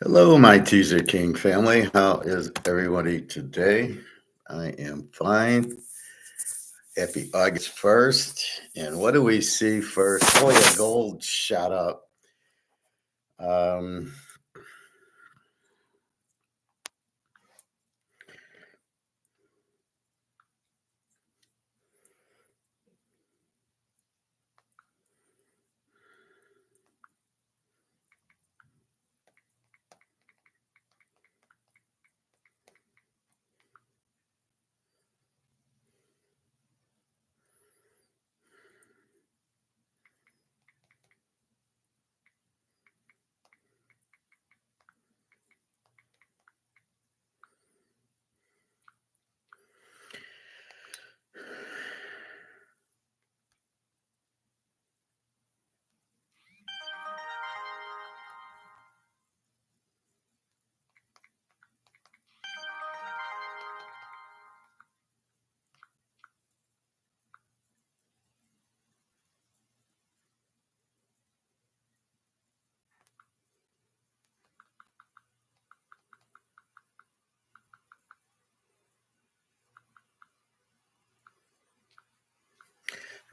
Hello, my Teaserking family. How is everybody today? I am fine. Happy August 1st. And what do we see first? Oh, yeah, gold shot up. Um,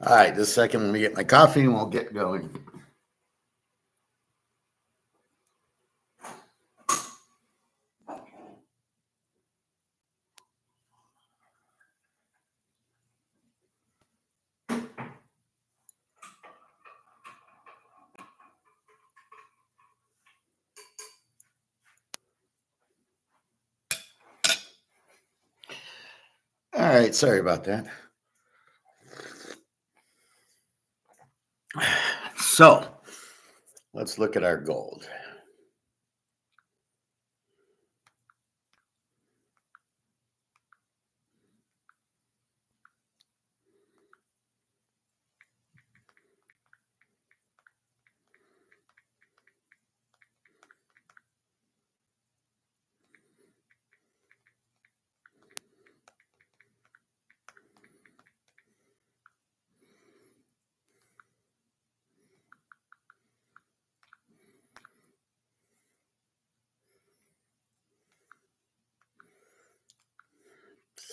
all right, just a second. Let me get my coffee and we'll get going. All right, sorry about that. So let's look at our gold.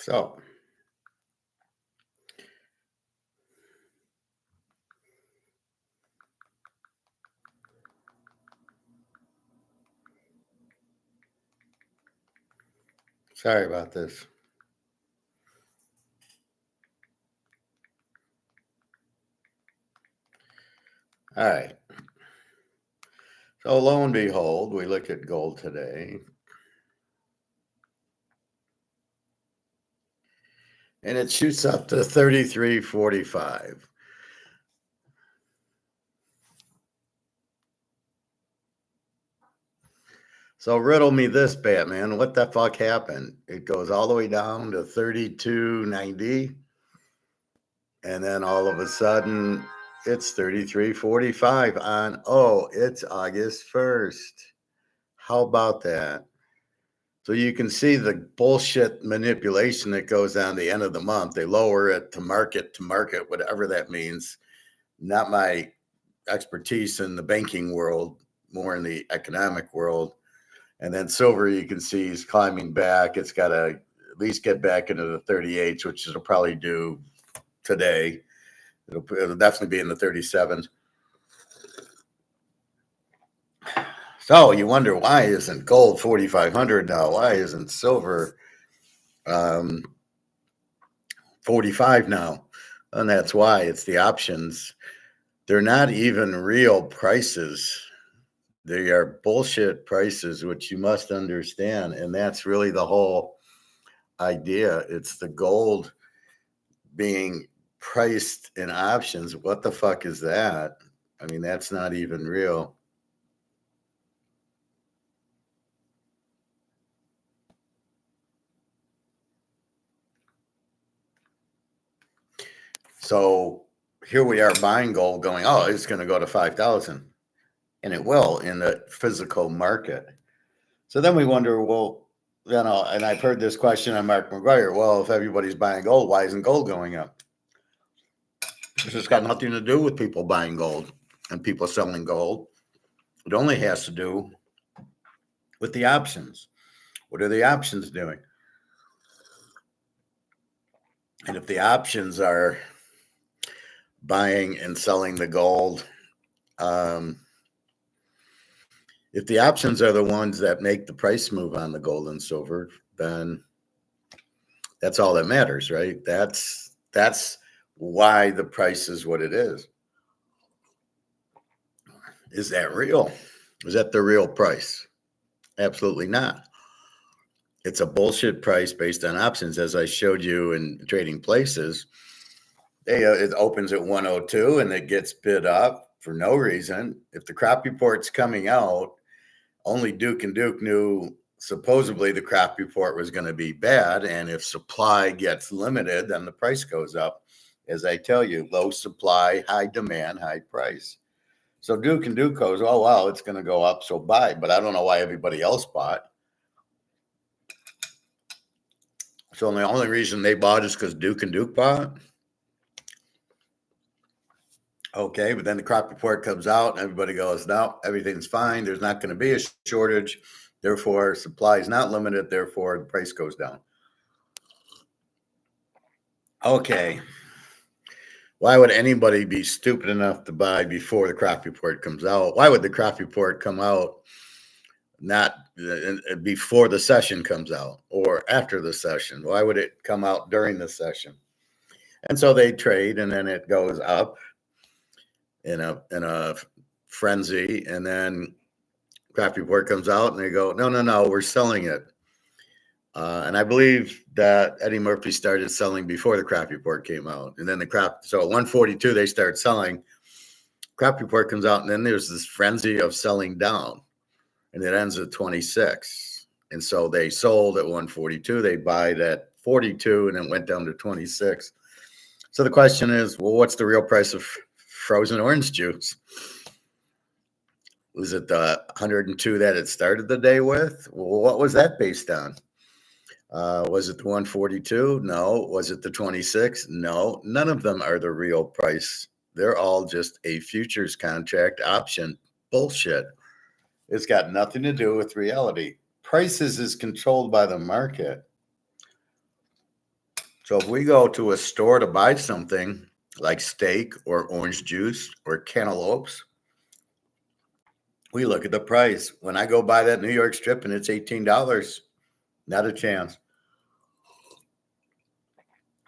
So sorry about this. All right. So lo and behold, we look at gold today. And it shoots up to 33.45. So riddle me this, Batman. What the fuck happened? It goes all the way down to 32.90. And then all of a sudden, it's 33.45 on, it's August 1st. How about that? So you can see the bullshit manipulation that goes on the end of the month. They lower it to market, whatever that means. Not my expertise in the banking world, more in the economic world. And then silver, you can see, is climbing back. It's got to at least get back into the 38s, which it'll probably do today. It'll definitely be in the 37s. So you wonder, why isn't gold 4,500 now? Why isn't silver 45 now? And that's why. It's the options. They're not even real prices. They are bullshit prices, which you must understand. And that's really the whole idea. It's the gold being priced in options. What the fuck is that? I mean, that's not even real. So here we are buying gold going, it's going to go to 5,000. And it will in the physical market. So then we wonder, well, and I've heard this question on Mark McGuire. Well, if everybody's buying gold, why isn't gold going up? This has got nothing to do with people buying gold and people selling gold. It only has to do with the options. What are the options doing? And if the options are buying and selling the gold, if the options are the ones that make the price move on the gold and silver, then that's all that matters, right? That's why the price is what it is. Is that real? Is that the real price? Absolutely not. It's a bullshit price based on options, as I showed you in Trading Places. It opens at 102 and it gets bid up for no reason. If the crop report's coming out, only Duke and Duke knew supposedly the crop report was going to be bad. And if supply gets limited, then the price goes up. As I tell you, low supply, high demand, high price. So Duke and Duke goes, oh, wow, it's going to go up, so buy. But I don't know why everybody else bought. So the only reason they bought is because Duke and Duke bought. Okay, but then the crop report comes out and everybody goes, no, everything's fine. There's not going to be a shortage. Therefore, supply is not limited. Therefore, the price goes down. Okay. Why would anybody be stupid enough to buy before the crop report comes out? Why would the crop report come out not before the session comes out or after the session? Why would it come out during the session? And so they trade and then it goes up in a frenzy, and then crop report comes out and they go, no, we're selling it. And I believe that Eddie Murphy started selling before the crop report came out. And then so at 142, they start selling. Crop report comes out, and then there's this frenzy of selling down, and it ends at 26. And so they sold at 142. They buy at 42, and it went down to 26. So the question is, well, what's the real price of frozen orange juice? Was it the 102 that it started the day with? Well, what was that based on? Was it the 142? No. Was it the 26? No. None of them are the real price. They're all just a futures contract option bullshit. It's got nothing to do with reality. Prices is controlled by the market. So if we go to a store to buy something like steak or orange juice or cantaloupes, we look at the price. When I go buy that New York strip and it's $18, not a chance.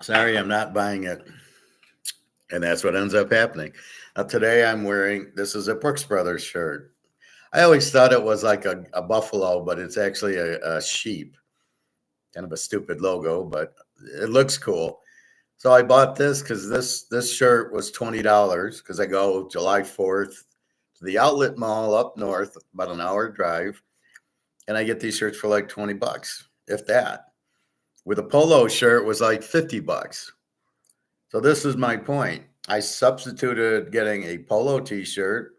Sorry, I'm not buying it. And that's what ends up happening. Now, today I'm wearing, this is a Brooks Brothers shirt. I always thought it was like a buffalo, but it's actually a sheep. Kind of a stupid logo, but it looks cool. So I bought this because this shirt was $20 because I go July 4th to the outlet mall up north, about an hour drive, and I get these shirts for like $20, if that. With a polo shirt was like $50. So this is my point. I substituted getting a polo t-shirt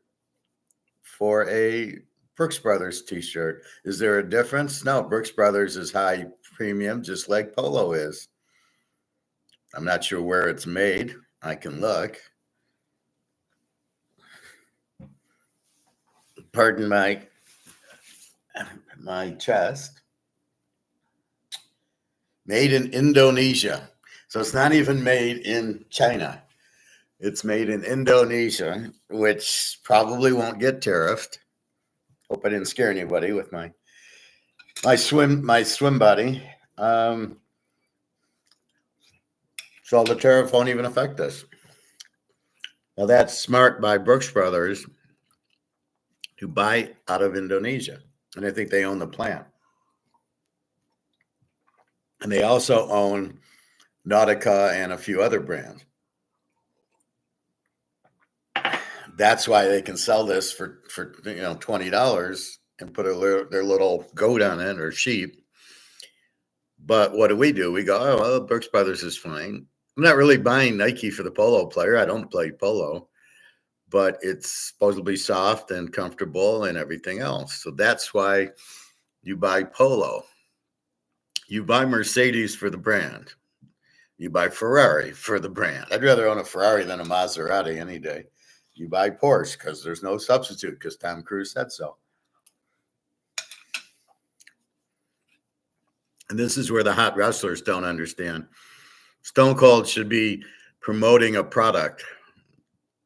for a Brooks Brothers t-shirt. Is there a difference? No, Brooks Brothers is high premium, just like polo is. I'm not sure where it's made. I can look. Pardon my chest. Made in Indonesia. So it's not even made in China. It's made in Indonesia, which probably won't get tariffed. Hope I didn't scare anybody with my swim buddy. So the tariff won't even affect us. Now that's smart by Brooks Brothers to buy out of Indonesia. And I think they own the plant. And they also own Nautica and a few other brands. That's why they can sell this for $20 and put their little goat on it or sheep. But what do? We go, oh, well, Brooks Brothers is fine. I'm not really buying Nike for the polo player. I don't play polo, but it's supposedly soft and comfortable and everything else. So that's why you buy polo. You buy Mercedes for the brand. You buy Ferrari for the brand. I'd rather own a Ferrari than a Maserati any day. You buy Porsche because there's no substitute because Tom Cruise said so. And this is where the hot wrestlers don't understand. Stone Cold should be promoting a product.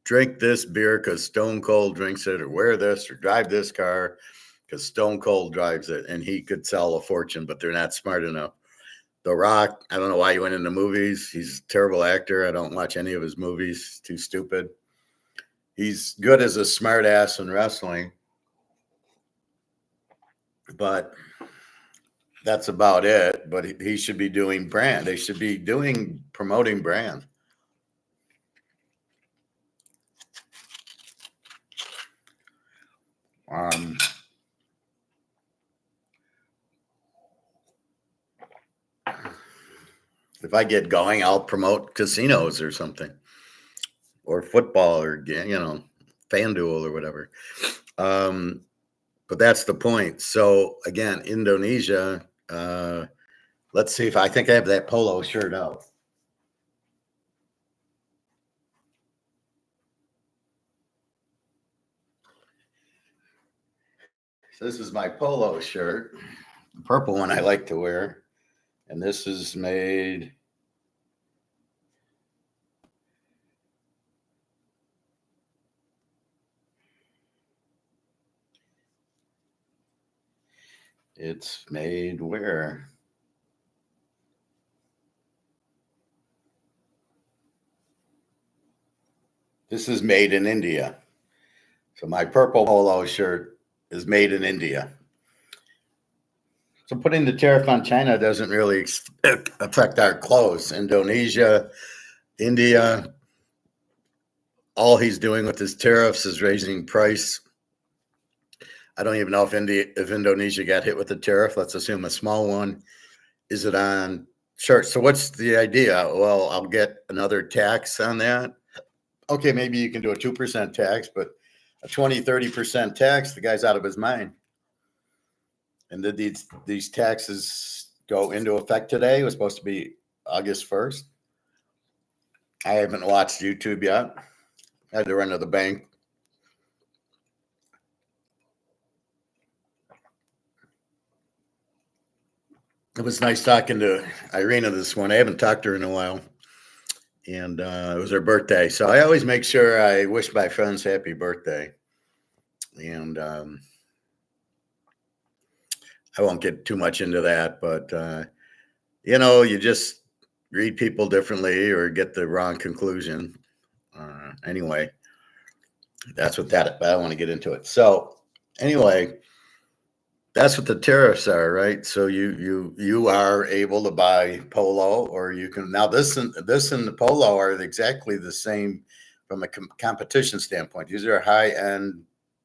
Drink this beer because Stone Cold drinks it, or wear this, or drive this car because Stone Cold drives it, and he could sell a fortune, but they're not smart enough. The Rock, I don't know why he went into movies. He's a terrible actor. I don't watch any of his movies. Too stupid. He's good as a smart ass in wrestling, but that's about it. But he should be doing brand. They should be promoting brand. If I get going, I'll promote casinos or something, or football, or FanDuel or whatever. But that's the point. So again, Indonesia. Let's see if I think I have that polo shirt out. So this is my polo shirt, the purple one I like to wear, and this is made. It's made where? This is made in India. So my purple polo shirt is made in India. So putting the tariff on China doesn't really affect our clothes. Indonesia, India, all he's doing with his tariffs is raising price. I don't even know if Indonesia got hit with a tariff. Let's assume a small one. Is it on shirts? So what's the idea? Well, I'll get another tax on that. Okay, maybe you can do a 2% tax, but a 20, 30% tax, the guy's out of his mind. And did these taxes go into effect today? It was supposed to be August 1st. I haven't watched YouTube yet. I had to run to the bank. It was nice talking to Irina this morning. I haven't talked to her in a while. And it was her birthday. So I always make sure I wish my friends happy birthday. And I won't get too much into that, but you just read people differently or get the wrong conclusion. Anyway, that's what that, but I don't want to get into it. So anyway, that's what the tariffs are, right? So you are able to buy polo, or you can now this and the polo are exactly the same from a competition standpoint. These are high-end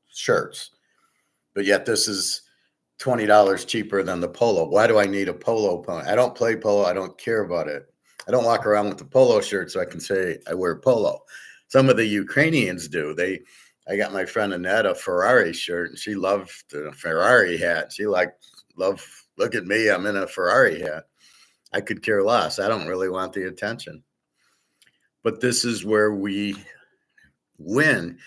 shirts, but yet this is $20 cheaper than the polo. Why do I need a polo? I don't play polo. I don't care about it. I don't walk around with the polo shirt so I can say I wear polo. Some of the Ukrainians do. I got my friend Annette a Ferrari shirt, and she loved the Ferrari hat. She look at me, I'm in a Ferrari hat. I could care less. I don't really want the attention. But this is where we win.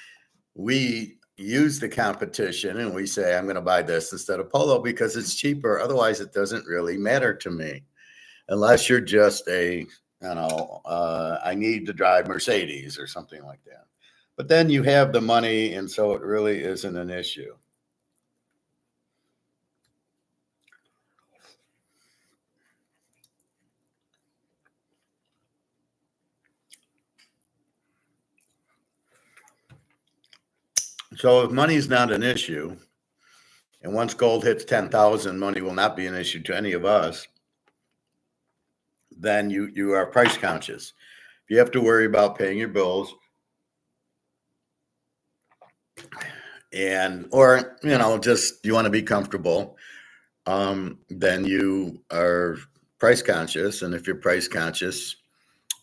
We use the competition and we say, I'm going to buy this instead of polo because it's cheaper. Otherwise, it doesn't really matter to me. Unless you're just I need to drive Mercedes or something like that. But then you have the money, and so it really isn't an issue. So if money is not an issue, and once gold hits 10,000, money will not be an issue to any of us, then you are price conscious. If you have to worry about paying your bills, or just you want to be comfortable, then you are price conscious. And if you're price conscious,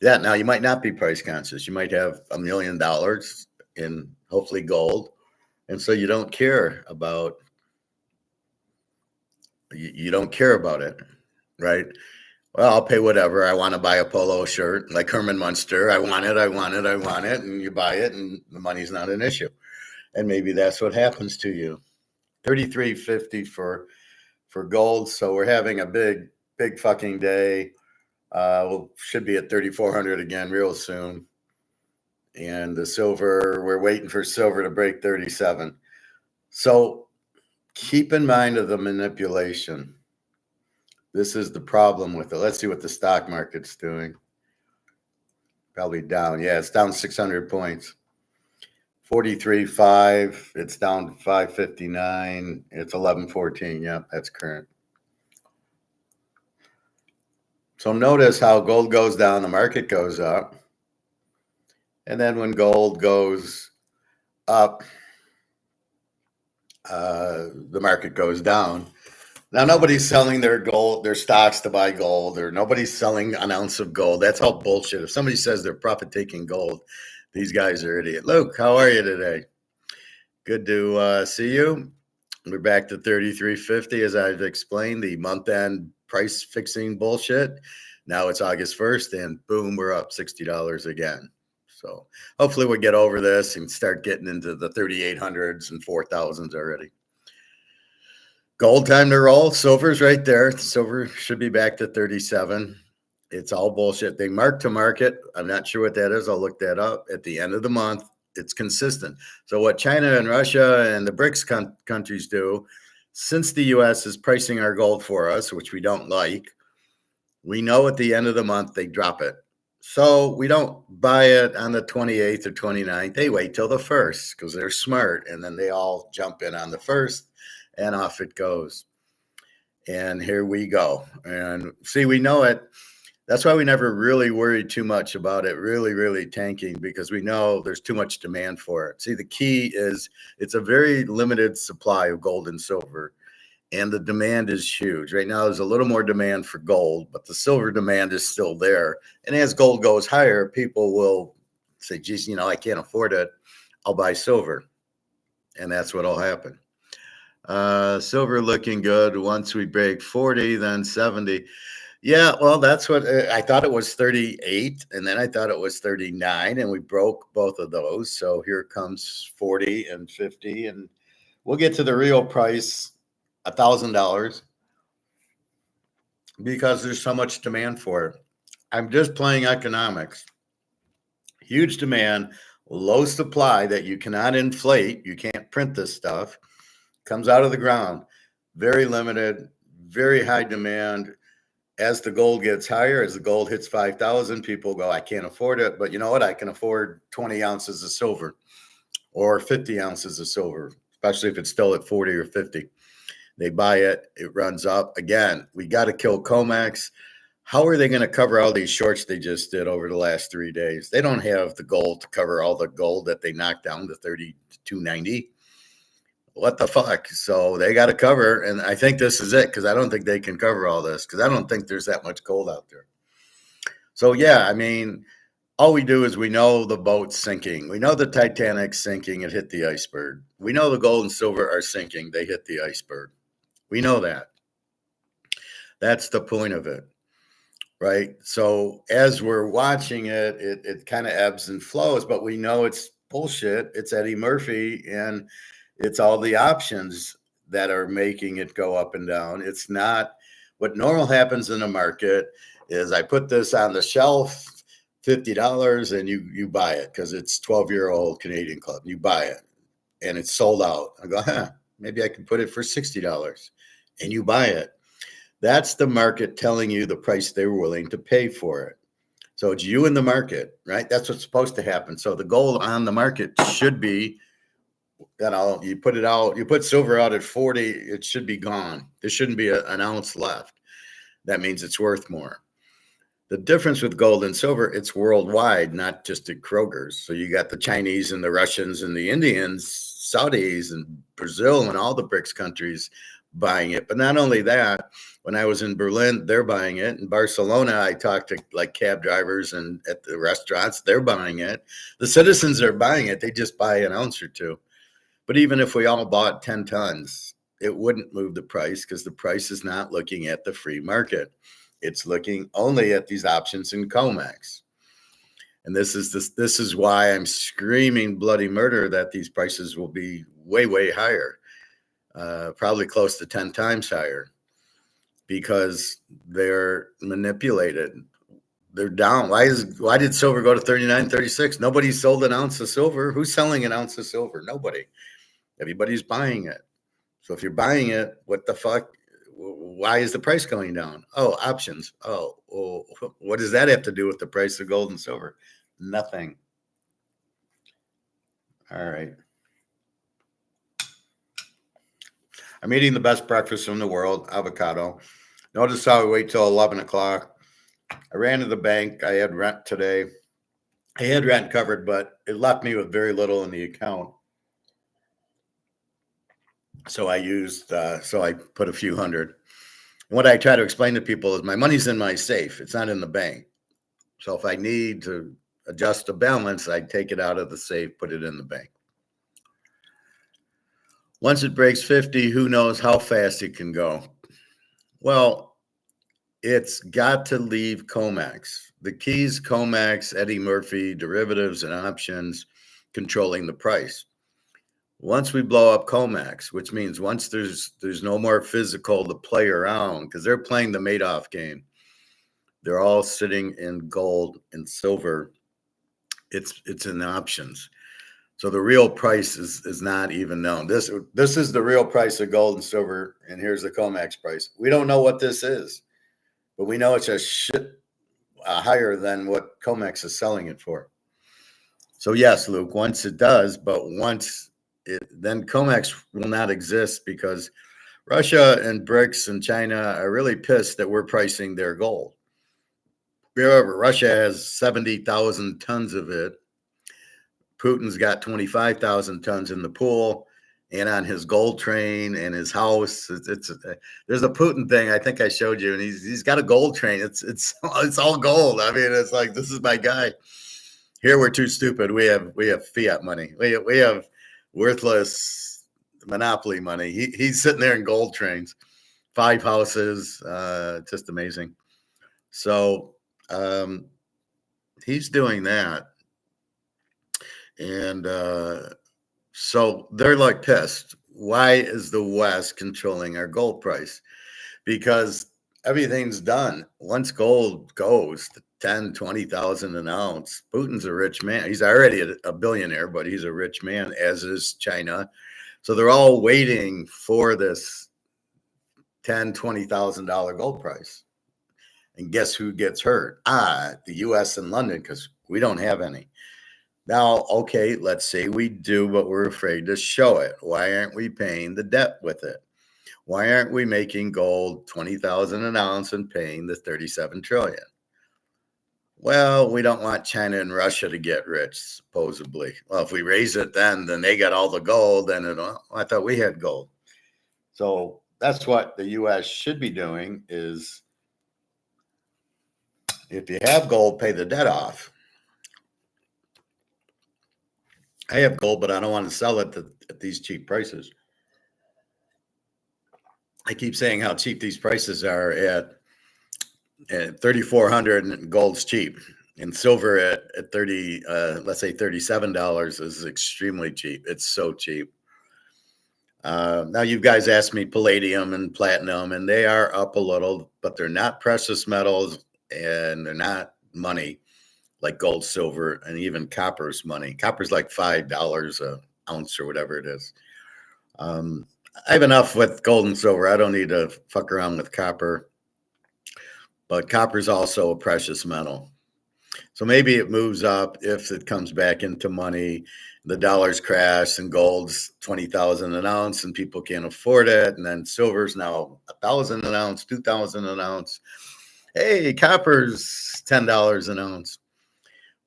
now you might not be price conscious. You might have $1 million in hopefully gold, and so you don't care about it, right? Well, I'll pay whatever. I want to buy a polo shirt like Herman Munster. I want it, and you buy it, and the money's not an issue. And maybe that's what happens to you. $33.50 for gold. So we're having a big big fucking day. Should be at 3,400 again real soon. And the silver, we're waiting for silver to break 37. So keep in mind of the manipulation. This is the problem with it. Let's see what the stock market's doing. Probably down. Yeah, it's down 600 points. 43.5. It's down to 559. It's 11.14. Yeah, that's current. So notice how gold goes down, the market goes up. And then when gold goes up, the market goes down. Now, nobody's selling their gold, their stocks to buy gold, or nobody's selling an ounce of gold. That's all bullshit. If somebody says they're profit taking gold, these guys are idiot. Luke, how are you today? Good to see you. We're back to 33.50, as I've explained, the month-end price fixing bullshit. Now it's August 1st, and boom, we're up $60 again. So hopefully we'll get over this and start getting into the 3,800s and 4,000s already. Gold time to roll. Silver's right there. Silver should be back to 37. It's all bullshit. They mark to market. I'm not sure what that is. I'll look that up. At the end of the month, it's consistent. So what China and Russia and the BRICS countries do, since the U.S. is pricing our gold for us, which we don't like, we know at the end of the month they drop it. So we don't buy it on the 28th or 29th. They wait till the 1st because they're smart, and then they all jump in on the 1st. And off it goes. And here we go. And see, we know it. That's why we never really worried too much about it really tanking, because we know there's too much demand for it. See, the key is it's a very limited supply of gold and silver, and the demand is huge. Right now, there's a little more demand for gold, but the silver demand is still there. And as gold goes higher, people will say, geez, I can't afford it. I'll buy silver. And that's what'll happen. Silver looking good. Once we break 40, then 70. Yeah, well, that's what I thought. It was 38, and then I thought it was 39, and we broke both of those. So here comes 40 and 50, and we'll get to the real price, $1,000, because there's so much demand for it. I'm just playing economics. Huge demand, low supply that you cannot inflate. You can't print this stuff. Comes out of the ground, very limited, very high demand. As the gold gets higher, as the gold hits 5,000, people go, I can't afford it. But you know what? I can afford 20 ounces of silver or 50 ounces of silver, especially if it's still at 40 or 50. They buy it. It runs up. Again, we got to kill COMEX. How are they going to cover all these shorts they just did over the last 3 days? They don't have the gold to cover all the gold that they knocked down to 32.90. What the fuck? So they got to cover, and I think this is it, because I don't think they can cover all this, because I don't think there's that much gold out there. So yeah, I mean, all we do is we know the boat's sinking. We know the Titanic's sinking. It hit the iceberg. We know the gold and silver are sinking. They hit the iceberg. We know that. That's the point of it, right? So as we're watching it, it kind of ebbs and flows, but we know it's bullshit. It's Eddie Murphy, and it's all the options that are making it go up and down. It's not what normal happens in the market is I put this on the shelf, $50, and you buy it because it's 12-year-old Canadian Club. You buy it and it's sold out. I go, maybe I can put it for $60, and you buy it. That's the market telling you the price they're willing to pay for it. So it's you in the market, right? That's what's supposed to happen. So the gold on the market should be, you put it out, you put silver out at 40, it should be gone. There shouldn't be an ounce left. That means it's worth more. The difference with gold and silver, it's worldwide, not just at Kroger's. So you got the Chinese and the Russians and the Indians, Saudis and Brazil and all the BRICS countries buying it. But not only that, when I was in Berlin, they're buying it. In Barcelona, I talked to like cab drivers and at the restaurants, they're buying it. The citizens are buying it. They just buy an ounce or two. But even if we all bought 10 tons, it wouldn't move the price, because the price is not looking at the free market. It's looking only at these options in COMEX. And this is why I'm screaming bloody murder that these prices will be way higher, probably close to 10 times higher, because they're manipulated. They're down. Why did silver go to 39.36? Nobody sold an ounce of silver. Who's selling an ounce of silver? Nobody. Everybody's buying it. So if you're buying it, what the fuck? Why is the price going down? Oh, options. Oh, what does that have to do with the price of gold and silver? Nothing. All right. I'm eating the best breakfast in the world, avocado. Notice how I wait till 11 o'clock. I ran to the bank. I had rent today. I had rent covered, but it left me with very little in the account. So I put a few hundred. And what I try to explain to people is my money's in my safe. It's not in the bank. So if I need to adjust the balance, I take it out of the safe, put it in the bank. Once it breaks 50, who knows how fast it can go? Well, it's got to leave COMEX. The keys, COMEX, Eddie Murphy, derivatives and options controlling the price. Once we blow up COMEX, which means once there's no more physical to play around, because they're playing the Madoff game. They're all sitting in gold and silver. It's in options. So the real price is not even known. This is the real price of gold and silver, and here's the COMEX price. We don't know what this is, but we know it's a shit higher than what COMEX is selling it for. So yes, Luke, once it does, but then COMEX will not exist because Russia and BRICS and China are really pissed that we're pricing their gold. Remember, Russia has 70,000 tons of it. Putin's got 25,000 tons in the pool and on his gold train and his house. There's a Putin thing I think I showed you, and he's got a gold train. It's all gold. I mean, it's like, this is my guy. Here we're too stupid. We have fiat money. We have worthless monopoly money. He's sitting there in gold trains, 5 houses, just amazing. So he's doing that. And so they're like pissed. Why is the West controlling our gold price? Because everything's done. Once gold goes to 10, 20,000 an ounce, Putin's a rich man. He's already a billionaire, but he's a rich man, as is China. So they're all waiting for this $10,000, $20,000 gold price. And guess who gets hurt? The U.S. and London, because we don't have any. Now, okay, let's say we do, but we're afraid to show it. Why aren't we paying the debt with it? Why aren't we making gold 20,000 an ounce and paying the 37 trillion? Well, we don't want China and Russia to get rich, supposedly. Well, if we raise it then they got all the gold, and I thought we had gold. So that's what the U.S. should be doing is, if you have gold, pay the debt off. I have gold, but I don't want to sell it at these cheap prices. I keep saying how cheap these prices are at 3,400, and gold's cheap, and silver at 30, let's say $37 is extremely cheap. It's so cheap. Now you guys asked me palladium and platinum, and they are up a little, but they're not precious metals, and they're not money like gold, silver, and even copper's money. Copper's like $5 an ounce or whatever it is. I have enough with gold and silver. I don't need to fuck around with copper. But copper's also a precious metal. So maybe it moves up if it comes back into money. The dollars crash and gold's 20,000 an ounce and people can't afford it. And then silver's now 1,000 an ounce, 2,000 an ounce. Hey, copper's $10 an ounce.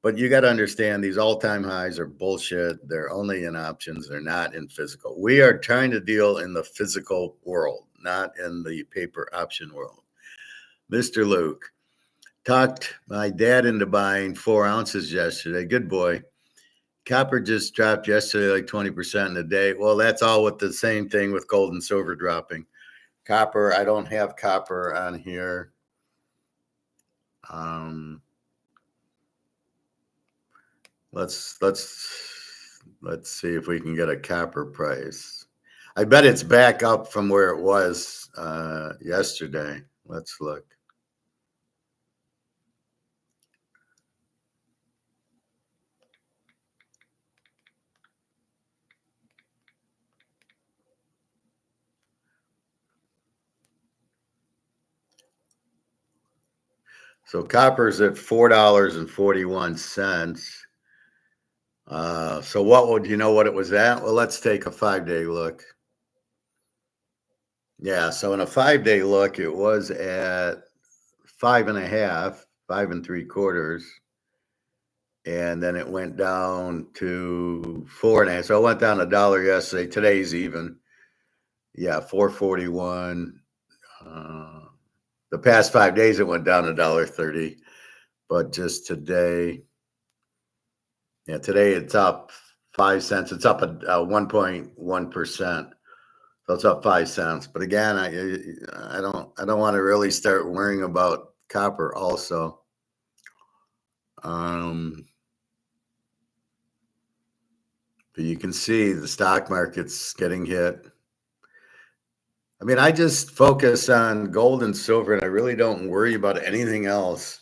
But you got to understand, these all-time highs are bullshit. They're only in options. They're not in physical. We are trying to deal in the physical world, not in the paper option world. Mr. Luke talked my dad into buying 4 ounces yesterday. Good boy. Copper just dropped yesterday like 20% in a day. Well, that's all with the same thing with gold and silver dropping. Copper, I don't have copper on here. Let's see if we can get a copper price. I bet it's back up from where it was yesterday. Let's look. So copper's at $4.41. So what would you know what it was at? Well, let's take a 5-day look. Yeah, so in a 5-day look, it was at 5.5, 5 3/4, and then it went down to 4.5. So it went down $1 yesterday. Today's even. Yeah, 4.41. The past 5 days it went down $1.30, but just today, yeah, today it's up 5 cents. It's up a 1.1%. So it's up 5 cents. But again, I don't want to really start worrying about copper also. But you can see the stock market's getting hit. I mean, I just focus on gold and silver, and I really don't worry about anything else.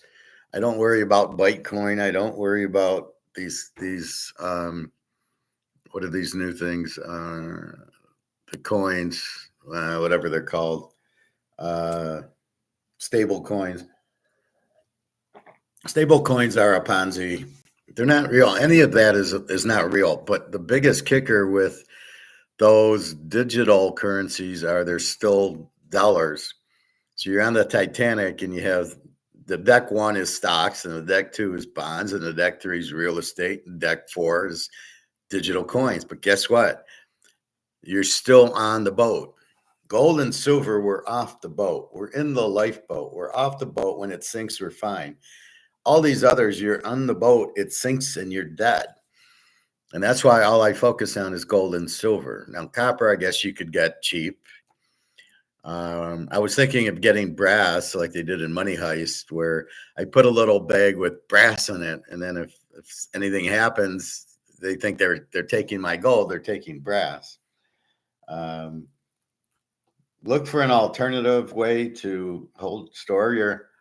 I don't worry about Bitcoin. I don't worry about these what are these new things? The coins, whatever they're called, stable coins. Stable coins are a Ponzi. They're not real. Any of that is not real. But the biggest kicker with those digital currencies are they're still dollars. So you're on the Titanic and you have the deck 1 is stocks, and the deck 2 is bonds, and the deck 3 is real estate, and deck 4 is digital coins. But guess what? You're still on the boat. Gold and silver, we're off the boat. We're in the lifeboat. We're off the boat. When it sinks, we're fine. All these others, you're on the boat, it sinks and you're dead. And that's why all I focus on is gold and silver. Now, copper, I guess you could get cheap. I was thinking of getting brass like they did in Money Heist, where I put a little bag with brass in it. And then if anything happens, they think they're taking my gold, they're taking brass. Look for an alternative way to store your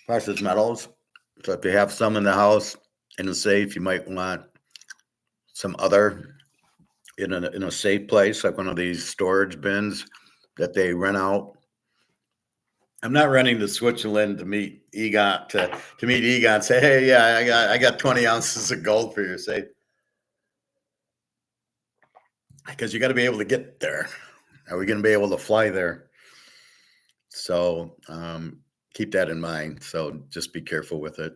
precious metals. So if you have some in the house in a safe, you might want some other in a safe place, like one of these storage bins that they rent out. I'm not running to Switzerland to meet Egon to meet Egon and say, hey, yeah, I got 20 ounces of gold for your safe. Because you got to be able to get there. Are we going to be able to fly there? So keep that in mind. So just be careful with it.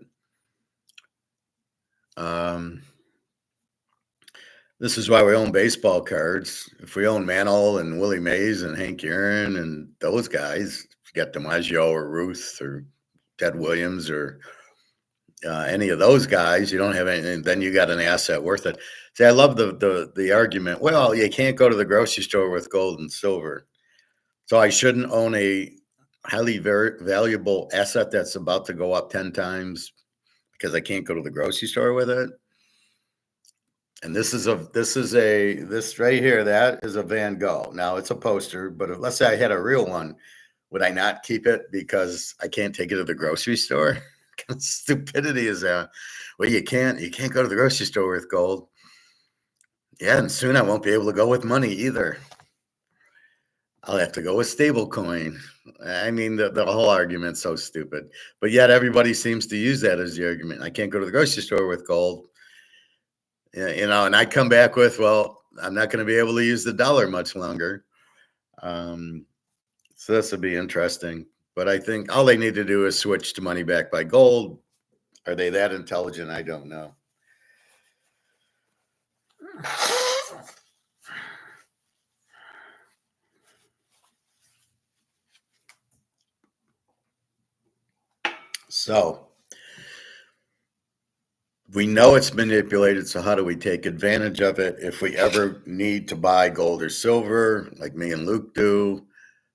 This is why we own baseball cards. If we own Mantle and Willie Mays and Hank Aaron and those guys, you got DiMaggio or Ruth or Ted Williams or any of those guys, you don't have anything. Then you got an asset worth it. See, I love the argument. Well, you can't go to the grocery store with gold and silver, so I shouldn't own a highly valuable asset that's about to go up 10 times because I can't go to the grocery store with it. And this right here, that is a Van Gogh. Now it's a poster, but let's say I had a real one, would I not keep it because I can't take it to the grocery store? What kind of stupidity is that? Well, you can't go to the grocery store with gold. Yeah, and soon I won't be able to go with money either. I'll have to go with stable coin. I mean, the whole argument's so stupid. But yet everybody seems to use that as the argument. I can't go to the grocery store with gold. And I come back with, well, I'm not going to be able to use the dollar much longer. So this will be interesting. But I think all they need to do is switch to money backed by gold. Are they that intelligent? I don't know. So we know it's manipulated. So how do we take advantage of it? If we ever need to buy gold or silver, like me and Luke do,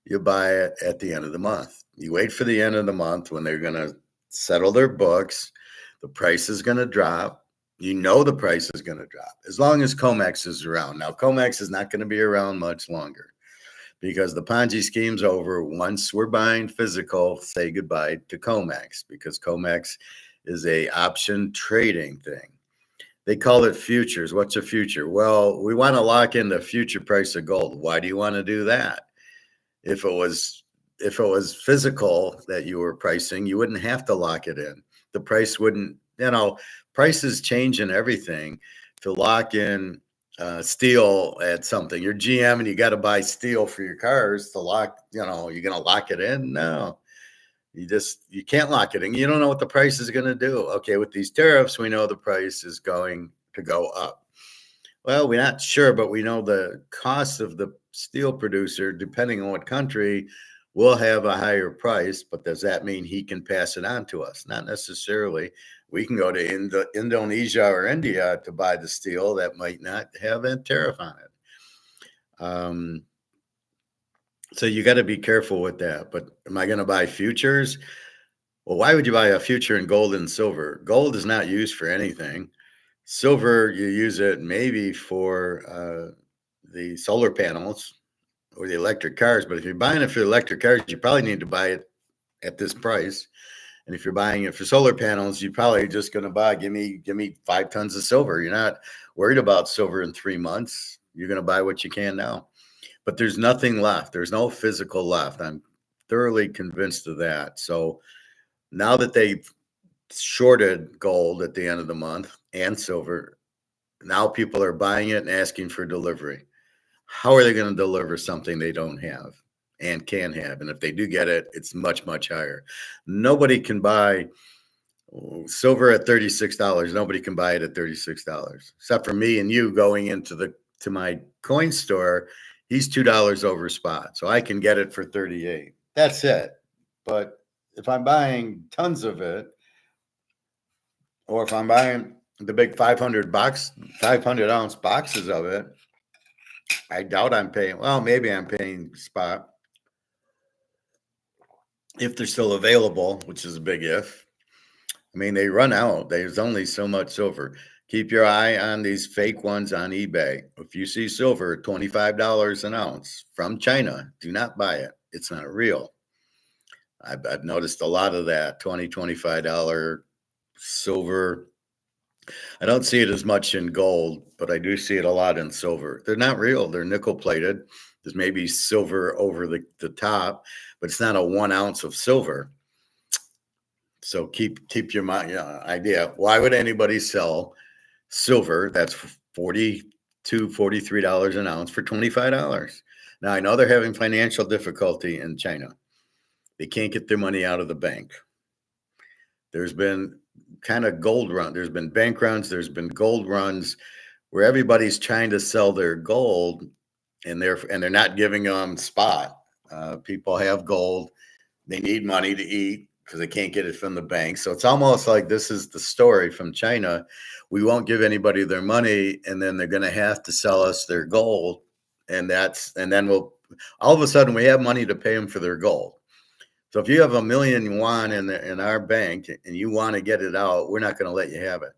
you buy it at the end of the month. You wait for the end of the month when they're going to settle their books. The price is going to drop. You know the price is going to drop as long as COMEX is around. Now, COMEX is not going to be around much longer. because the Ponzi scheme's over. Once we're buying physical, say goodbye to COMEX, because COMEX is a option trading thing. They call it futures. What's a future? Well, we want to lock in the future price of gold. Why do you want to do that? If it was physical that you were pricing, you wouldn't have to lock it in. The price wouldn't, prices change in everything. To lock in steel at something, you're GM and you got to buy steel for your cars to lock, you're going to lock it in. No, you can't lock it in. You don't know what the price is going to do. Okay, with these tariffs, we know the price is going to go up. Well, we're not sure, but we know the cost of the steel producer, depending on what country, will have a higher price. But does that mean he can pass it on to us? Not necessarily. We can go to Indonesia or India to buy the steel that might not have a tariff on it. So you got to be careful with that. But am I going to buy futures? Well, why would you buy a future in gold and silver? Gold is not used for anything. Silver, you use it maybe for the solar panels or the electric cars. But if you're buying it for electric cars, you probably need to buy it at this price. And if you're buying it for solar panels, you're probably just going to buy, give me 5 tons of silver. You're not worried about silver in 3 months. You're going to buy what you can now. But there's nothing left. There's no physical left. I'm thoroughly convinced of that. So now that they've shorted gold at the end of the month and silver, now people are buying it and asking for delivery. How are they going to deliver something they don't have and can have? And if they do get it, it's much, much higher. Nobody can buy silver at $36. Nobody can buy it at $36, except for me and you going into my coin store. He's $2 over spot, so I can get it for 38. That's it. But if I'm buying tons of it, or if I'm buying the big 500 ounce boxes of it, I doubt I'm paying. Well, maybe I'm paying spot if they're still available, which is a big if. I mean, they run out. There's only so much silver. Keep your eye on these fake ones on eBay. If you see silver, $25 an ounce from China, do not buy it. It's not real. I've noticed a lot of that $20, $25 silver. I don't see it as much in gold, but I do see it a lot in silver. They're not real. They're nickel plated. There's maybe silver over the top, but it's not a 1 ounce of silver. So keep your mind idea. Why would anybody sell silver that's $42, $43 an ounce for $25? Now, I know they're having financial difficulty in China. They can't get their money out of the bank. There's been kind of gold run. There's been bank runs. There's been gold runs where everybody's trying to sell their gold, and they're not giving them spot. People have gold. They need money to eat because they can't get it from the bank. So it's almost like this is the story from China. We won't give anybody their money, and then they're going to have to sell us their gold, and then we'll all of a sudden we have money to pay them for their gold. So if you have 1 million yuan in our bank and you want to get it out, we're not going to let you have it.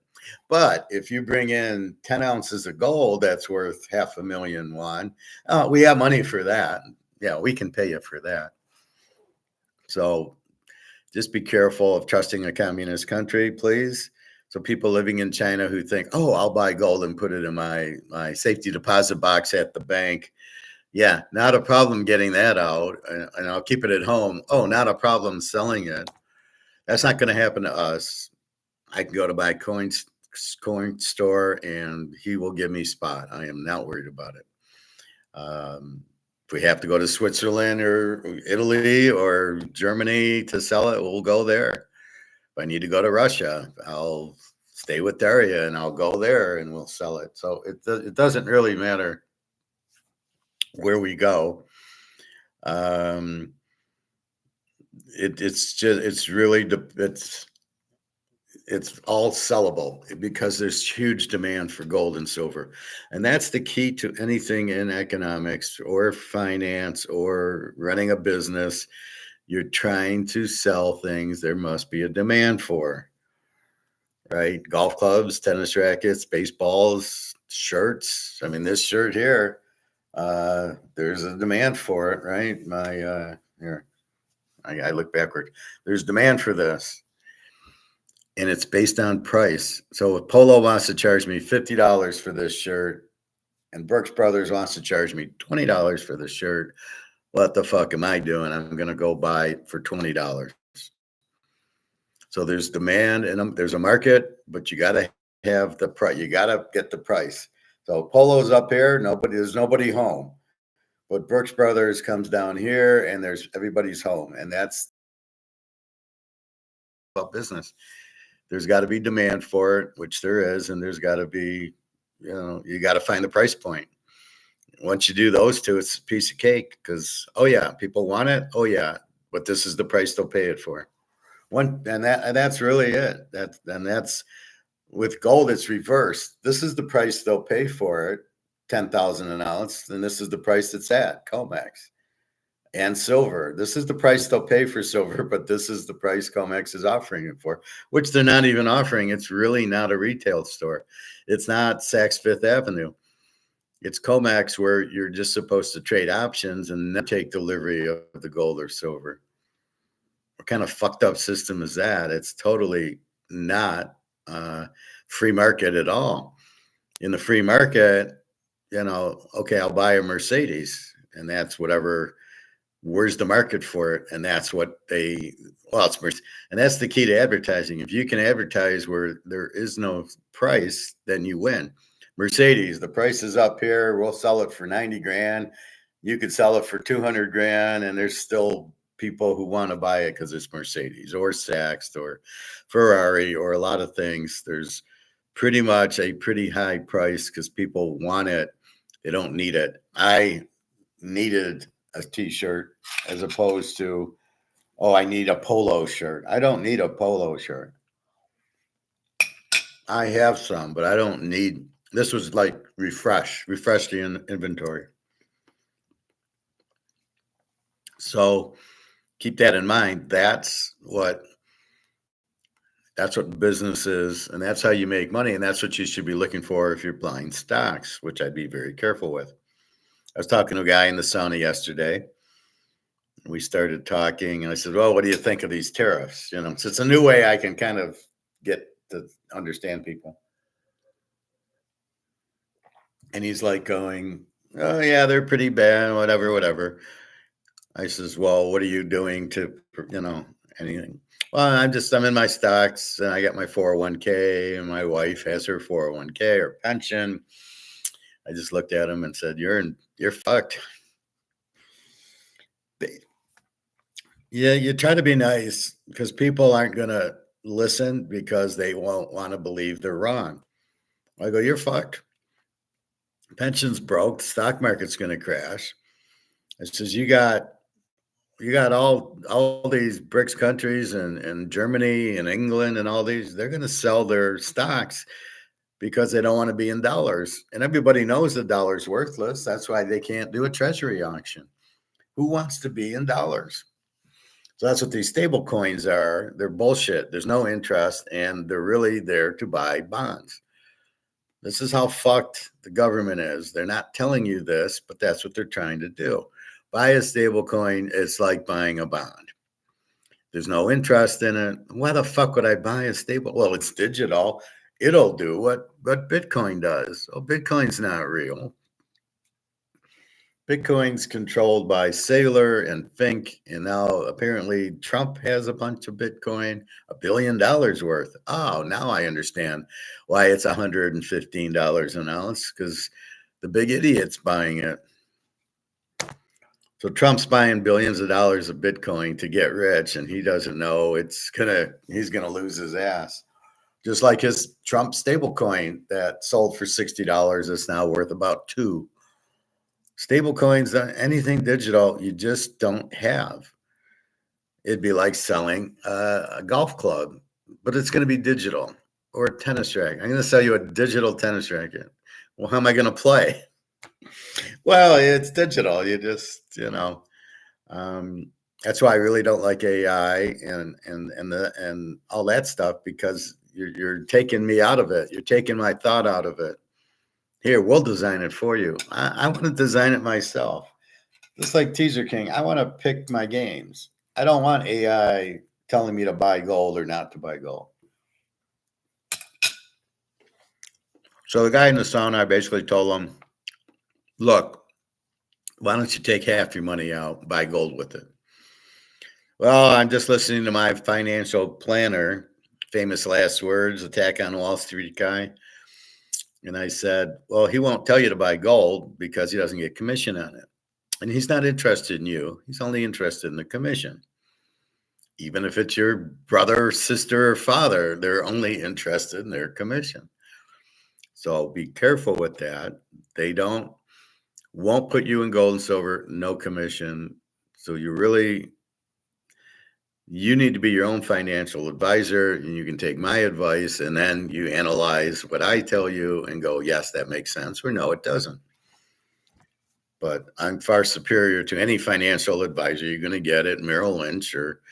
But if you bring in 10 ounces of gold that's worth 500,000 yuan, we have money for that. Yeah, we can pay you for that. So just be careful of trusting a communist country, please. So people living in China who think, oh, I'll buy gold and put it in my safety deposit box at the bank. Yeah, not a problem getting that out, and I'll keep it at home. Oh, not a problem selling it. That's not going to happen to us. I can go to my coin store, and he will give me spot. I am not worried about it. If we have to go to Switzerland or Italy or Germany to sell it, we'll go there. If I need to go to Russia, I'll stay with Daria, and I'll go there, and we'll sell it. So it doesn't really matter where we go. It's all sellable because there's huge demand for gold and silver. And that's the key to anything in economics or finance or running a business. You're trying to sell things there must be a demand for, right? Golf clubs, tennis rackets, baseballs, shirts. I mean, this shirt here, There's a demand for it, right? Here, I look backward. There's demand for this, and it's based on price. So if Polo wants to charge me $50 for this shirt, and Brooks Brothers wants to charge me $20 for this shirt, what the fuck am I doing? I'm gonna go buy it for $20. So there's demand and there's a market, but you got to have the price. You got to get the price. So Polo's up here. There's nobody home. But Brooks Brothers comes down here, and there's everybody's home, and that's about business. There's got to be demand for it, which there is, and there's got to be, you got to find the price point. Once you do those two, it's a piece of cake because, oh yeah, people want it. Oh yeah, but this is the price they'll pay it for. That's really it. That's with gold, it's reversed. This is the price they'll pay for it, 10,000 an ounce, and this is the price it's at, COMEX. And silver, this is the price they'll pay for silver, but this is the price COMEX is offering it for, which they're not even offering. It's really not a retail store. It's not Saks Fifth Avenue. It's COMEX, where you're just supposed to trade options and then take delivery of the gold or silver. What kind of fucked up system is that? It's totally not free market at all. In the free market, okay, I'll buy a Mercedes, and that's whatever. Where's the market for it? And that's what it's Mercedes. And that's the key to advertising. If you can advertise where there is no price, then you win. Mercedes, the price is up here. We'll sell it for 90 grand. You could sell it for 200 grand, and there's still people who want to buy it because it's Mercedes or Saks or Ferrari or a lot of things. There's pretty much a pretty high price because people want it. They don't need it. I needed a t-shirt as opposed to, oh, I need a polo shirt. I don't need a polo shirt. I have some, but I don't need, this was like refresh the inventory. So keep that in mind. That's what business is, and that's how you make money, and that's what you should be looking for if you're buying stocks, which I'd be very careful with. I was talking to a guy in the sauna yesterday. We started talking, and I said, well, what do you think of these tariffs? So it's a new way I can kind of get to understand people. And he's like going, oh, yeah, they're pretty bad, whatever. I says, well, what are you doing to, anything? Well, I'm in my stocks, and I got my 401k, and my wife has her 401k or pension. I just looked at him and said, you're fucked. Yeah, you try to be nice because people aren't going to listen because they won't want to believe they're wrong. I go, you're fucked. Pension's broke. The stock market's going to crash. It says you got all these BRICS countries and Germany and England and all these. They're going to sell their stocks because they don't want to be in dollars. And everybody knows the dollar's worthless. That's why they can't do a treasury auction. Who wants to be in dollars? So that's what these stable coins are. They're bullshit. There's no interest, and they're really there to buy bonds. This is how fucked the government is. They're not telling you this, but that's what they're trying to do. Buy a stable coin, it's like buying a bond. There's no interest in it. Why the fuck would I buy a stable? Well, it's digital. It'll do what Bitcoin does. Oh, Bitcoin's not real. Bitcoin's controlled by Saylor and Fink, and now apparently Trump has a bunch of Bitcoin, $1 billion worth. Oh, now I understand why it's $115 an ounce, because the big idiot's buying it. So Trump's buying billions of dollars of Bitcoin to get rich, and he doesn't know he's gonna lose his ass. Just like his Trump stablecoin that sold for $60 is now worth about $2. Stable coins, anything digital, you just don't have. It'd be like selling a golf club, but it's going to be digital, or a tennis racket. I'm going to sell you a digital tennis racket. Well, how am I going to play? Well, it's digital. You just, that's why I really don't like AI and all that stuff, because you're taking me out of it. You're taking my thought out of it. Here, we'll design it for you. I want to design it myself. Just like Teaserking, I want to pick my games. I don't want AI telling me to buy gold or not to buy gold. So the guy in the sauna, I basically told him, look, why don't you take half your money out, buy gold with it? Well, I'm just listening to my financial planner, famous last words, Attack on Wall Street guy. And I said, well, he won't tell you to buy gold because he doesn't get commission on it. And he's not interested in you. He's only interested in the commission. Even if it's your brother, sister, or father, they're only interested in their commission. So be careful with that. They won't put you in gold and silver, no commission. So you need to be your own financial advisor, and you can take my advice and then you analyze what I tell you and go, yes, that makes sense, or no, it doesn't. But I'm far superior to any financial advisor you're going to get at Merrill Lynch or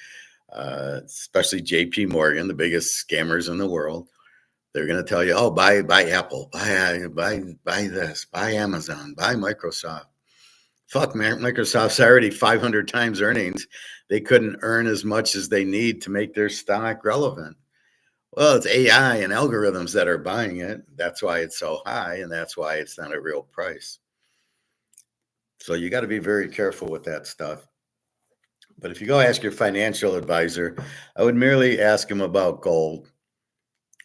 especially JP Morgan, the biggest scammers in the world. They're going to tell you, oh, buy Apple, buy this, buy Amazon, buy Microsoft. Fuck, man, Microsoft's already 500 times earnings. They couldn't earn as much as they need to make their stock relevant. Well, it's AI and algorithms that are buying it. That's why it's so high, and that's why it's not a real price. So you got to be very careful with that stuff. But if you go ask your financial advisor, I would merely ask him about gold.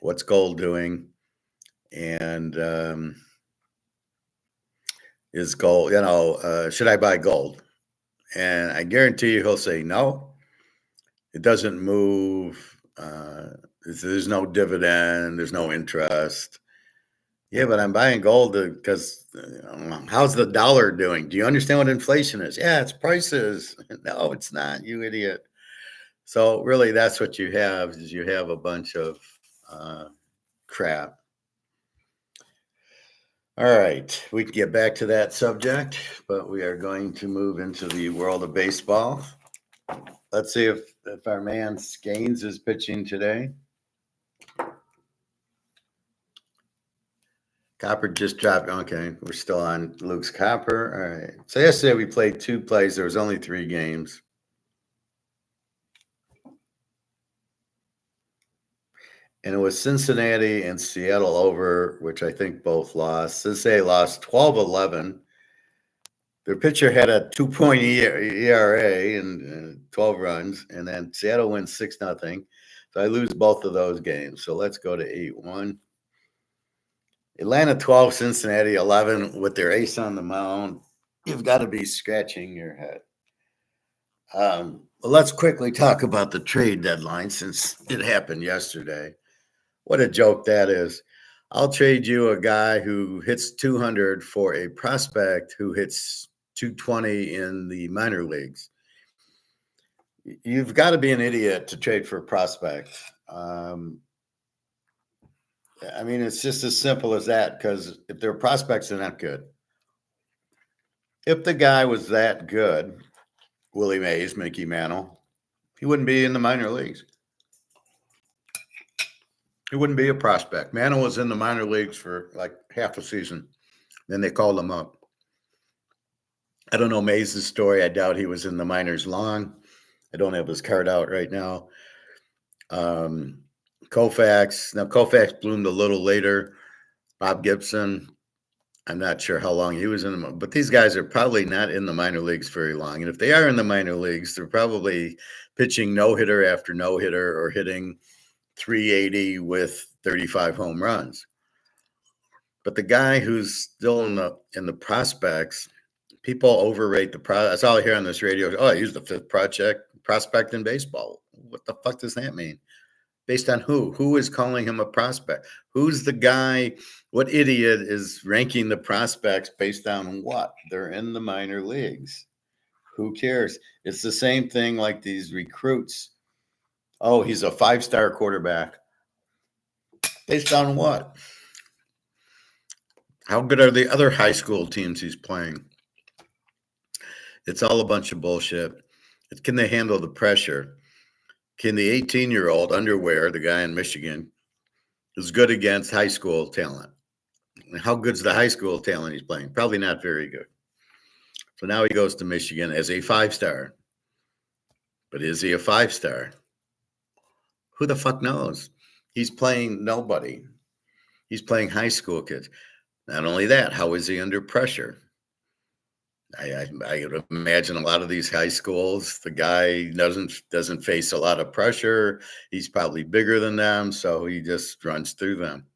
What's gold doing? And is gold, should I buy gold? And I guarantee you he'll say no. It doesn't move. There's no dividend. There's no interest. Yeah, but I'm buying gold because how's the dollar doing? Do you understand what inflation is? Yeah, it's prices. No, it's not, you idiot. So really, that's what you have is you have a bunch of crap. All right, we can get back to that subject, but we are going to move into the world of baseball. Let's see if our man Scanes is pitching today. Copper just dropped. Okay, we're still on Luke's Copper. All right. So yesterday we played 2 plays. There was only 3 games. And it was Cincinnati and Seattle over, which I think both lost. Cincinnati lost 12-11. Their pitcher had a 2-point ERA and 12 runs, and then Seattle wins 6-0. So I lose both of those games. So let's go to 8-1. Atlanta 12, Cincinnati 11 with their ace on the mound. You've got to be scratching your head. Well, let's quickly talk about the trade deadline since it happened yesterday. What a joke that is. I'll trade you a guy who hits 200 for a prospect who hits 220 in the minor leagues. You've got to be an idiot to trade for a prospect. I mean, it's just as simple as that because if they're prospects, they're not good. If the guy was that good, Willie Mays, Mickey Mantle, he wouldn't be in the minor leagues. He wouldn't be a prospect. Mantle was in the minor leagues for like half a season. Then they called him up. I don't know Mays' story. I doubt he was in the minors long. I don't have his card out right now. Koufax. Now, Koufax bloomed a little later. Bob Gibson. I'm not sure how long he was in them, but these guys are probably not in the minor leagues very long. And if they are in the minor leagues, they're probably pitching no-hitter after no-hitter or hitting 380 with 35 home runs. But the guy who's still in the prospects, people overrate the prospect. That's all I hear on this radio. Oh, he's the 5th prospect in baseball. What the fuck does that mean? Based on who? Who is calling him a prospect? Who's the guy? What idiot is ranking the prospects based on what? They're in the minor leagues. Who cares? It's the same thing like these recruits. Oh, he's a 5-star quarterback. Based on what? How good are the other high school teams he's playing? It's all a bunch of bullshit. Can they handle the pressure? Can the 18-year-old Underwear, the guy in Michigan, is good against high school talent? how good's the high school talent he's playing? Probably not very good. So now he goes to Michigan as a 5-star. But is he a 5-star? Who the fuck knows? He's playing nobody. He's playing high school kids. Not only that, how is he under pressure? I would imagine a lot of these high schools, the guy doesn't face a lot of pressure. He's probably bigger than them, so he just runs through them.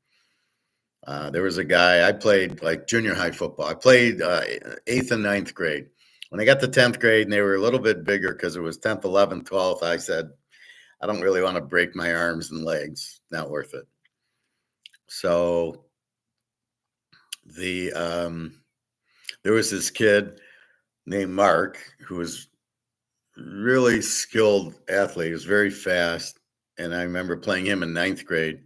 There was a guy, I played like junior high football. I played 8th and 9th grade. When I got to 10th grade and they were a little bit bigger because it was 10th, 11th, 12th, I said, I don't really want to break my arms and legs. Not worth it. So there was this kid named Mark who was really skilled athlete. He was very fast. And I remember playing him in 9th grade.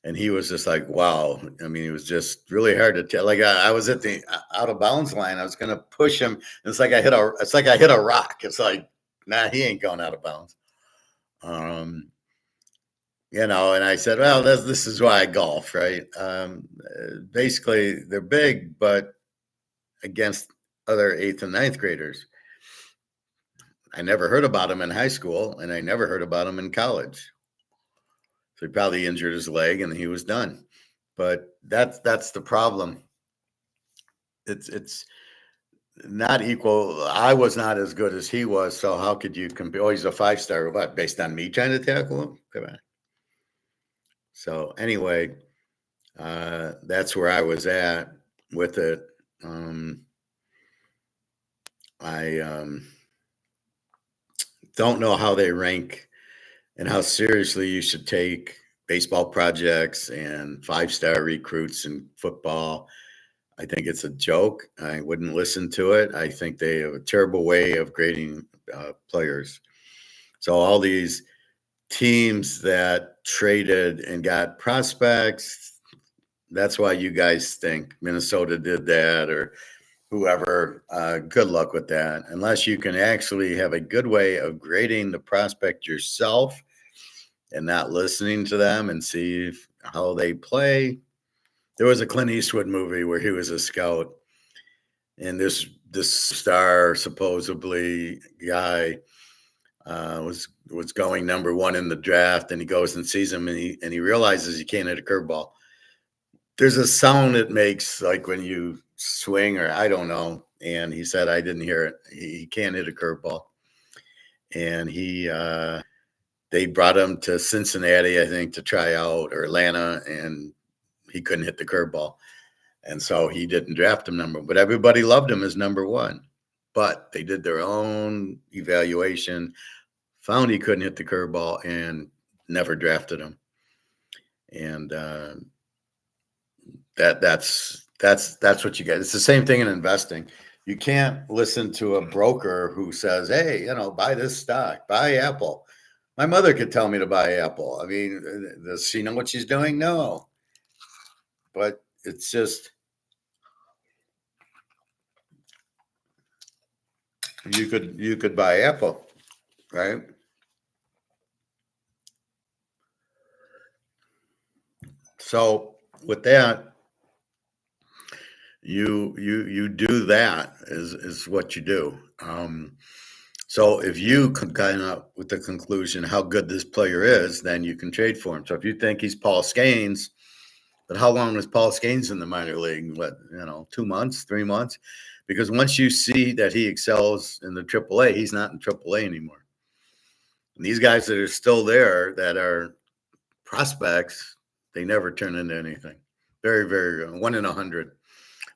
And he was just like, wow. I mean, it was just really hard to tell. Like I was at the out of bounds line. I was going to push him. And it's like I hit a rock. It's like, nah, he ain't going out of bounds. And I said, well, this is why I golf, right? Basically, they're big, but against other 8th and 9th graders. I never heard about him in high school, and I never heard about him in college. So he probably injured his leg, and he was done. But that's the problem. It's not equal. I was not as good as he was, so how could you compare? Oh, he's a 5-star. What, based on me trying to tackle him? Come on. So anyway, that's where I was at with it. I don't know how they rank and how seriously you should take baseball projects and 5-star recruits in football. I think it's a joke. I wouldn't listen to it. I think they have a terrible way of grading players. So all these teams that traded and got prospects, that's why you guys think Minnesota did that or whoever. Good luck with that. Unless you can actually have a good way of grading the prospect yourself and not listening to them and see how they play. There was a Clint Eastwood movie where he was a scout, and this star supposedly guy was going number 1 in the draft, and he goes and sees him, and he realizes he can't hit a curveball. There's a sound it makes like when you swing, or I don't know. And he said, I didn't hear it. He can't hit a curveball. And they brought him to Cincinnati, I think, to try out, or Atlanta, and he couldn't hit the curveball. And so he didn't draft him number 1, but everybody loved him as number 1. But they did their own evaluation, found he couldn't hit the curveball, and never drafted him. And that's what you get. It's the same thing in investing. You can't listen to a broker who says, hey, buy this stock, buy Apple. My mother could tell me to buy Apple. I mean, does she know what she's doing? No. But it's just, you could buy Apple, right? So with that, you do that is what you do. So if you can kind of with the conclusion how good this player is, then you can trade for him. So if you think he's Paul Skenes, but how long is Paul Skenes in the minor league? 2 months, 3 months? Because once you see that he excels in the AAA, he's not in AAA anymore. And these guys that are still there that are prospects, they never turn into anything. Very, very 1 in 100.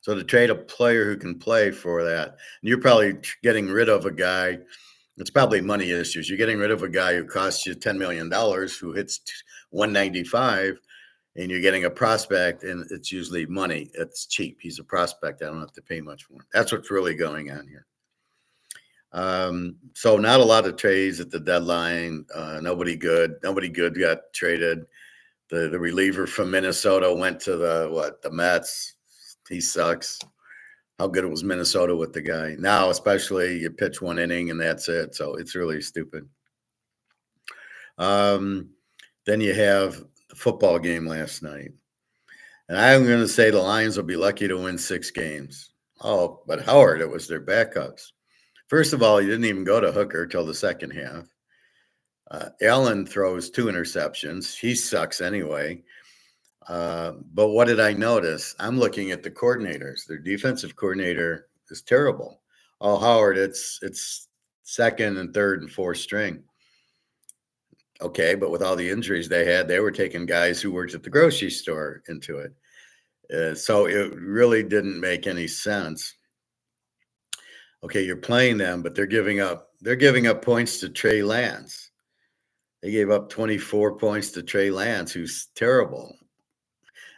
So to trade a player who can play for that, and you're probably getting rid of a guy, it's probably money issues. You're getting rid of a guy who costs you $10 million, who hits 195, and you're getting a prospect, and it's usually money. It's cheap. He's a prospect. I don't have to pay much for him. That's what's really going on here. So not a lot of trades at the deadline. Nobody good got traded. The reliever from Minnesota went to the Mets. He sucks. How good was Minnesota with the guy? Now, especially you pitch 1 inning and that's it. So it's really stupid. Then you have the football game last night. And I'm going to say the Lions will be lucky to win 6 games. Oh, but Howard, it was their backups. First of all, he didn't even go to Hooker till the second half. Allen throws 2 interceptions. He sucks anyway. But what did I notice? I'm looking at the coordinators. Their defensive coordinator is terrible. Oh, Howard, it's second and third and fourth string. Okay, but with all the injuries they had, they were taking guys who worked at the grocery store into it. So it really didn't make any sense. Okay, you're playing them, but they're giving up points to Trey Lance. They gave up 24 points to Trey Lance, who's terrible.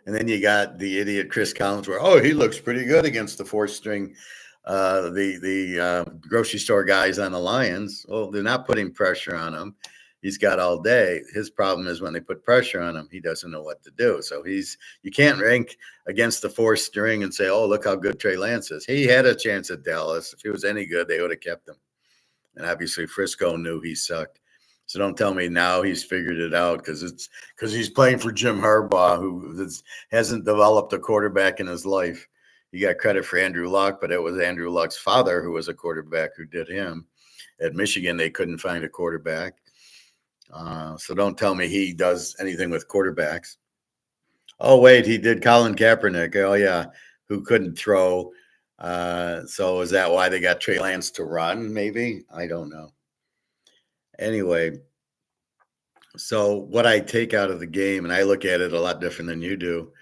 And then you got the idiot Chris Collins, where he looks pretty good against the fourth string, the grocery store guys on the Lions. Well, they're not putting pressure on him. He's got all day. His problem is when they put pressure on him, he doesn't know what to do. So you can't rank against the fourth string and say, oh, look how good Trey Lance is. He had a chance at Dallas. If he was any good, they would have kept him. And obviously Frisco knew he sucked. So don't tell me now he's figured it out because he's playing for Jim Harbaugh, who hasn't developed a quarterback in his life. You got credit for Andrew Luck, but it was Andrew Luck's father who was a quarterback who did him. At Michigan, they couldn't find a quarterback. So don't tell me he does anything with quarterbacks. Oh, wait, he did Colin Kaepernick. Oh, yeah, who couldn't throw. So is that why they got Trey Lance to run? Maybe. I don't know. Anyway, so what I take out of the game, and I look at it a lot different than you do.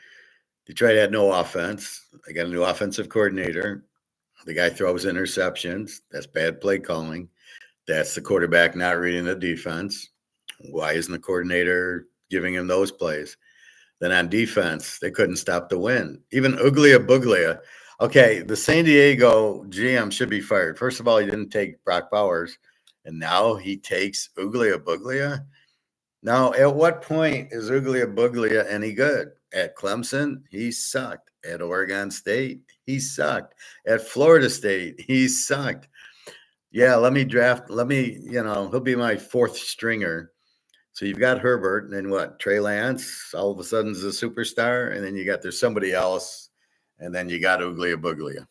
Detroit had no offense. They got a new offensive coordinator. The guy throws interceptions. That's bad play calling. That's the quarterback not reading the defense. Why isn't the coordinator giving him those plays? Then on defense, they couldn't stop the win. Even Uglia Buglia. Okay, the San Diego GM should be fired. First of all, he didn't take Brock Bowers, and now he takes Uglia Buglia. Now, at what point is Uglia Buglia any good? At Clemson, he sucked. At Oregon State, he sucked. At Florida State, he sucked. Yeah, he'll be my fourth stringer. So you've got Herbert, and then what? Trey Lance all of a sudden is a superstar, and then there's somebody else, and then you got Uglia Buglia.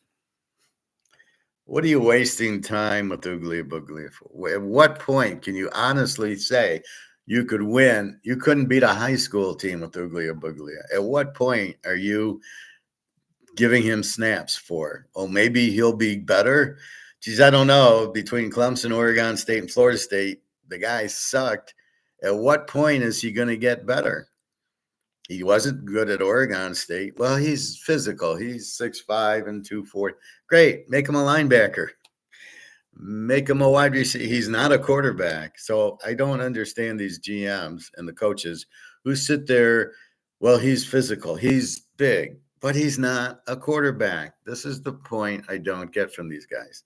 What are you wasting time with Uglia Buglia for? At what point can you honestly say you could win? You couldn't beat a high school team with Uglia Buglia. At what point are you giving him snaps for? Oh, maybe he'll be better. Geez, I don't know. Between Clemson, Oregon State, and Florida State, the guy sucked. At what point is he going to get better? He wasn't good at Oregon State. Well, he's physical. He's 6'5" and 240. Great. Make him a linebacker. Make him a wide receiver. He's not a quarterback. So I don't understand these GMs and the coaches who sit there. Well, he's physical. He's big, but he's not a quarterback. This is the point I don't get from these guys.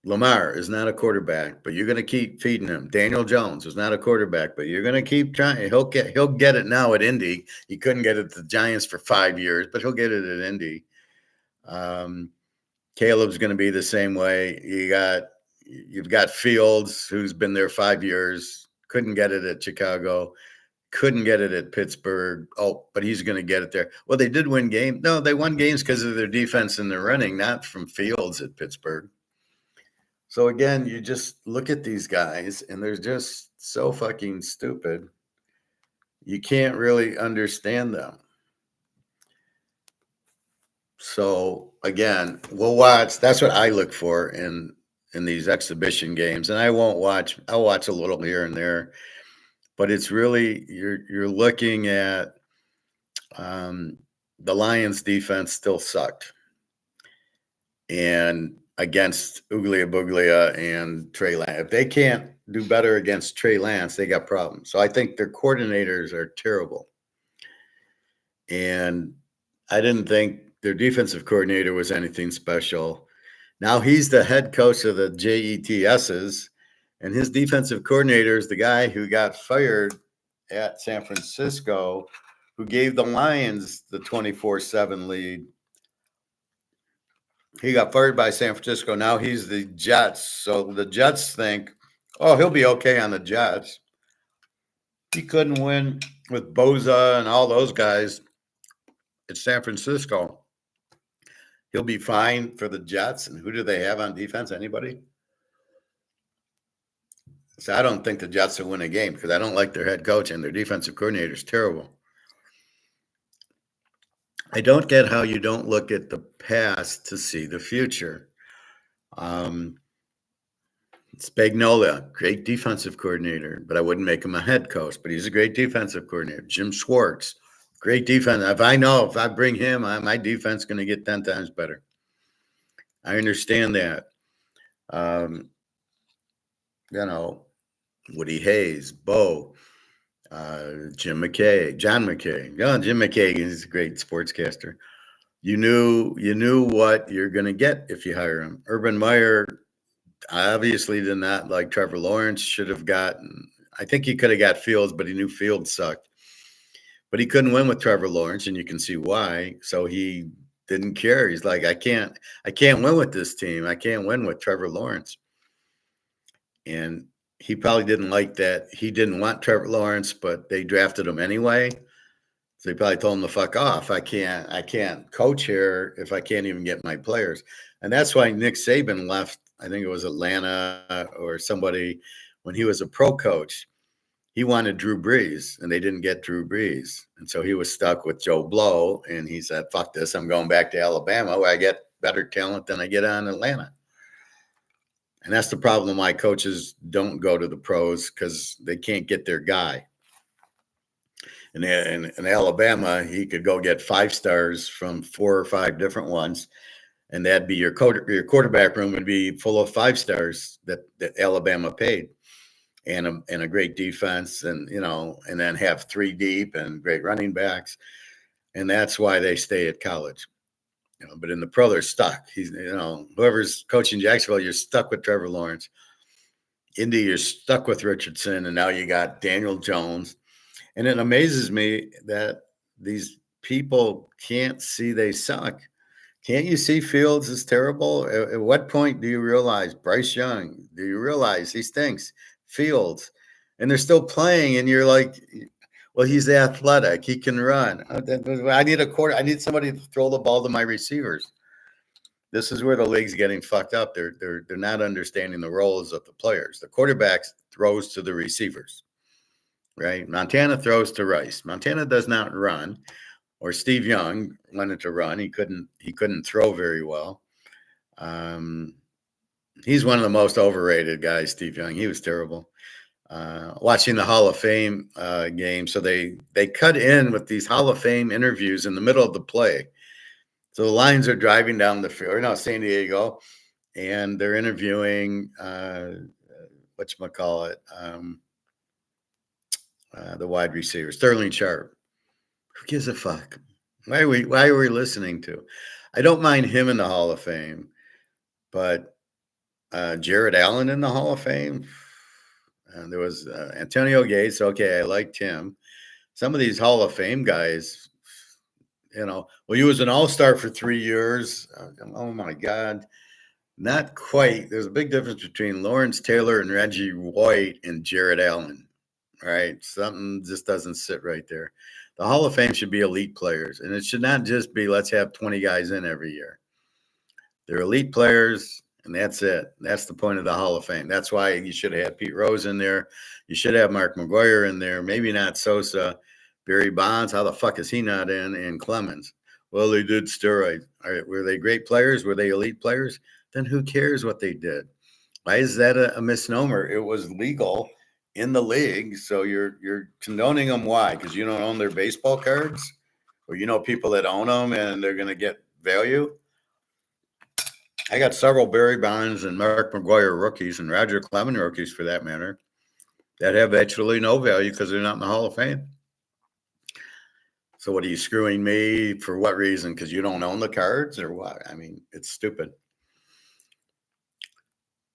Lamar is not a quarterback, but you're going to keep feeding him. Daniel Jones is not a quarterback, but you're going to keep trying. He'll get it now at Indy. He couldn't get it at the Giants for 5 years, but he'll get it at Indy. Caleb's going to be the same way. You've got Fields, who's been there 5 years, couldn't get it at Chicago, couldn't get it at Pittsburgh. Oh, but he's going to get it there. Well, they did win games. No, they won games because of their defense and their running, not from Fields at Pittsburgh. So again, you just look at these guys and they're just so fucking stupid. You can't really understand them. So again, we'll watch. That's what I look for in these exhibition games. And I'll watch a little here and there, but it's really, you're looking at the Lions defense still sucked. And against Uglia Buglia and Trey Lance. If they can't do better against Trey Lance, they got problems. So I think their coordinators are terrible. And I didn't think their defensive coordinator was anything special. Now he's the head coach of the JETSs, and his defensive coordinator is the guy who got fired at San Francisco, who gave the Lions the 24-7 lead. He got fired by San Francisco. Now he's the Jets. So the Jets think, oh, he'll be okay on the Jets. He couldn't win with Boza and all those guys It's San Francisco. He'll be fine for the Jets. And who do they have on defense? Anybody? So I don't think the Jets will win a game because I don't like their head coach and their defensive coordinator is terrible. I don't get how you don't look at the past to see the future. Spagnuolo, great defensive coordinator, but I wouldn't make him a head coach, but he's a great defensive coordinator. Jim Schwartz, great defense. If I bring him, my defense is going to get 10 times better. I understand that. Woody Hayes, Bo, John McKay. Yeah, Jim McKay is a great sportscaster. You knew what you're going to get if you hire him. Urban Meyer obviously did not like Trevor Lawrence. Should have gotten. I think he could have got Fields, but he knew Fields sucked. But he couldn't win with Trevor Lawrence, and you can see why. So he didn't care. He's like, I can't win with this team. I can't win with Trevor Lawrence. And he probably didn't like that. He didn't want Trevor Lawrence, but they drafted him anyway. So they probably told him to fuck off. I can't coach here if I can't even get my players. And that's why Nick Saban left, I think it was Atlanta or somebody, when he was a pro coach. He wanted Drew Brees, and they didn't get Drew Brees. And so he was stuck with Joe Blow, and he said, fuck this, I'm going back to Alabama where I get better talent than I get on Atlanta. And that's the problem why coaches don't go to the pros, because they can't get their guy. In Alabama, he could go get 5 stars from 4 or 5 different ones, and that'd be your quarterback room would be full of 5 stars that Alabama paid, and a great defense, and and then have 3 deep and great running backs, and that's why they stay at college. But in the pro, they're stuck. He's whoever's coaching Jacksonville, you're stuck with Trevor Lawrence. Indy, you're stuck with Richardson, and now you got Daniel Jones. And it amazes me that these people can't see they suck. Can't you see Fields is terrible? At what point do you realize Bryce Young? Do you realize he stinks? Fields. And they're still playing, and you're like, well, he's athletic. He can run. I need somebody to throw the ball to my receivers. This is where the league's getting fucked up. They're not understanding the roles of the players. The quarterback throws to the receivers. Right? Montana throws to Rice. Montana does not run, or Steve Young wanted to run. He couldn't throw very well. He's one of the most overrated guys, Steve Young. He was terrible. Watching the Hall of Fame game. So they cut in with these Hall of Fame interviews in the middle of the play. So the Lions are driving down the field, San Diego, and they're interviewing whatchamacallit, the wide receiver, Sterling Sharp. Who gives a fuck? Why are we listening to? I don't mind him in the Hall of Fame, but Jared Allen in the Hall of Fame. There was Antonio Gates. Okay, I liked him. Some of these Hall of Fame guys, well, he was an all-star for 3 years. Oh my God. Not quite. There's a big difference between Lawrence Taylor and Reggie White and Jared Allen. Right? Something just doesn't sit right there. The Hall of Fame should be elite players, and it should not just be let's have 20 guys in every year. They're elite players, and that's it. That's the point of the Hall of Fame. That's why you should have Pete Rose in there. You should have Mark McGuire in there. Maybe not Sosa. Barry Bonds, how the fuck is he not in? And Clemens. Well, they did steroids. All right, were they great players? Were they elite players? Then who cares what they did? Why is that a misnomer? It was legal in the league, so you're condoning them. Why? Because you don't own their baseball cards, or people that own them and they're going to get value. I got several Barry Bonds and Mark McGuire rookies, and Roger Clemens rookies for that matter, that have actually no value because they're not in the Hall of Fame. So what, are you screwing me for what reason? Because you don't own the cards, or what? I mean, it's stupid.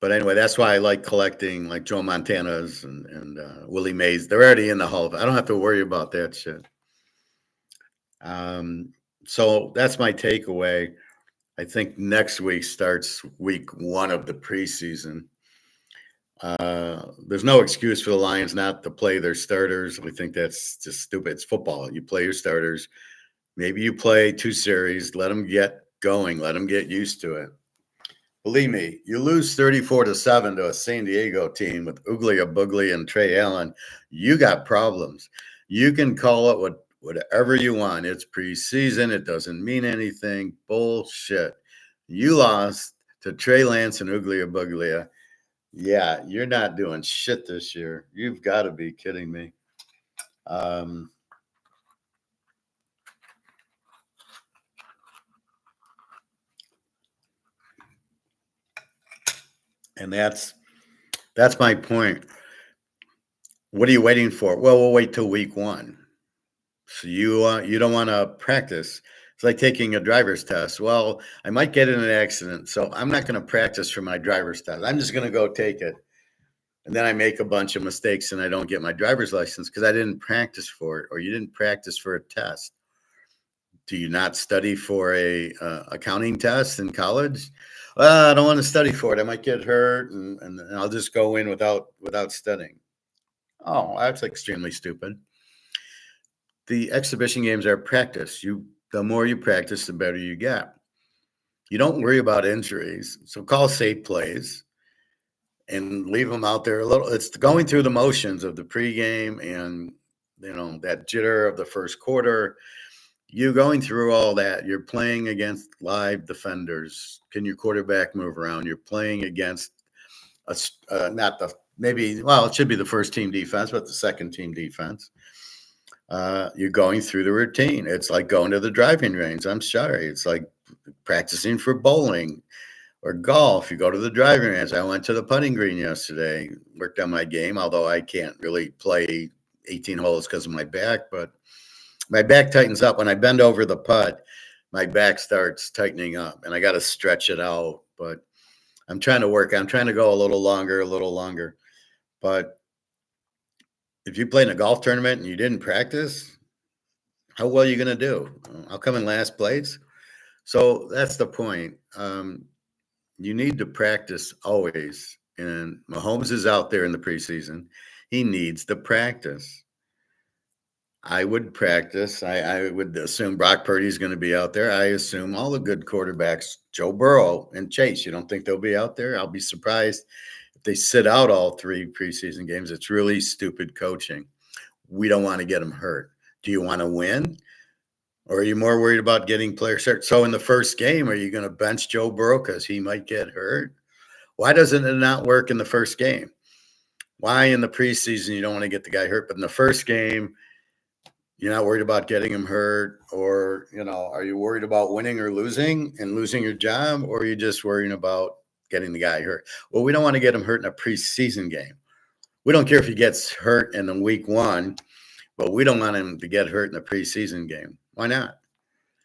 But anyway, that's why I like collecting like Joe Montana's and Willie Mays. They're already in the Hall of Fame. I don't have to worry about that shit. So that's my takeaway. I think next week starts week 1 of the preseason. There's no excuse for the Lions not to play their starters. We think that's just stupid. It's football. You play your starters. Maybe you play 2 series, let them get going, let them get used to it. Believe me, you lose 34-7 to a San Diego team with Uglia Boogly and Trey Allen, you got problems. You can call it whatever you want. It's preseason. It doesn't mean anything. Bullshit. You lost to Trey Lance and Uglia Booglia. Yeah, you're not doing shit this year. You've got to be kidding me. And that's my point. What are you waiting for? Well, we'll wait till week 1. So you don't want to practice. It's like taking a driver's test. Well, I might get in an accident, so I'm not going to practice for my driver's test. I'm just going to go take it. And then I make a bunch of mistakes and I don't get my driver's license because I didn't practice for it, or you didn't practice for a test. Do you not study for a accounting test in college? Well, I don't want to study for it. I might get hurt, and I'll just go in without studying. Oh, that's extremely stupid. The exhibition games are practice. The more you practice, the better you get. You don't worry about injuries. So call safe plays and leave them out there a little. It's going through the motions of the pregame and that jitter of the first quarter. You going through all that. You're playing against live defenders. Can your quarterback move around? You're playing against not the maybe. Well, it should be the first team defense, but the second team defense. You're going through the routine. It's like going to the driving range. I'm sorry. It's like practicing for bowling or golf. You go to the driving range. I went to the putting green yesterday, worked on my game, although I can't really play 18 holes because of my back, but my back tightens up. When I bend over the putt, my back starts tightening up and I got to stretch it out. But I'm trying to work. I'm trying to go a little longer. But if you play in a golf tournament and you didn't practice, how well are you going to do? I'll come in last place. So that's the point. You need to practice always. And Mahomes is out there in the preseason. He needs to practice. I would practice. I would assume Brock Purdy is going to be out there. I assume all the good quarterbacks, Joe Burrow and Chase, you don't think they'll be out there? I'll be surprised if they sit out all 3 preseason games. It's really stupid coaching. We don't want to get them hurt. Do you want to win? Or are you more worried about getting players hurt? So in the first game, are you going to bench Joe Burrow because he might get hurt? Why doesn't it not work in the first game? Why in the preseason you don't want to get the guy hurt, but in the first game, you're not worried about getting him hurt? Or, are you worried about winning or losing and losing your job? Or are you just worrying about getting the guy hurt? Well, we don't want to get him hurt in a preseason game. We don't care if he gets hurt in the week 1, but we don't want him to get hurt in the preseason game. Why not?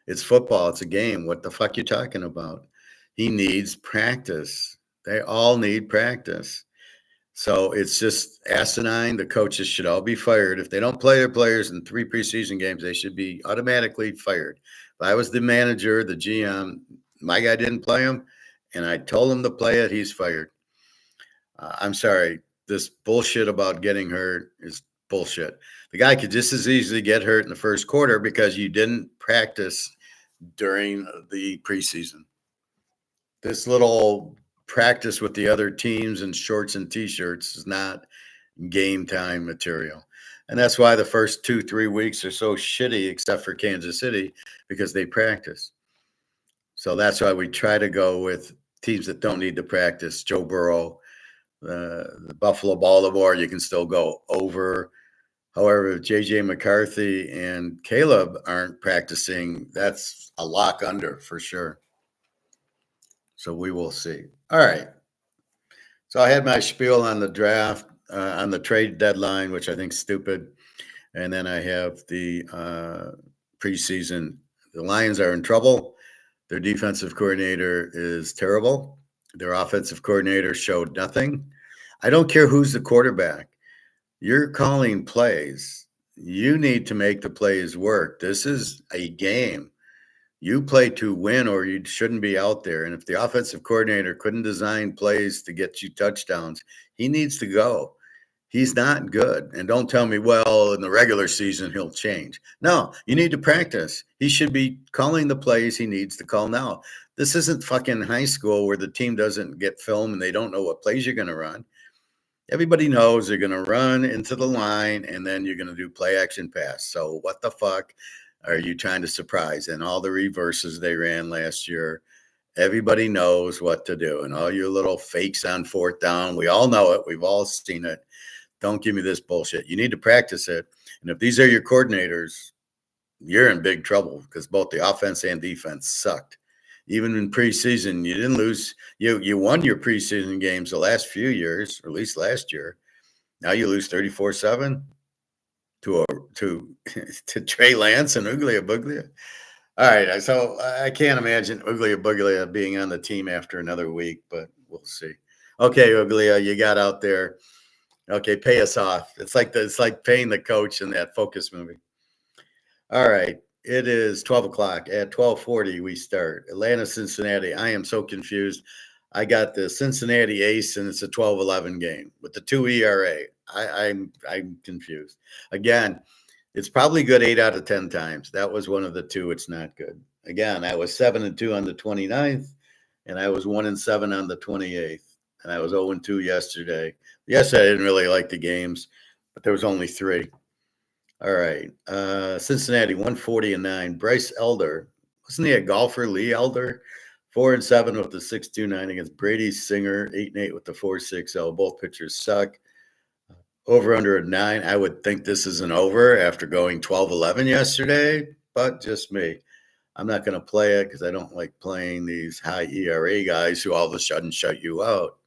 It's football. It's a game. What the fuck you talking about? He needs practice. They all need practice. So it's just asinine. The coaches should all be fired. If they don't play their players in 3 preseason games, they should be automatically fired. If I was the manager, the GM, my guy didn't play him, and I told him to play it, he's fired. I'm sorry. This bullshit about getting hurt is bullshit. The guy could just as easily get hurt in the first quarter because you didn't practice during the preseason. This little practice with the other teams in shorts and T-shirts is not game time material. And that's why the first 2-3 weeks are so shitty, except for Kansas City, because they practice. So that's why we try to go with teams that don't need to practice. Joe Burrow, the Buffalo, Baltimore, you can still go over. However, JJ McCarthy and Caleb aren't practicing. That's a lock under for sure. So we will see. All right. So I had my spiel on the draft, on the trade deadline, which I think is stupid. And then I have the preseason. The Lions are in trouble. Their defensive coordinator is terrible. Their offensive coordinator showed nothing. I don't care who's the quarterback. You're calling plays. You need to make the plays work. This is a game. You play to win or you shouldn't be out there. And if the offensive coordinator couldn't design plays to get you touchdowns, he needs to go. He's not good. And don't tell me, well, in the regular season, he'll change. No, you need to practice. He should be calling the plays he needs to call now. This isn't fucking high school where the team doesn't get film and they don't know what plays you're going to run. Everybody knows they're going to run into the line and then you're going to do play action pass. So what the fuck are you trying to surprise? And all the reverses they ran last year, everybody knows what to do. And all your little fakes on fourth down, we all know it. We've all seen it. Don't give me this bullshit. You need to practice it. And if these are your coordinators, you're in big trouble because both the offense and defense sucked. Even in preseason, you didn't lose. You won your preseason games the last few years, or at least last year. Now you lose 34-7 to Trey Lance and Uglia Buglia. All right, so I can't imagine Uglia Buglia being on the team after another week, but we'll see. Okay, Uglia, you got out there. Okay, pay us off. It's like paying the coach in that Focus movie. All right. It is 12 o'clock. At 12:40, we start. Atlanta, Cincinnati. I am so confused. I got the Cincinnati ace, and it's a 12-11 game with the 2 ERA. I'm confused. Again, it's probably good 8 out of 10 times. That was one of the two. It's not good. Again, I was 7-2 on the 29th, and I was 1-7 on the 28th, and I was 0-2 yesterday. Yes, I didn't really like the games, but there was only 3. All right. Cincinnati, 140-9. Bryce Elder. Wasn't he a golfer? Lee Elder, 4-7 with the 6.29 against Brady Singer, 8-8 with the 4.60. Both pitchers suck. Over under at 9. I would think this is an over after going 12-11 yesterday, but just me. I'm not going to play it because I don't like playing these high ERA guys who all of a sudden shut you out.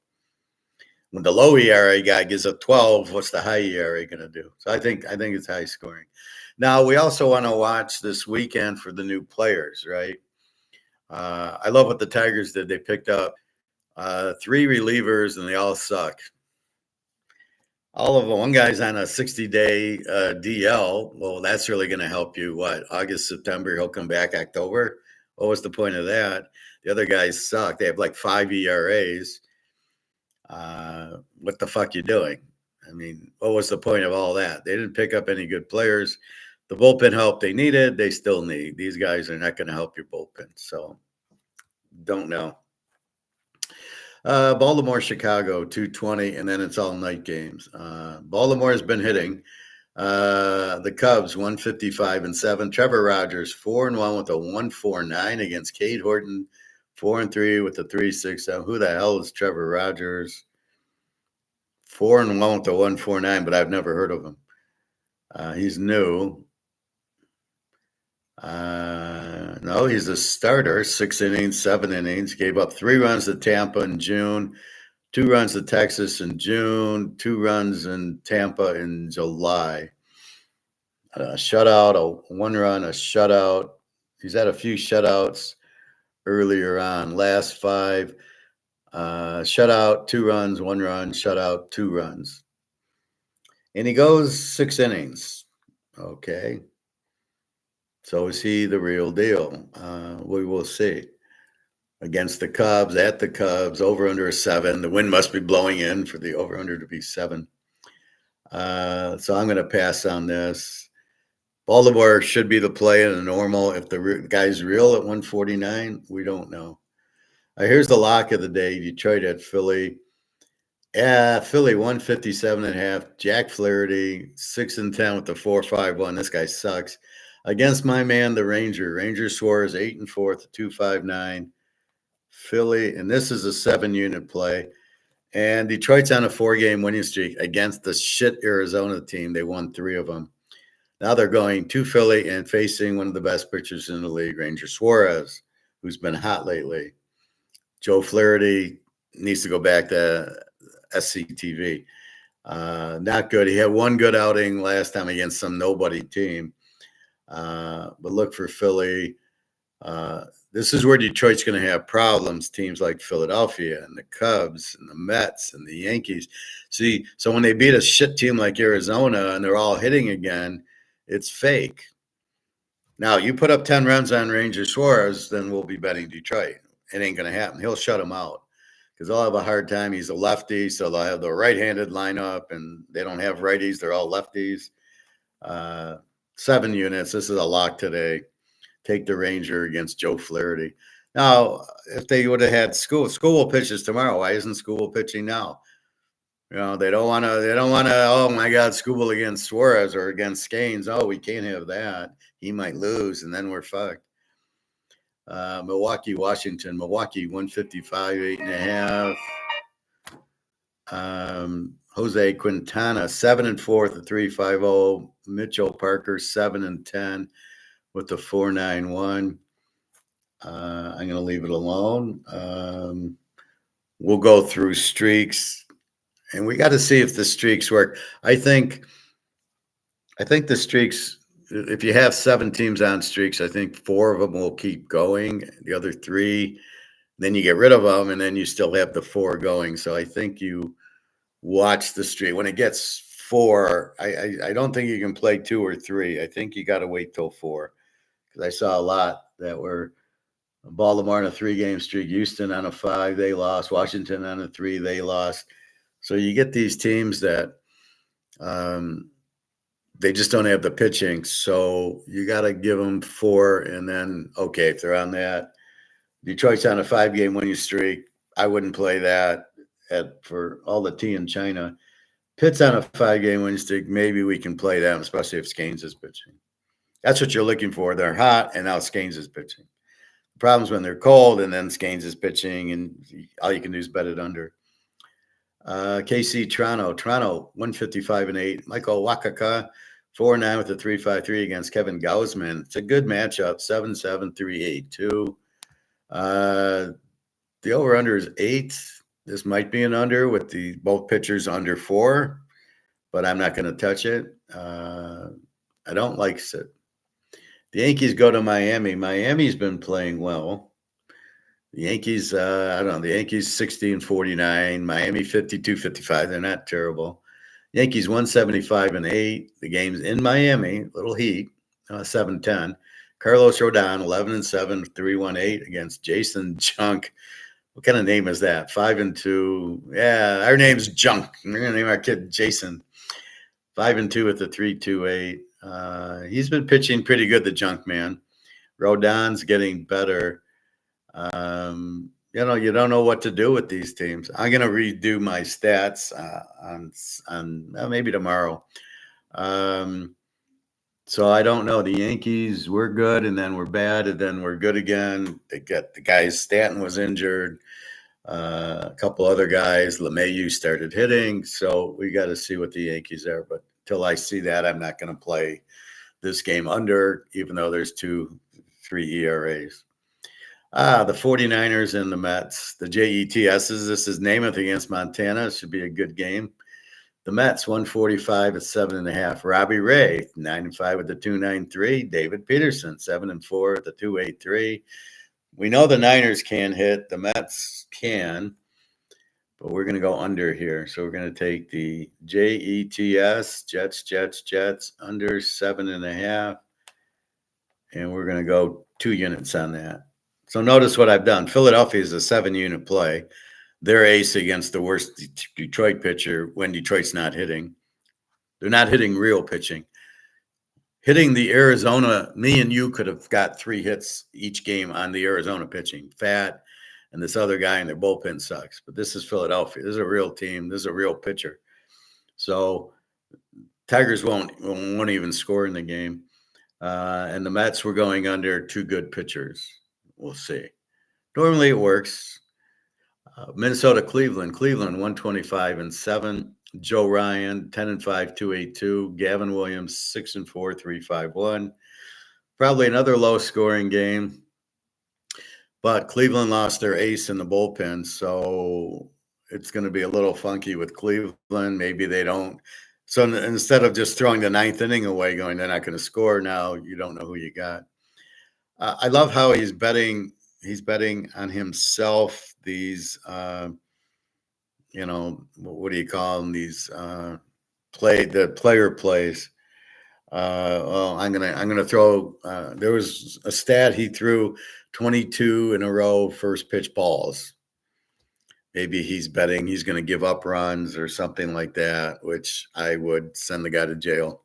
When the low ERA guy gives up 12, what's the high ERA going to do? So I think it's high scoring. Now, we also want to watch this weekend for the new players, right? I love what the Tigers did. They picked up 3 relievers, and they all suck. All of them. One guy's on a 60-day DL. Well, that's really going to help you. What, August, September? He'll come back October? What was the point of that? The other guys suck. They have like 5 ERAs. What the fuck you doing? I mean, what was the point of all that? They didn't pick up any good players. The bullpen help they needed, they still need. These guys are not going to help your bullpen. So, don't know. Baltimore, Chicago, 2:20, and then it's all night games. Baltimore has been hitting. The Cubs, 155-7. Trevor Rogers, 4-1 with a 1.49 against Cade Horton, 4-3 with a 3.6. Who the hell is Trevor Rogers? 4-1 with a 1.49, but I've never heard of him. He's new. No, he's a starter. 6 innings, 7 innings. Gave up 3 runs to Tampa in June, 2 runs to Texas in June, 2 runs in Tampa in July. A shutout, a 1 run, a shutout. He's had a few shutouts earlier on. Last 5. Shutout, 2 runs, 1 run, shutout, 2 runs. And he goes 6 innings. Okay. So is he the real deal? We will see. Against the Cubs, at the Cubs, over under a 7. The wind must be blowing in for the over under to be 7. So I'm going to pass on this. Baltimore should be the play in a normal. If the guy's real at 149, we don't know. Here's the lock of the day. Detroit at Philly. Yeah, Philly 157.5. Jack Flaherty 6-10 with the 4.51. This guy sucks. Against my man, the Ranger Suarez 8-4 with the 2.59. Philly, and this is a 7-unit play. And Detroit's on a 4-game winning streak against the shit Arizona team. They won 3 of them. Now they're going to Philly and facing one of the best pitchers in the league, Ranger Suarez, who's been hot lately. Joe Flaherty needs to go back to SCTV. Not good. He had 1 good outing last time against some nobody team. But look for Philly. This is where Detroit's going to have problems. Teams like Philadelphia and the Cubs and the Mets and the Yankees. See, so when they beat a shit team like Arizona and they're all hitting again, it's fake. Now, you put up 10 runs on Ranger Suarez, then we'll be betting Detroit. It ain't going to happen. He'll shut them out because they'll have a hard time. He's a lefty, so they'll have the right-handed lineup, and they don't have righties. They're all lefties. 7 units. This is a lock today. Take the Ranger against Joe Flaherty. Now, if they would have had School pitches tomorrow, why isn't School pitching now? They don't want to, oh my God, School against Suarez or against Scanes. Oh, we can't have that. He might lose, and then we're fucked. Milwaukee, Washington. Milwaukee, 155, 8.5. Jose Quintana, 7-4 at the 3.50. Mitchell Parker, 7-10 with the 4.91. I'm going to leave it alone. We'll go through streaks, and we got to see if the streaks work. I think the streaks, if you have 7 teams on streaks, I think 4 of them will keep going. The other 3, then you get rid of them, and then you still have the 4 going. So I think you watch the streak. When it gets 4, I don't think you can play 2 or 3. I think you got to wait till 4, because I saw a lot that were Baltimore on a 3-game streak, Houston on a 5, they lost, Washington on a 3, they lost. So you get these teams that they just don't have the pitching. So you got to give them 4, and then, okay, if they're on that. Detroit's on a 5-game winning streak. I wouldn't play that for all the tea in China. Pitt's on a 5-game winning streak. Maybe we can play them, especially if Scanes is pitching. That's what you're looking for. They're hot, and now Scanes is pitching. The problem's when they're cold, and then Scanes is pitching, and all you can do is bet it under. KC Toronto, 155 and 8. Michael Wakaka, 4-9 with the 3.53 against Kevin Gausman. It's a good matchup, 7-7, 3.82. The over-under is 8. This might be an under with both pitchers under 4, but I'm not going to touch it. I don't like it. The Yankees go to Miami. Miami's been playing well. The Yankees, I don't know. The Yankees 60-49. Miami 52-55. They're not terrible. Yankees 175 and 8. The game's in Miami. Little heat. 7-10. Carlos Rodon 11-7, 3.18 against Jason Junk. What kind of name is that? 5-2. Yeah, our name's Junk. We're gonna name our kid Jason. 5-2 with the 3.28. He's been pitching pretty good, the Junk man. Rodon's getting better. You don't know what to do with these teams. I'm gonna redo my stats on maybe tomorrow. So I don't know. The Yankees, we're good, and then we're bad, and then we're good again. They get the guys. Stanton was injured. A couple other guys. LeMahieu started hitting. So we got to see what the Yankees are. But till I see that, I'm not going to play this game under, even though there's 2-3 ERAs. The 49ers and the Mets. The JETSs. This is Namath against Montana. It should be a good game. The Mets, 145 at 7.5. Robbie Ray, 9-5 with the 2.93. David Peterson, 7-4 at the 2.83. We know the Niners can hit. The Mets can. But we're going to go under here. So we're going to take the JETS, Jets, under 7.5. And we're going to go 2 units on that. So notice what I've done. Philadelphia is a 7-unit play. They're ace against the worst Detroit pitcher when Detroit's not hitting. They're not hitting real pitching. Hitting the Arizona, me and you could have got 3 hits each game on the Arizona pitching. Fat and this other guy in their bullpen sucks. But this is Philadelphia. This is a real team. This is a real pitcher. So Tigers won't even score in the game. And the Mets were going under 2 good pitchers. We'll see. Normally it works. Minnesota, Cleveland, 125 and 7. Joe Ryan, 10-5, 2.82. Gavin Williams, 6-4, 3.51. Probably another low scoring game, but Cleveland lost their ace in the bullpen. So it's going to be a little funky with Cleveland. Maybe they don't. So instead of just throwing the 9th inning away, going, they're not going to score now, you don't know who you got. I love how he's betting on himself. These, what do you call them? These player plays. Well, I'm gonna throw. There was a stat he threw 22 in a row first pitch balls. maybe he's betting he's going to give up runs or something like that, which I would send the guy to jail.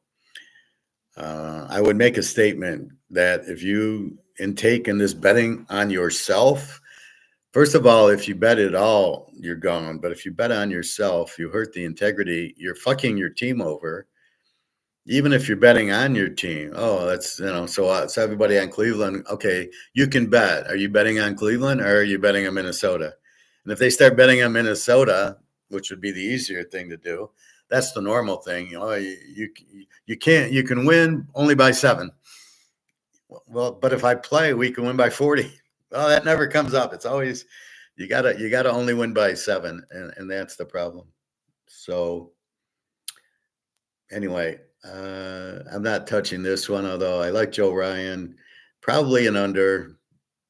I would make a statement that if you intake in this betting on yourself, first of all, if you bet at all, you're gone. But if you bet on yourself, you hurt the integrity. You're fucking your team over. Even if you're betting on your team, that's so everybody on Cleveland. Okay, you can bet. Are you betting on Cleveland or are you betting on Minnesota? And if they start betting on Minnesota, which would be the easier thing to do, that's the normal thing. You can't. You can win only by 7. Well, but if I play, we can win by 40. Well, that never comes up. It's always you gotta only win by 7, and that's the problem. So anyway, I'm not touching this one, although I like Joe Ryan, probably an under,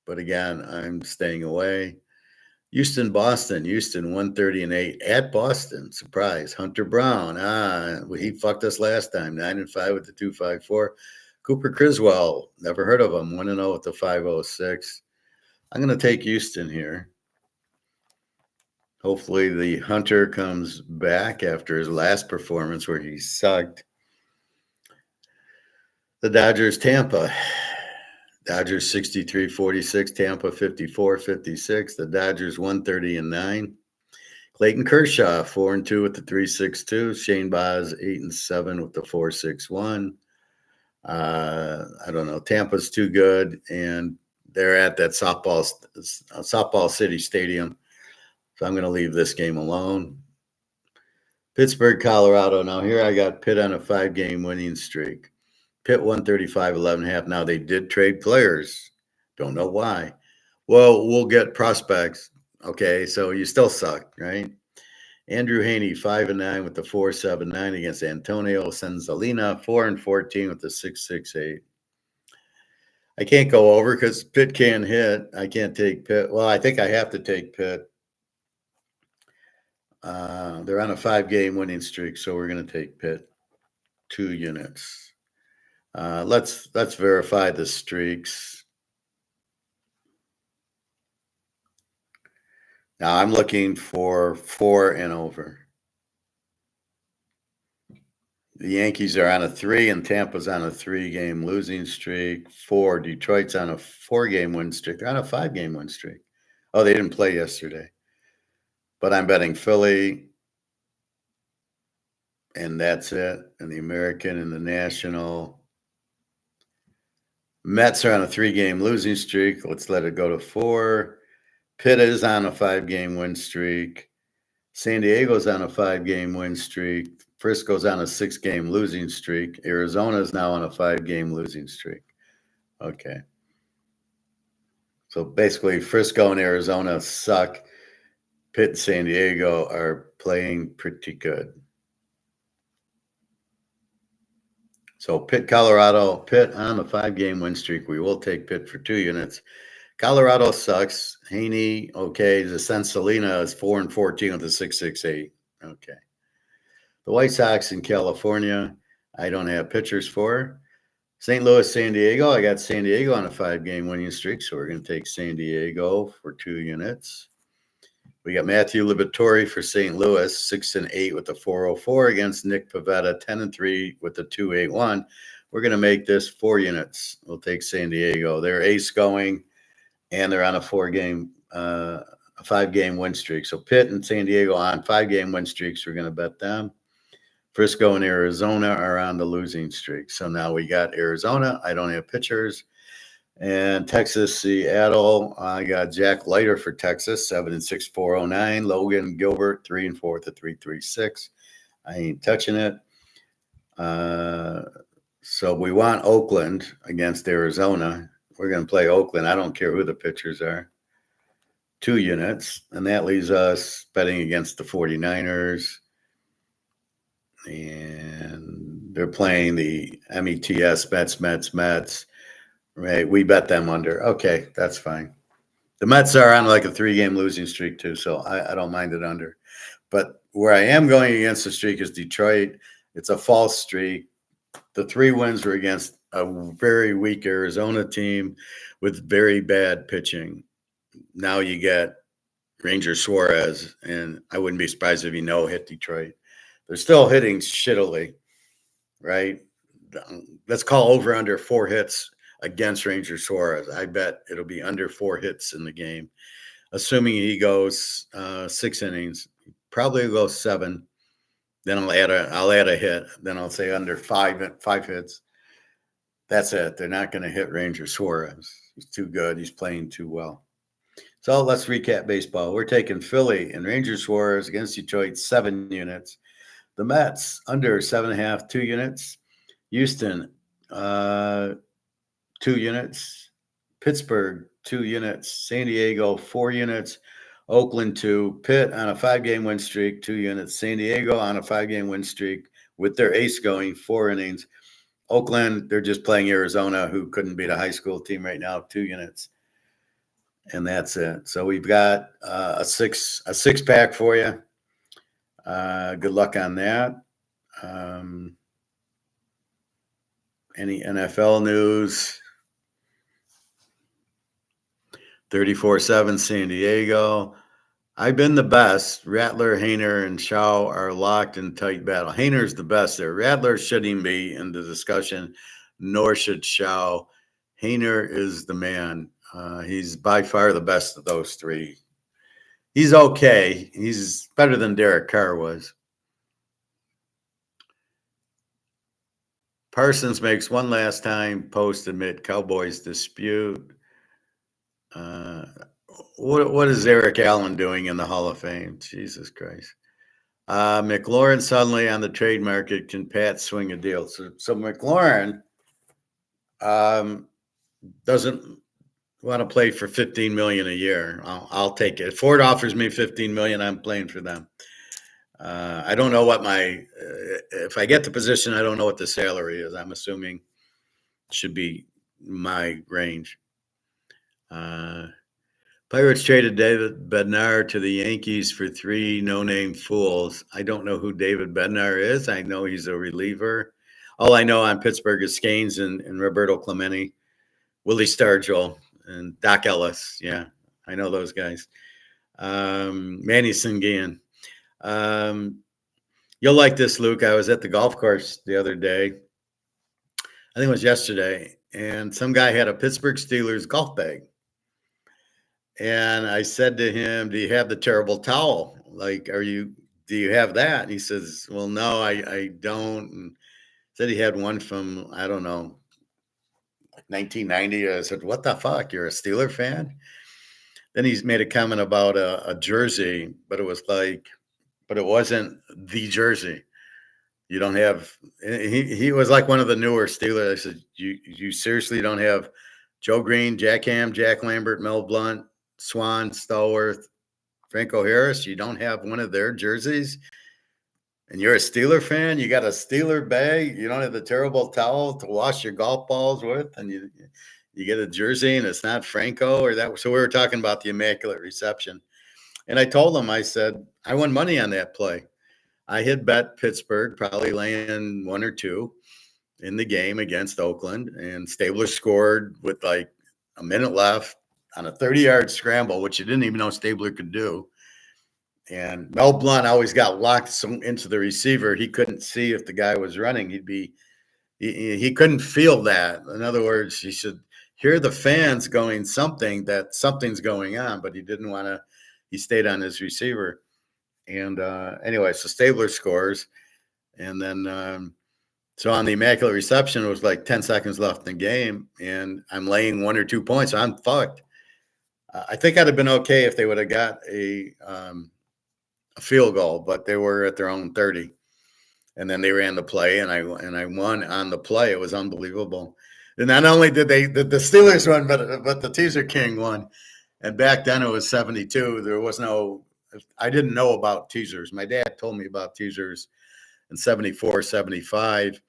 but again, I'm staying away. Houston, Boston, Houston 130-8 at Boston. Surprise. Hunter Brown. He fucked us last time. 9-5 with the 2.54. Cooper Criswell, never heard of him. 1-0 with the 5.06. I'm going to take Houston here. Hopefully the Hunter comes back after his last performance where he sucked. The Dodgers, Tampa. Dodgers 63-46, Tampa 54-56. The Dodgers 130-9. Clayton Kershaw 4-2 with the 3.62. Shane Baz 8-7 with the 4.61. I don't know. Tampa's too good, and they're at that softball city stadium. So I'm going to leave this game alone. Pittsburgh, Colorado. Now here I got Pitt on a 5-game winning streak. Pitt 135-11.5. Now they did trade players. Don't know why. Well, we'll get prospects. Okay, so you still suck, right? Andrew Haney 5-9 with the 4.79 against Antonio Senzalina, 4-14 with the 6.68. I can't go over because Pitt can't hit. I can't take Pitt. Well, I think I have to take Pitt. They're on a 5-game winning streak, so we're going to take Pitt 2 units. Let's verify the streaks. Now I'm looking for 4 and over. The Yankees are on a 3 and Tampa's on a 3-game losing streak. 4. Detroit's on a 4-game win streak. They're on a 5-game win streak. Oh, they didn't play yesterday. But I'm betting Philly, and that's it. And the American and the National. Mets are on a 3-game losing streak. Let's let it go to 4. Pitt is on a 5-game win streak. San Diego's on a 5-game win streak. Frisco's on a 6-game losing streak. Arizona's now on a 5-game losing streak. Okay. So basically, Frisco and Arizona suck. Pitt and San Diego are playing pretty good. So Pitt, Colorado, Pitt on a 5-game win streak. We will take Pitt for 2 units. Colorado sucks. Haney, okay. The Sensalina is 4-14 with a 6.68. Okay. The White Sox in California, I don't have pitchers for. St. Louis, San Diego. I got San Diego on a 5-game winning streak, so we're going to take San Diego for 2 units. We got Matthew Liberatore for St. Louis, 6-8 with the 4.04 against Nick Pivetta, 10-3 with the 2.81. We're going to make this 4 units. We'll take San Diego. They're ace going, and they're on a 5-game win streak. So Pitt and San Diego on 5-game win streaks. We're going to bet them. Frisco and Arizona are on the losing streak. So now we got Arizona. I don't have pitchers. And Texas, Seattle, I got Jack Leiter for Texas, 7-6, 4.09. Logan Gilbert, 3-4 with the 3.36. I ain't touching it. So we want Oakland against Arizona. We're going to play Oakland. I don't care who the pitchers are. 2 units. And that leaves us betting against the 49ers. And they're playing the METS, Mets. Right, we bet them under. Okay, that's fine. The Mets are on like a 3-game losing streak too, so I don't mind it under. But where I am going against the streak is Detroit. It's a false streak. The 3 wins were against a very weak Arizona team with very bad pitching. Now you get, Ranger Suarez, and I wouldn't be surprised if he hit Detroit. They're still hitting shittily, right? Let's call over under 4 hits against Ranger Suarez. I bet it'll be under 4 hits in the game, assuming he goes 6 innings. Probably will go 7. Then I'll add a hit. Then I'll say under 5 hits. That's it. They're not going to hit Ranger Suarez. He's too good. He's playing too well. So let's recap baseball. We're taking Philly and Ranger Suarez against Detroit, 7 units. The Mets under 7.5, 2 units. Houston, 2 units. Pittsburgh, 2 units. San Diego, 4 units. Oakland, 2. Pitt on a 5-game win streak, 2 units. San Diego on a 5-game win streak with their ace going, 4 innings. Oakland, they're just playing Arizona, who couldn't beat a high school team right now, 2 units. And that's it. So we've got a six pack for you. Good luck on that. Any NFL news? 34-7 San Diego. I've been the best. Rattler, Hainer, and Shaw are locked in tight battle. Hainer's the best there. Rattler shouldn't be in the discussion, nor should Shaw. Hainer is the man. He's by far the best of those 3. He's okay. He's better than Derek Carr was. Parsons makes one last time post amid Cowboys dispute. What is Eric Allen doing in the Hall of Fame? Jesus Christ. McLaurin suddenly on the trade market. Can Pat swing a deal? So McLaurin doesn't want to play for $15 million a year. I'll take it. If Ford offers me $15 million, I'm playing for them. I don't know what if I get the position, I don't know what the salary is. I'm assuming it should be my range. Pirates traded David Bednar to the Yankees for 3 no-name fools. I don't know who David Bednar is. I know he's a reliever. All I know on Pittsburgh is Scanes and Roberto Clemente, Willie Stargell, and Doc Ellis. Yeah, I know those guys. Manny Singian. You'll like this, Luke. I was at the golf course the other day. I think it was yesterday. And some guy had a Pittsburgh Steelers golf bag. And I said to him, do you have the terrible towel? Like, do you have that? And he says, well, no, I don't. And said he had one from, I don't know, 1990. I said, what the fuck? You're a Steeler fan? Then he's made a comment about a jersey, but it wasn't the jersey. You don't have, he was like one of the newer Steelers. I said, you seriously don't have Joe Green, Jack Ham, Jack Lambert, Mel Blount, Swan, Stallworth, Franco Harris? You don't have one of their jerseys? And you're a Steeler fan? You got a Steeler bag? You don't have the terrible towel to wash your golf balls with? And you get a jersey and it's not Franco or that? So we were talking about the Immaculate Reception. And I told him, I said, I won money on that play. I had bet Pittsburgh, probably laying 1 or 2 in the game against Oakland. And Stabler scored with like a minute left on a 30-yard scramble, which you didn't even know Stabler could do. And Mel Blount always got locked into the receiver. He couldn't see if the guy was running. He couldn't feel that. In other words, he should hear the fans going that something's going on, but he didn't want to. He stayed on his receiver. And anyway, so Stabler scores. And then so on the Immaculate Reception, it was like 10 seconds left in the game, and I'm laying 1 or 2 points. So I'm fucked. I think I'd have been okay if they would have got a field goal, but they were at their own 30. And then they ran the play, and I won on the play. It was unbelievable. And not only did the Steelers won, but the Teaserking won. And back then it was 72. There was I didn't know about teasers. My dad told me about teasers in 74, 75.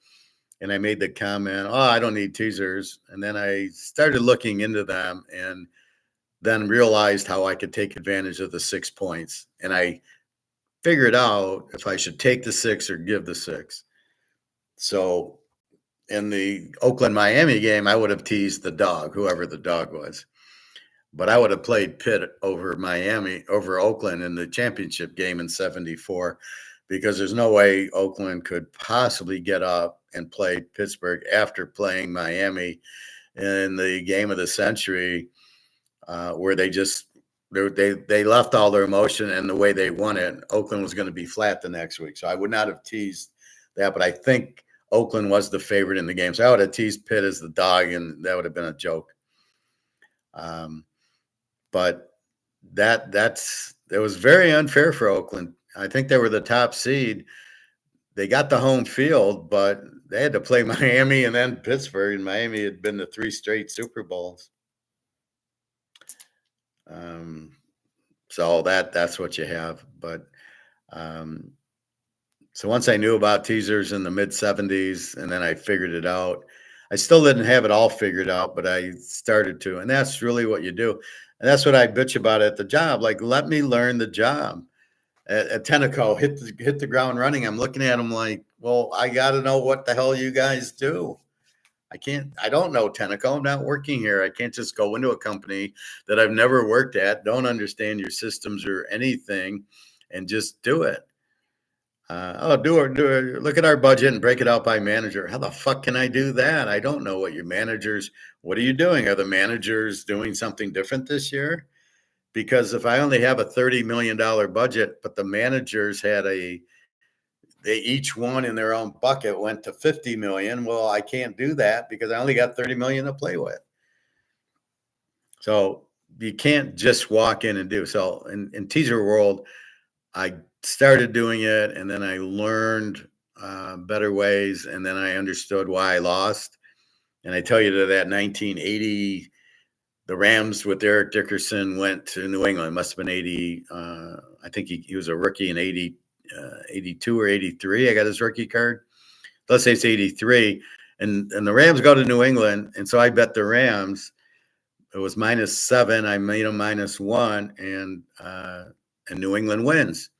And I made the comment, I don't need teasers. And then I started looking into them and then realized how I could take advantage of the 6 points. And I figured out if I should take the 6 or give the 6. So in the Oakland-Miami game, I would have teased the dog, whoever the dog was. But I would have played Pitt over Miami, over Oakland in the championship game in '74, because there's no way Oakland could possibly get up and play Pittsburgh after playing Miami in the game of the century, where they left all their emotion, and the way they won it, Oakland was going to be flat the next week. So I would not have teased that, but I think Oakland was the favorite in the game. So I would have teased Pitt as the dog, and that would have been a joke. But it was very unfair for Oakland. I think they were the top seed. They got the home field, but they had to play Miami and then Pittsburgh, and Miami had been to 3 straight Super Bowls. So that's what you have. But so once I knew about teasers in the mid '70s, and then I figured it out. I still didn't have it all figured out, but I started to, and that's really what you do. And that's what I bitch about at the job. Like, let me learn the job. At Tenneco, hit the ground running. I'm looking at them like, well, I got to know what the hell you guys do. I don't know Tenneco. I'm not working here. I can't just go into a company that I've never worked at, don't understand your systems or anything, and just do it. Look at our budget and break it out by manager. How the fuck can I do that? I don't know what what are you doing? Are the managers doing something different this year? Because if I only have a $30 million budget, but the managers they each one in their own bucket went to 50 million. Well, I can't do that because I only got 30 million to play with. So you can't just walk in and do. So in teaser world, I started doing it, and then I learned better ways, and then I understood why I lost. And I tell you that 1980, the Rams with Eric Dickerson went to New England. It must have been 80. I think he was a rookie in 82 or 83. I got his rookie card. Let's say it's 83. And the Rams go to New England. And so I bet the Rams. It was -7. I made them -1, and New England wins.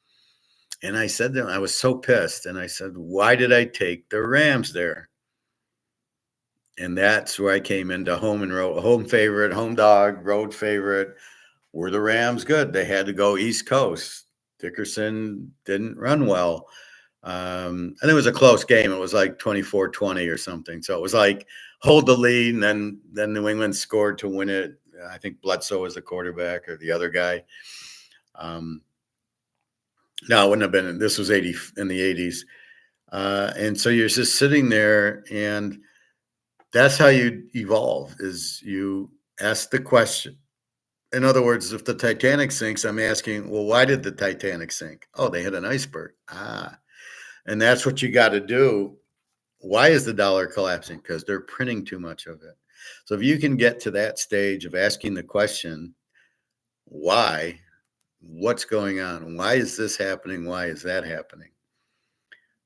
And I said to them, I was so pissed. And I said, why did I take the Rams there? And that's where I came into home and road, home favorite, home dog, road favorite. Were the Rams good? They had to go East Coast. Dickerson didn't run well. And it was a close game. It was like 24-20 or something. So it was like hold the lead, and then New England scored to win it. I think Bledsoe was the quarterback, or the other guy. No, it wouldn't have been. This was in the 80s. And so you're just sitting there, and that's how you evolve, is you ask the question. In other words, if the Titanic sinks, I'm asking, well, why did the Titanic sink? Oh, they hit an iceberg. And that's what you got to do. Why is the dollar collapsing? Because they're printing too much of it. So if you can get to that stage of asking the question, why? What's going on? Why is this happening? Why is that happening?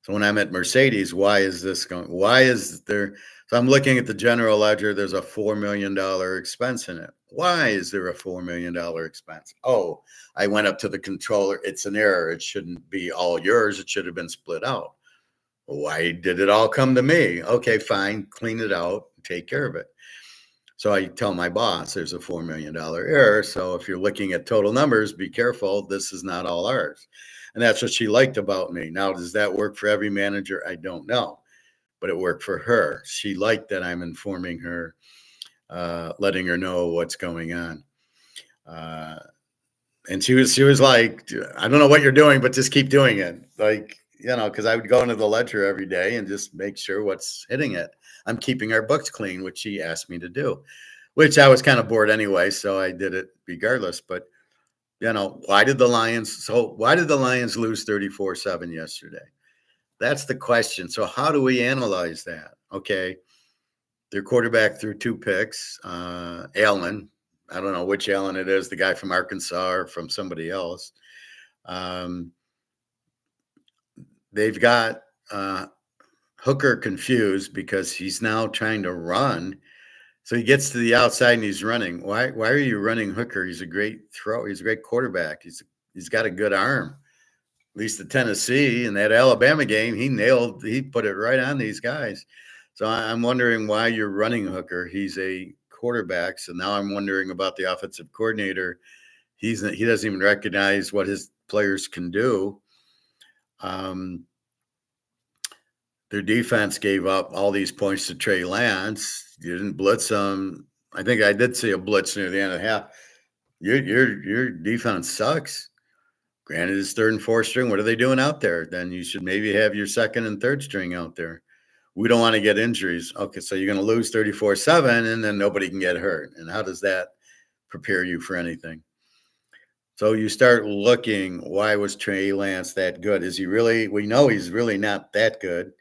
So when I'm at Mercedes, why is this going? Why is there? So I'm looking at the general ledger. There's a $4 million expense in it. Why is there a $4 million expense? Oh, I went up to the controller. It's an error. It shouldn't be all yours. It should have been split out. Why did it all come to me? Okay, fine. Clean it out. Take care of it. So I tell my boss there's a $4 million error. So if you're looking at total numbers, be careful. This is not all ours. And that's what she liked about me. Now, does that work for every manager? I don't know, but it worked for her. She liked that I'm informing her, letting her know what's going on. And she was like, I don't know what you're doing, but just keep doing it. Like, because I would go into the ledger every day and just make sure what's hitting it. I'm keeping our books clean, which she asked me to do, which I was kind of bored anyway. So I did it regardless. But why did the Lions lose 34-7 yesterday? That's the question. So how do we analyze that? Okay. Their quarterback threw 2 picks. Allen, I don't know which Allen it is, the guy from Arkansas or from somebody else. They've got Hooker confused because he's now trying to run. So he gets to the outside and he's running. Why are you running Hooker? He's a great thrower. He's a great quarterback. He's got a good arm. At least at Tennessee, in that Alabama game, he put it right on these guys. So I'm wondering why you're running Hooker. He's a quarterbacks, and now I'm wondering about the offensive coordinator. He doesn't even recognize what his players can do. Their defense gave up all these points to Trey Lance. You didn't blitz them. I think I did see a blitz near the end of the half. Your defense sucks. Granted, it's third and fourth string. What are they doing out there? Then you should maybe have your second and third string out there. We don't want to get injuries. Okay, so you're going to lose 34-7, and then nobody can get hurt. And how does that prepare you for anything? So you start looking, why was Trey Lance that good? Is he really – we know he's really not that good.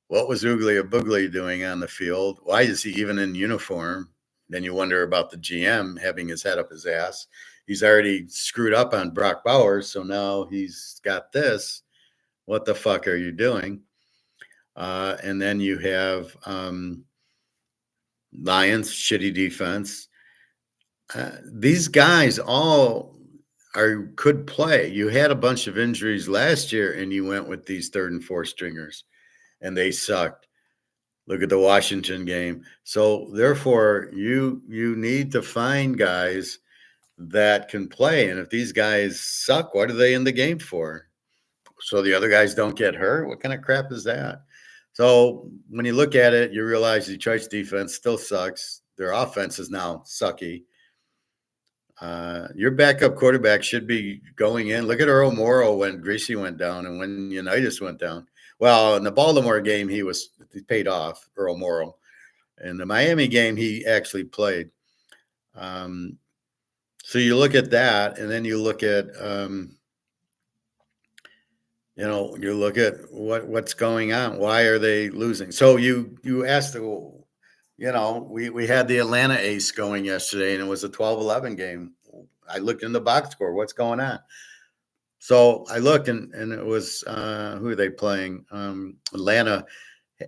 What was Oogly Boogly doing on the field? Why is he even in uniform? Then you wonder about the GM having his head up his ass. He's already screwed up on Brock Bowers, so now he's got this. What the fuck are you doing? And then you have Lions, shitty defense. These guys all could play. You had a bunch of injuries last year, and you went with these third and fourth stringers, and they sucked. Look at the Washington game. So therefore, you need to find guys that can play. And if these guys suck, what are they in the game for? So the other guys don't get hurt? What kind of crap is that? So when you look at it, you realize Detroit's defense still sucks. Their offense is now sucky. Your backup quarterback should be going in. Look at Earl Morrow when Greasy went down and when Unitas went down. Well, in the Baltimore game, he paid off, Earl Morrow. In the Miami game, he actually played. So you look at that, and then you look at, you look at what's going on. Why are they losing? So you asked, we had the Atlanta ace going yesterday, and it was a 12-11 game. I looked in the box score. What's going on? So I looked, and it was who are they playing? Atlanta.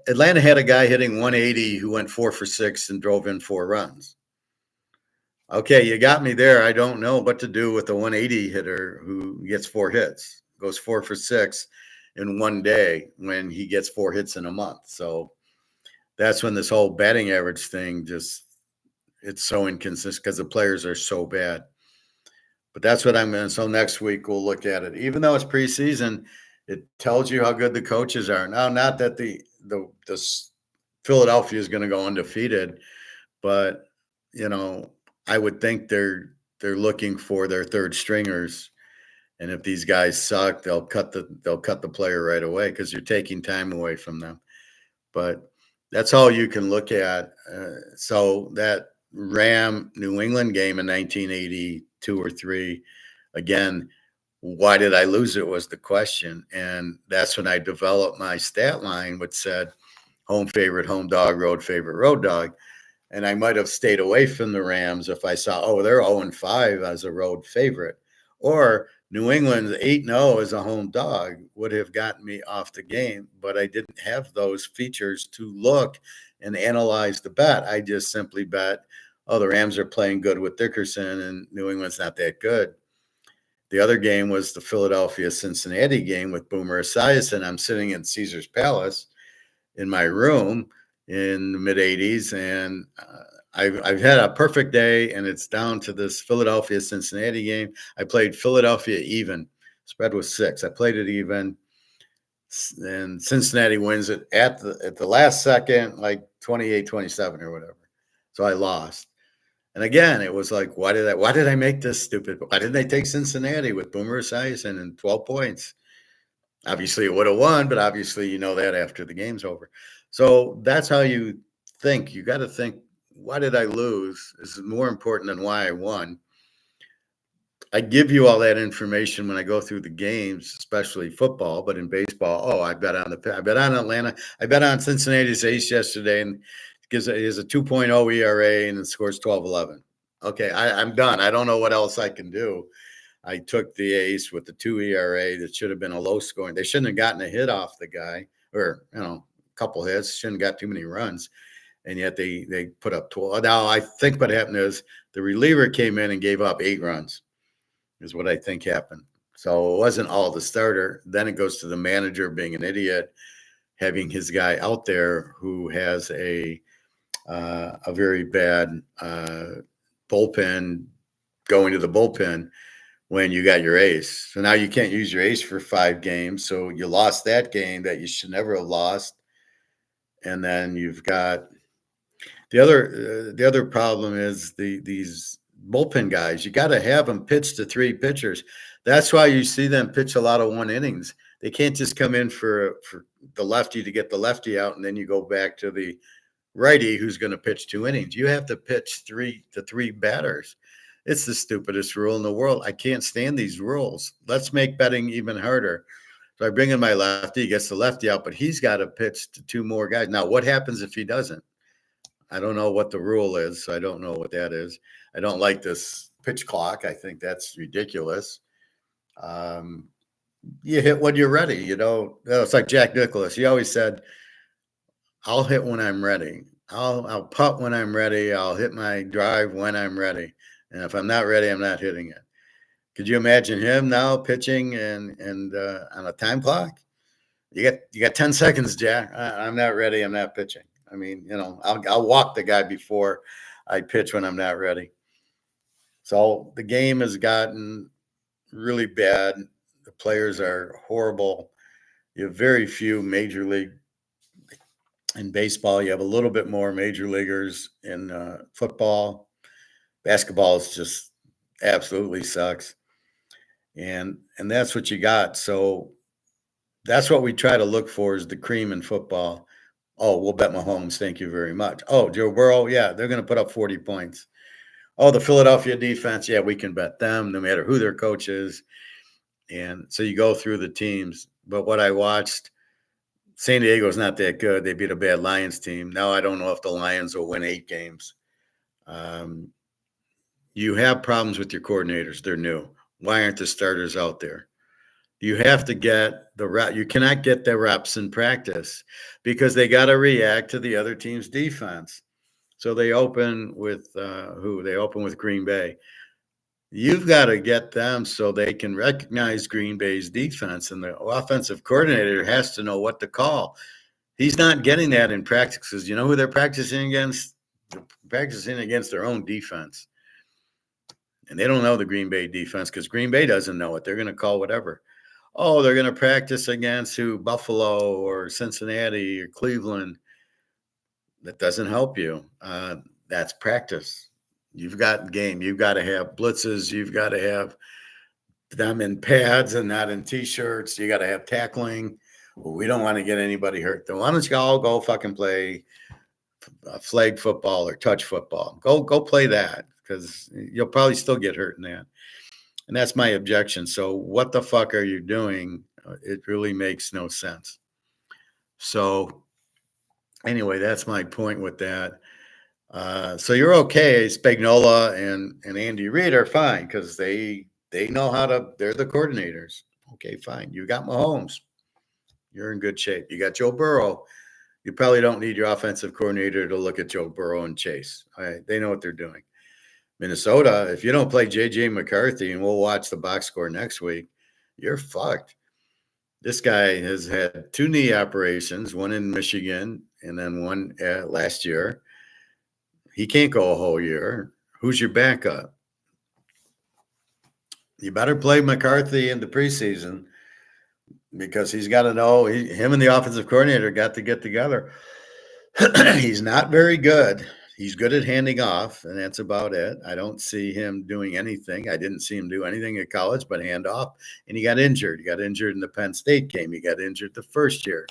Atlanta had a guy hitting 180 who went 4 for 6 and drove in 4 runs. Okay, you got me there. I don't know what to do with a 180 hitter who gets 4 hits, goes 4 for 6 in one day when he gets 4 hits in a month. So that's when this whole batting average thing it's so inconsistent because the players are so bad. But that's what I'm going to. So next week we'll look at it. Even though it's preseason, it tells you how good the coaches are. Now, not that the Philadelphia is going to go undefeated, but I would think they're looking for their third stringers, and if these guys suck, they'll cut the player right away because you're taking time away from them. But that's all you can look at. So that Ram New England game in 1982 or 3, again, why did I lose it was the question, and that's when I developed my stat line, which said home favorite, home dog, road favorite, road dog. And I might have stayed away from the Rams if I saw, they're 0-5 as a road favorite. Or New England 8-0 as a home dog would have gotten me off the game. But I didn't have those features to look and analyze the bet. I just simply bet, the Rams are playing good with Dickerson and New England's not that good. The other game was the Philadelphia-Cincinnati game with Boomer Esiason. I'm sitting in Caesar's Palace in my room in the mid-'80s, and I've had a perfect day, and it's down to this Philadelphia-Cincinnati game. I played Philadelphia even. Spread was 6. I played it even, and Cincinnati wins it at the last second, like 28-27 or whatever. So I lost. And again, it was like, why did I make this stupid? Why didn't I take Cincinnati with Boomer Esiason and 12 points? Obviously, it would have won, but obviously, you know that after the game's over. So that's how you think. You got to think, why did I lose? This is more important than why I won. I give you all that information when I go through the games, especially football, but in baseball, I bet on Atlanta. I bet on Cincinnati's ace yesterday, and he has a 2.0 ERA and it scores 12-11. Okay, I'm done. I don't know what else I can do. I took the ace with the 2 ERA that should have been a low scoring. They shouldn't have gotten a hit off the guy, or a couple hits. Shouldn't have got too many runs, and yet they put up 12. Now I think what happened is the reliever came in and gave up 8 runs. Is what I think happened. So it wasn't all the starter. Then it goes to the manager being an idiot, having his guy out there who has a a very bad bullpen, going to the bullpen when you got your ace. So now you can't use your ace for 5 games. So you lost that game that you should never have lost. And then you've got the other problem is these bullpen guys. You got to have them pitch to 3 pitchers. That's why you see them pitch a lot of 1 innings. They can't just come in for the lefty to get the lefty out, and then you go back to the righty who's going to pitch 2 innings. You have to pitch 3 to 3 batters. It's the stupidest rule in the world. I can't stand these rules. Let's make betting even harder. So I bring in my lefty, he gets the lefty out, but he's got to pitch to 2 more guys. Now, what happens if he doesn't? I don't know what the rule is, so I don't know what that is. I don't like this pitch clock. I think that's ridiculous. You hit when you're ready. It's like Jack Nicklaus. He always said, I'll hit when I'm ready. I'll putt when I'm ready. I'll hit my drive when I'm ready. And if I'm not ready, I'm not hitting it. Could you imagine him now pitching and on a time clock? You got 10 seconds, Jack. I'm not ready. I'm not pitching. I mean, I'll walk the guy before I pitch when I'm not ready. So the game has gotten really bad. The players are horrible. You have very few major league in baseball. You have a little bit more major leaguers in football. Basketball is just absolutely sucks. And that's what you got. So that's what we try to look for is the cream in football. Oh, we'll bet Mahomes. Thank you very much. Oh, Joe Burrow. Yeah, they're going to put up 40 points. Oh, the Philadelphia defense. Yeah, we can bet them no matter who their coach is. And so you go through the teams. But what I watched, San Diego's not that good. They beat a bad Lions team. Now I don't know if the Lions will win 8 games. You have problems with your coordinators. They're new. Why aren't the starters out there? You have to get the rep. You cannot get the reps in practice because they got to react to the other team's defense. So they open with who? They open with Green Bay. You've got to get them so they can recognize Green Bay's defense, and the offensive coordinator has to know what to call. He's not getting that in practices. You know who they're practicing against? They're practicing against their own defense. And they don't know the Green Bay defense because Green Bay doesn't know it. They're going to call whatever. Oh, they're going to practice against who? Buffalo or Cincinnati or Cleveland. That doesn't help you. That's practice. You've got game. You've got to have blitzes. You've got to have them in pads and not in T-shirts. You got to have tackling. Well, we don't want to get anybody hurt. Then why don't you all go fucking play flag football or touch football? Go play that because you'll probably still get hurt in that. And that's my objection. So what the fuck are you doing? It really makes no sense. So anyway, that's my point with that. So you're okay. Spagnuolo and Andy Reid are fine because they know how to. They're the coordinators. Okay, fine. You got Mahomes. You're in good shape. You got Joe Burrow. You probably don't need your offensive coordinator to look at Joe Burrow and Chase. All right, they know what they're doing. Minnesota, if you don't play J.J. McCarthy, and we'll watch the box score next week, you're fucked. This guy has had 2 knee operations, one in Michigan and then one last year. He can't go a whole year. Who's your backup? You better play McCarthy in the preseason because he's got to know him and the offensive coordinator got to get together. He's not very good. He's good at handing off, and that's about it. I don't see him doing anything. I didn't see him do anything at college but hand off, and he got injured. He got injured in the Penn State game. He got injured the first year.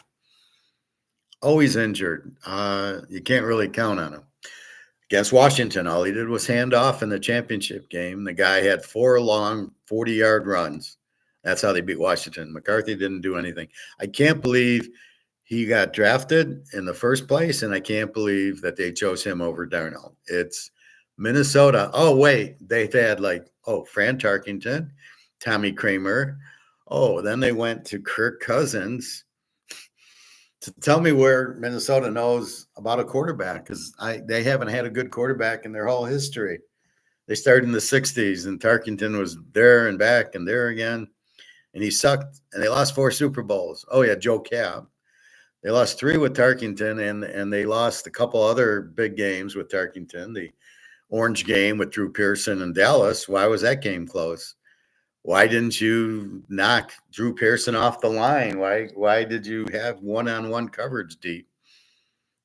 Always injured. You can't really count on him. Against Washington, all he did was hand off in the championship game. The guy had 4 long 40-yard runs. That's how they beat Washington. McCarthy didn't do anything. I can't believe he got drafted in the first place, and I can't believe that they chose him over Darnold. It's Minnesota. Oh, wait. They've had Fran Tarkenton, Tommy Kramer. Oh, then they went to Kirk Cousins. To tell me where Minnesota knows about a quarterback because they haven't had a good quarterback in their whole history. They started in the 60s, and Tarkenton was there and back and there again, and he sucked, and they lost 4 Super Bowls. Oh, yeah, Joe Cab. They lost 3 with Tarkington, and they lost a couple other big games with Tarkington. The Orange game with Drew Pearson and Dallas. Why was that game close? Why didn't you knock Drew Pearson off the line? Why did you have one-on-one coverage deep?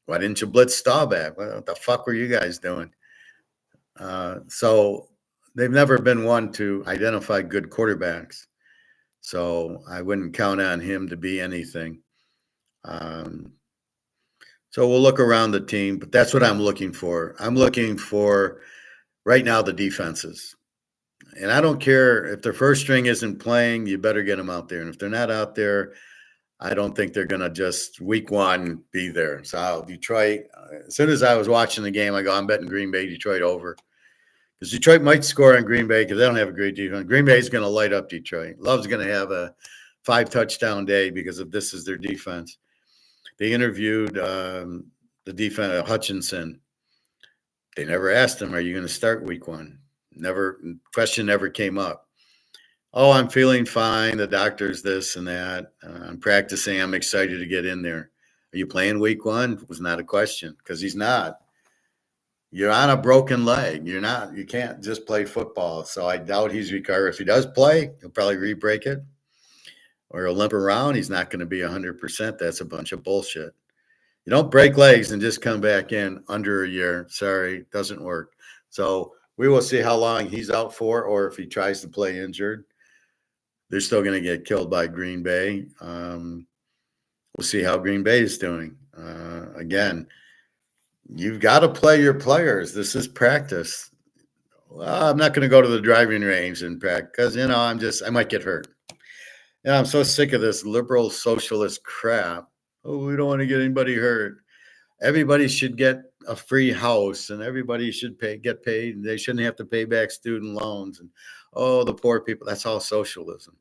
Why didn't you blitz Staubach? What the fuck were you guys doing? So they've never been one to identify good quarterbacks. So I wouldn't count on him to be anything. So we'll look around the team, but that's what I'm looking for. I'm looking for right now the defenses. And I don't care if their first string isn't playing, you better get them out there. And if they're not out there, I don't think they're going to just week one be there. So Detroit, as soon as I was watching the game, I go, I'm betting Green Bay, Detroit over. Because Detroit might score on Green Bay because they don't have a great defense. Green Bay is going to light up Detroit. Love's going to have a 5-touchdown day because of this is their defense. They interviewed the defense, Hutchinson. They never asked him, are you going to start week one? Never, question never came up. Oh, I'm feeling fine. The doctor's this and that. I'm practicing. I'm excited to get in there. Are you playing week one? It was not a question because he's not. You're on a broken leg. You're not. You can't just play football. So I doubt he's recovered. If he does play, he'll probably re-break it or he'll limp around. He's not going to be 100%. That's a bunch of bullshit. You don't break legs and just come back in under a year. Sorry, doesn't work. So we will see how long he's out for, or if he tries to play injured. They're still going to get killed by Green Bay. We'll see how Green Bay is doing. Again, you've got to play your players. This is practice. Well, I'm not going to go to the driving range and practice because, I might get hurt. And I'm so sick of this liberal socialist crap. Oh, we don't want to get anybody hurt. Everybody should get a free house and everybody should get paid. They shouldn't have to pay back student loans. And, the poor people, that's all socialism.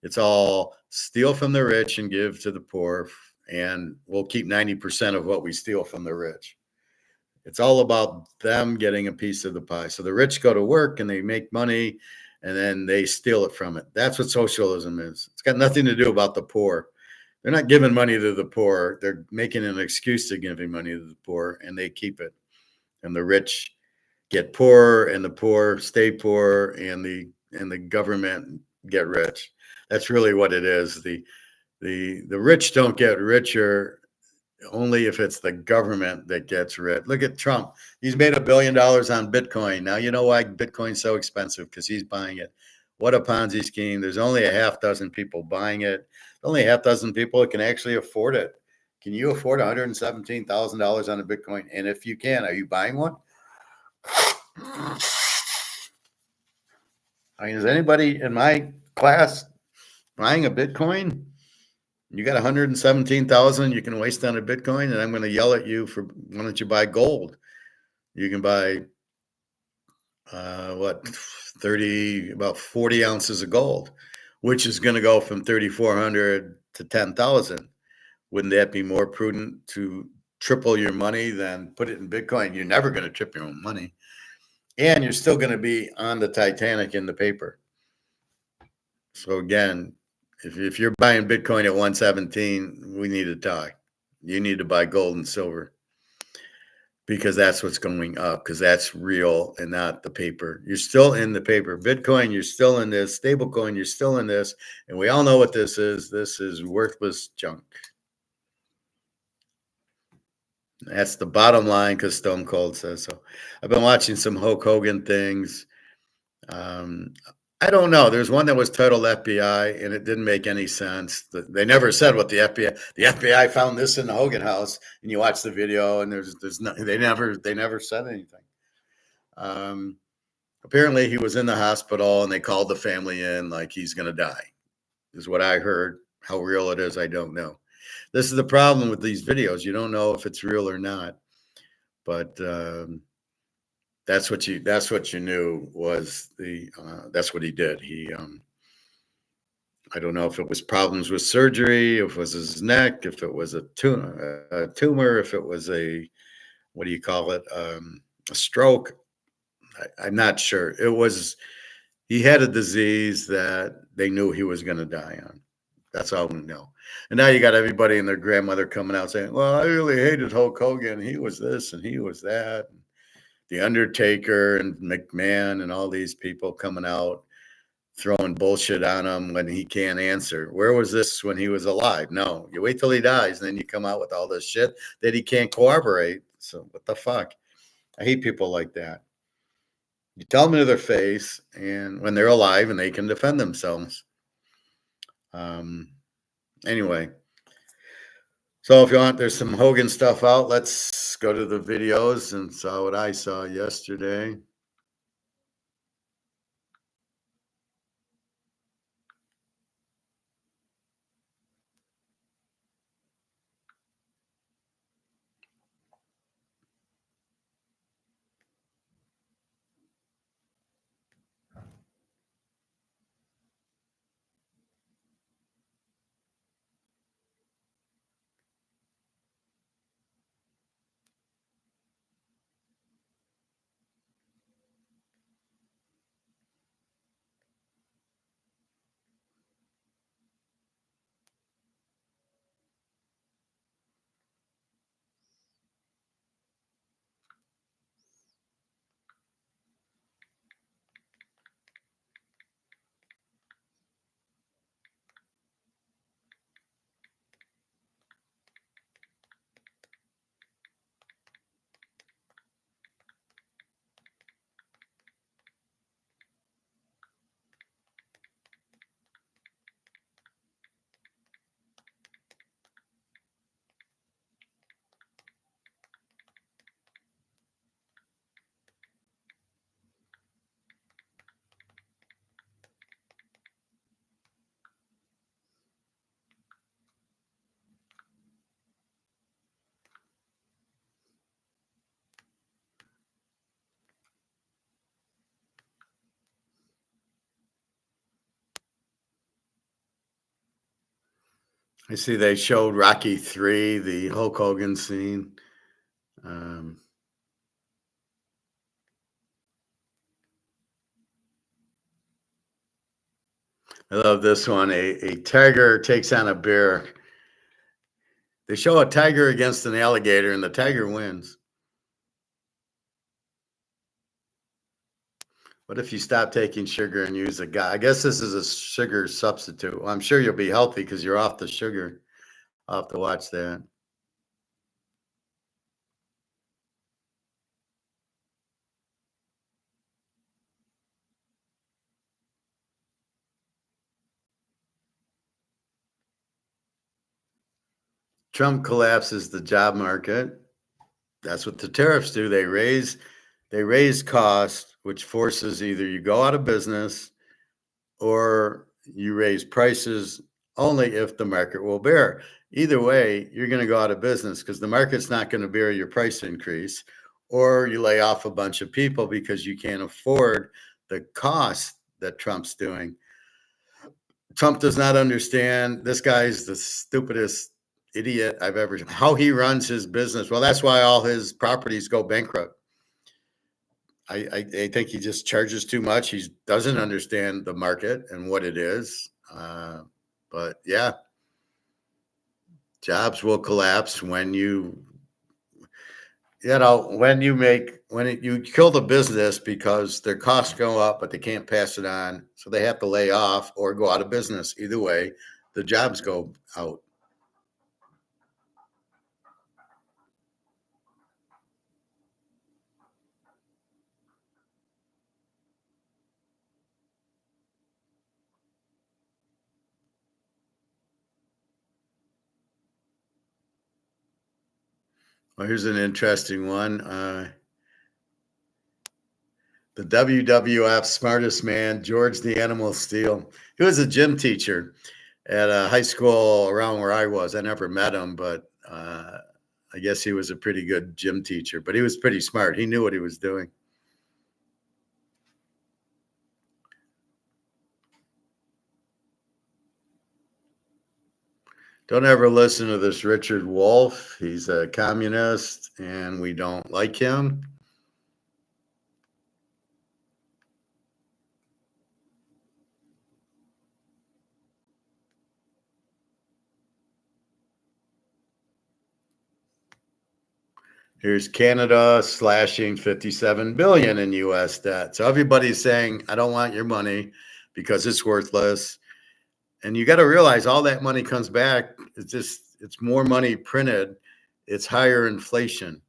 It's all steal from the rich and give to the poor. And we'll keep 90% of what we steal from the rich. It's all about them getting a piece of the pie. So the rich go to work and they make money and then they steal it from it. That's what socialism is. It's got nothing to do about the poor. They're not giving money to the poor. They're making an excuse to giving money to the poor, and they keep it. And the rich get poorer, and the poor stay poor, and the government get rich. That's really what it is. The rich don't get richer only if it's the government that gets rich. Look at Trump. He's made $1 billion on Bitcoin. Now, you know why Bitcoin's so expensive? Because he's buying it. What a Ponzi scheme. There's only a half dozen people buying it. Only a half dozen people that can actually afford it. Can you afford $117,000 on a Bitcoin? And if you can, are you buying one? I mean, is anybody in my class buying a Bitcoin? You got 117,000 you can waste on a Bitcoin, and I'm going to yell at you for why don't you buy gold? You can buy about 40 ounces of gold, which is going to go from 3,400 to 10,000. Wouldn't that be more prudent to triple your money than put it in Bitcoin? You're never going to triple your own money. And you're still going to be on the Titanic in the paper. So again, if you're buying Bitcoin at 117, we need to talk. You need to buy gold and silver because that's what's going up, because that's real and not the paper. You're still in the paper. Bitcoin, you're still in this. Stablecoin, you're still in this. And we all know what this is. This is worthless junk. That's the bottom line because Stone Cold says so. I've been watching some Hulk Hogan things. I don't know. There's one that was titled FBI, and it didn't make any sense. They never said what the FBI found this in the Hogan house, and you watch the video, and there's no, they never said anything. Apparently, he was in the hospital, and they called the family in like he's going to die, is what I heard. How real it is, I don't know. This is the problem with these videos. You don't know if it's real or not, but that's what you knew was that's what he did. I don't know if it was problems with surgery, if it was his neck, if it was a tumor, if it was what do you call it, a stroke. I'm not sure. He had a disease that they knew he was going to die on. That's all we know. And now you got everybody and their grandmother coming out saying, "Well, I really hated Hulk Hogan. He was this and he was that." The Undertaker and McMahon and all these people coming out throwing bullshit on him when he can't answer. Where was this when he was alive? No, you wait till he dies, and then you come out with all this shit that he can't corroborate. So what the fuck? I hate people like that. You tell them to their face, and when they're alive and they can defend themselves. Um, anyway, so if you want, there's some Hogan stuff out. Let's go to the videos and saw what I saw yesterday. I see they showed Rocky 3, the Hulk Hogan scene. Um, I love this one. A tiger takes on a bear. They show a tiger against an alligator, and the tiger wins. What if you stop taking sugar and use a guy? I guess this is a sugar substitute. Well, I'm sure you'll be healthy because you're off the sugar. I'll have to watch that. Trump collapses the job market. That's what the tariffs do. They raise cost, which forces either you go out of business or you raise prices only if the market will bear. Either way, you're going to go out of business because the market's not going to bear your price increase, or you lay off a bunch of people because you can't afford the cost that Trump's doing. Trump does not understand. This guy's the stupidest idiot I've ever. How he runs his business. Well, that's why all his properties go bankrupt. I think he just charges too much. He doesn't understand the market and what it is. But yeah, jobs will collapse when you kill the business because their costs go up, but they can't pass it on. So they have to lay off or go out of business. Either way, the jobs go out. Well, here's an interesting one. The WWF smartest man, George the Animal Steel. He was a gym teacher at a high school around where I was. I never met him, but I guess he was a pretty good gym teacher. But he was pretty smart. He knew what he was doing. Don't ever listen to this Richard Wolff. He's a communist, and we don't like him. Here's Canada slashing 57 billion in US debt. So everybody's saying, I don't want your money because it's worthless. And you got to realize all that money comes back. It's more money printed. It's higher inflation.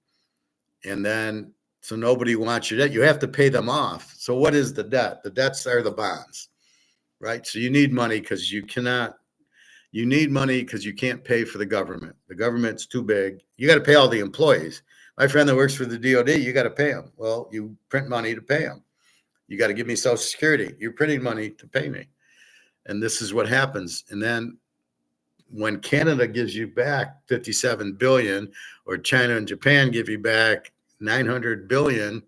And then, so nobody wants your debt. You have to pay them off. So what is the debt? The debts are the bonds, right? So you need money because you need money because you can't pay for the government. The government's too big. You got to pay all the employees. My friend that works for the DOD, you got to pay them. Well, you print money to pay them. You got to give me Social Security. You're printing money to pay me. And this is what happens. And then when Canada gives you back 57 billion, or China and Japan give you back 900 billion,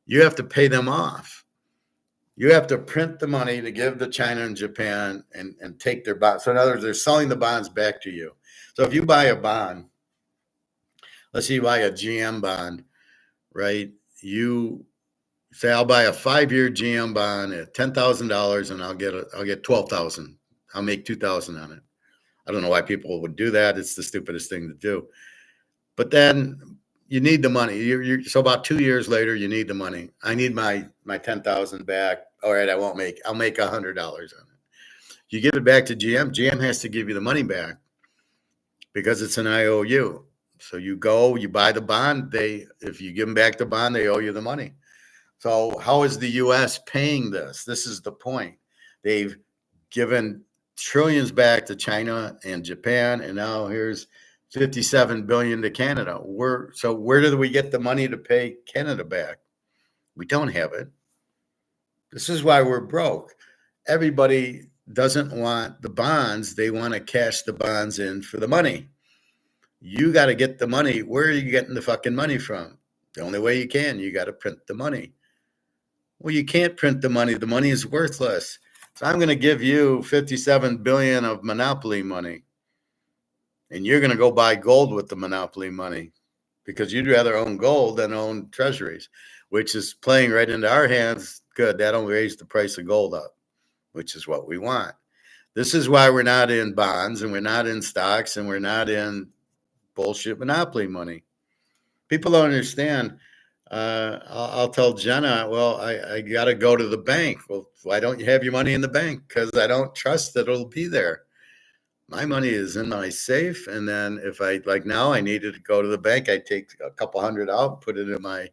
you have to pay them off. You have to print the money to give to China and Japan and take their bonds. So in other words, they're selling the bonds back to you. So if you buy a bond, let's say you buy a GM bond, right? You say, I'll buy a 5-year GM bond at $10,000 and I'll get 12,000. I'll make 2,000 on it. I don't know why people would do that. It's the stupidest thing to do. But then you need the money. So about 2 years later, you need the money. I need my 10,000 back. All right, I'll make $100 on it. You give it back to GM. GM has to give you the money back because it's an IOU. So you go, you buy the bond. If you give them back the bond, they owe you the money. So how is the U.S. paying this? This is the point. They've given trillions back to China and Japan, and now here's 57 billion to Canada. So where do we get the money to pay Canada back? We don't have it. This is why we're broke. Everybody doesn't want the bonds. They want to cash the bonds in for the money. You got to get the money. Where are you getting the fucking money from? The only way you can, you got to print the money. Well, you can't print the money. The money is worthless. So I'm going to give you 57 billion of monopoly money. And you're going to go buy gold with the monopoly money because you'd rather own gold than own treasuries, which is playing right into our hands. Good. That'll raise the price of gold up, which is what we want. This is why we're not in bonds and we're not in stocks and we're not in bullshit monopoly money. People don't understand. I'll tell Jenna, well, I got to go to the bank. Well, why don't you have your money in the bank? Because I don't trust that it'll be there. My money is in my safe. And then if like now I needed to go to the bank, I take a couple hundred out, put it in my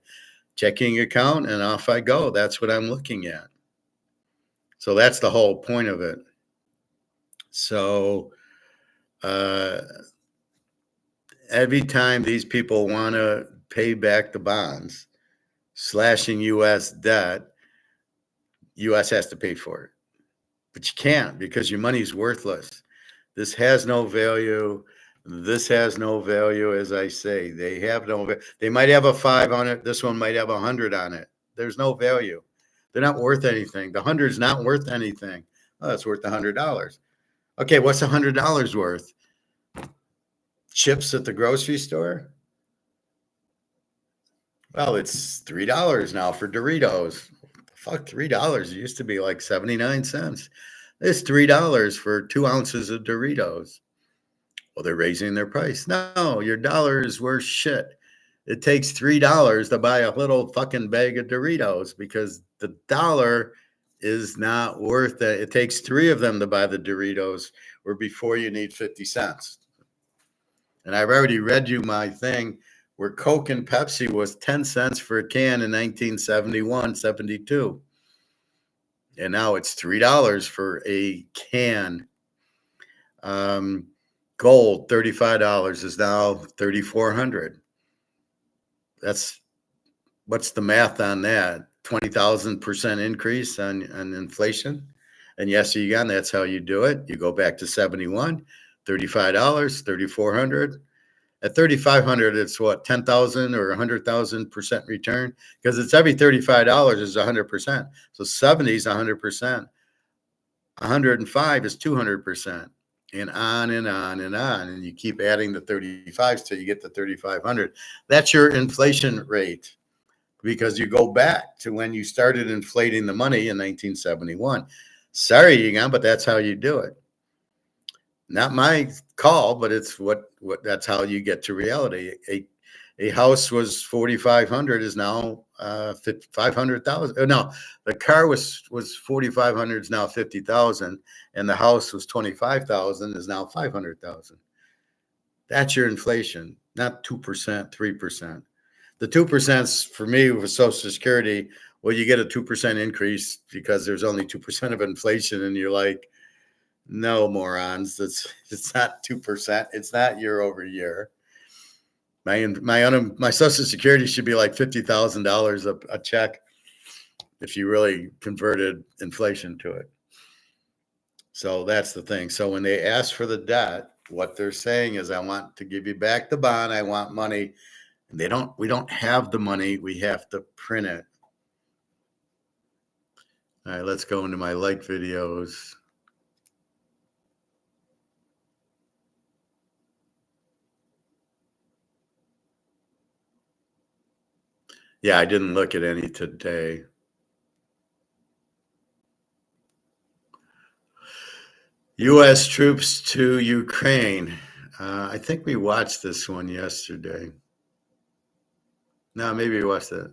checking account, and off I go. That's what I'm looking at. So that's the whole point of it. So every time these people want to pay back the bonds, slashing U.S. debt, U.S. has to pay for it. But you can't because your money's worthless. This has no value. This has no value, as I say. They have no value. They might have a 5 on it. This one might have 100 on it. There's no value. They're not worth anything. The 100 is not worth anything. Oh, it's worth $100. Okay, what's $100 worth? Chips at the grocery store? Well, it's $3 now for Doritos. Fuck, $3. It used to be like 79 cents. It's $3 for 2 ounces of Doritos. Well, they're raising their price. No, your dollar is worth shit. It takes $3 to buy a little fucking bag of Doritos because the dollar is not worth it. It takes 3 of them to buy the Doritos, where before you need 50 cents. And I've already read you my thing where Coke and Pepsi was 10 cents for a can in 1971, 72. And now it's $3 for a can. Gold, $35 is now $3,400. What's the math on that? 20,000% increase on inflation. And yes, again, that's how you do it. You go back to 71, $35, $3,400. At 3,500, it's what, 10,000 or 100,000% return? Because it's every $35 is 100%. So 70 is 100%. 105 is 200%. And on and on and on. And you keep adding the 35s till you get to 3,500. That's your inflation rate, because you go back to when you started inflating the money in 1971. Sorry, but that's how you do it. Not my call, but it's what that's how you get to reality. A house was 4,500 is now 500,000. No, the car was 4,500 is now 50,000, and the house was 25,000 is now 500,000. That's your inflation, not 2%, 3%. The 2% for me with Social Security. Well, you get a 2% increase because there's only 2% of inflation, and you're like, no, morons. It's not 2%. It's not year over year. My Social Security should be like $50,000 a check if you really converted inflation to it. So that's the thing. So when they ask for the debt, what they're saying is, I want to give you back the bond. I want money. And we don't have the money. We have to print it. All right, let's go into my like videos. Yeah, I didn't look at any today. U.S. troops to Ukraine. I think we watched this one yesterday. No, maybe we watched it.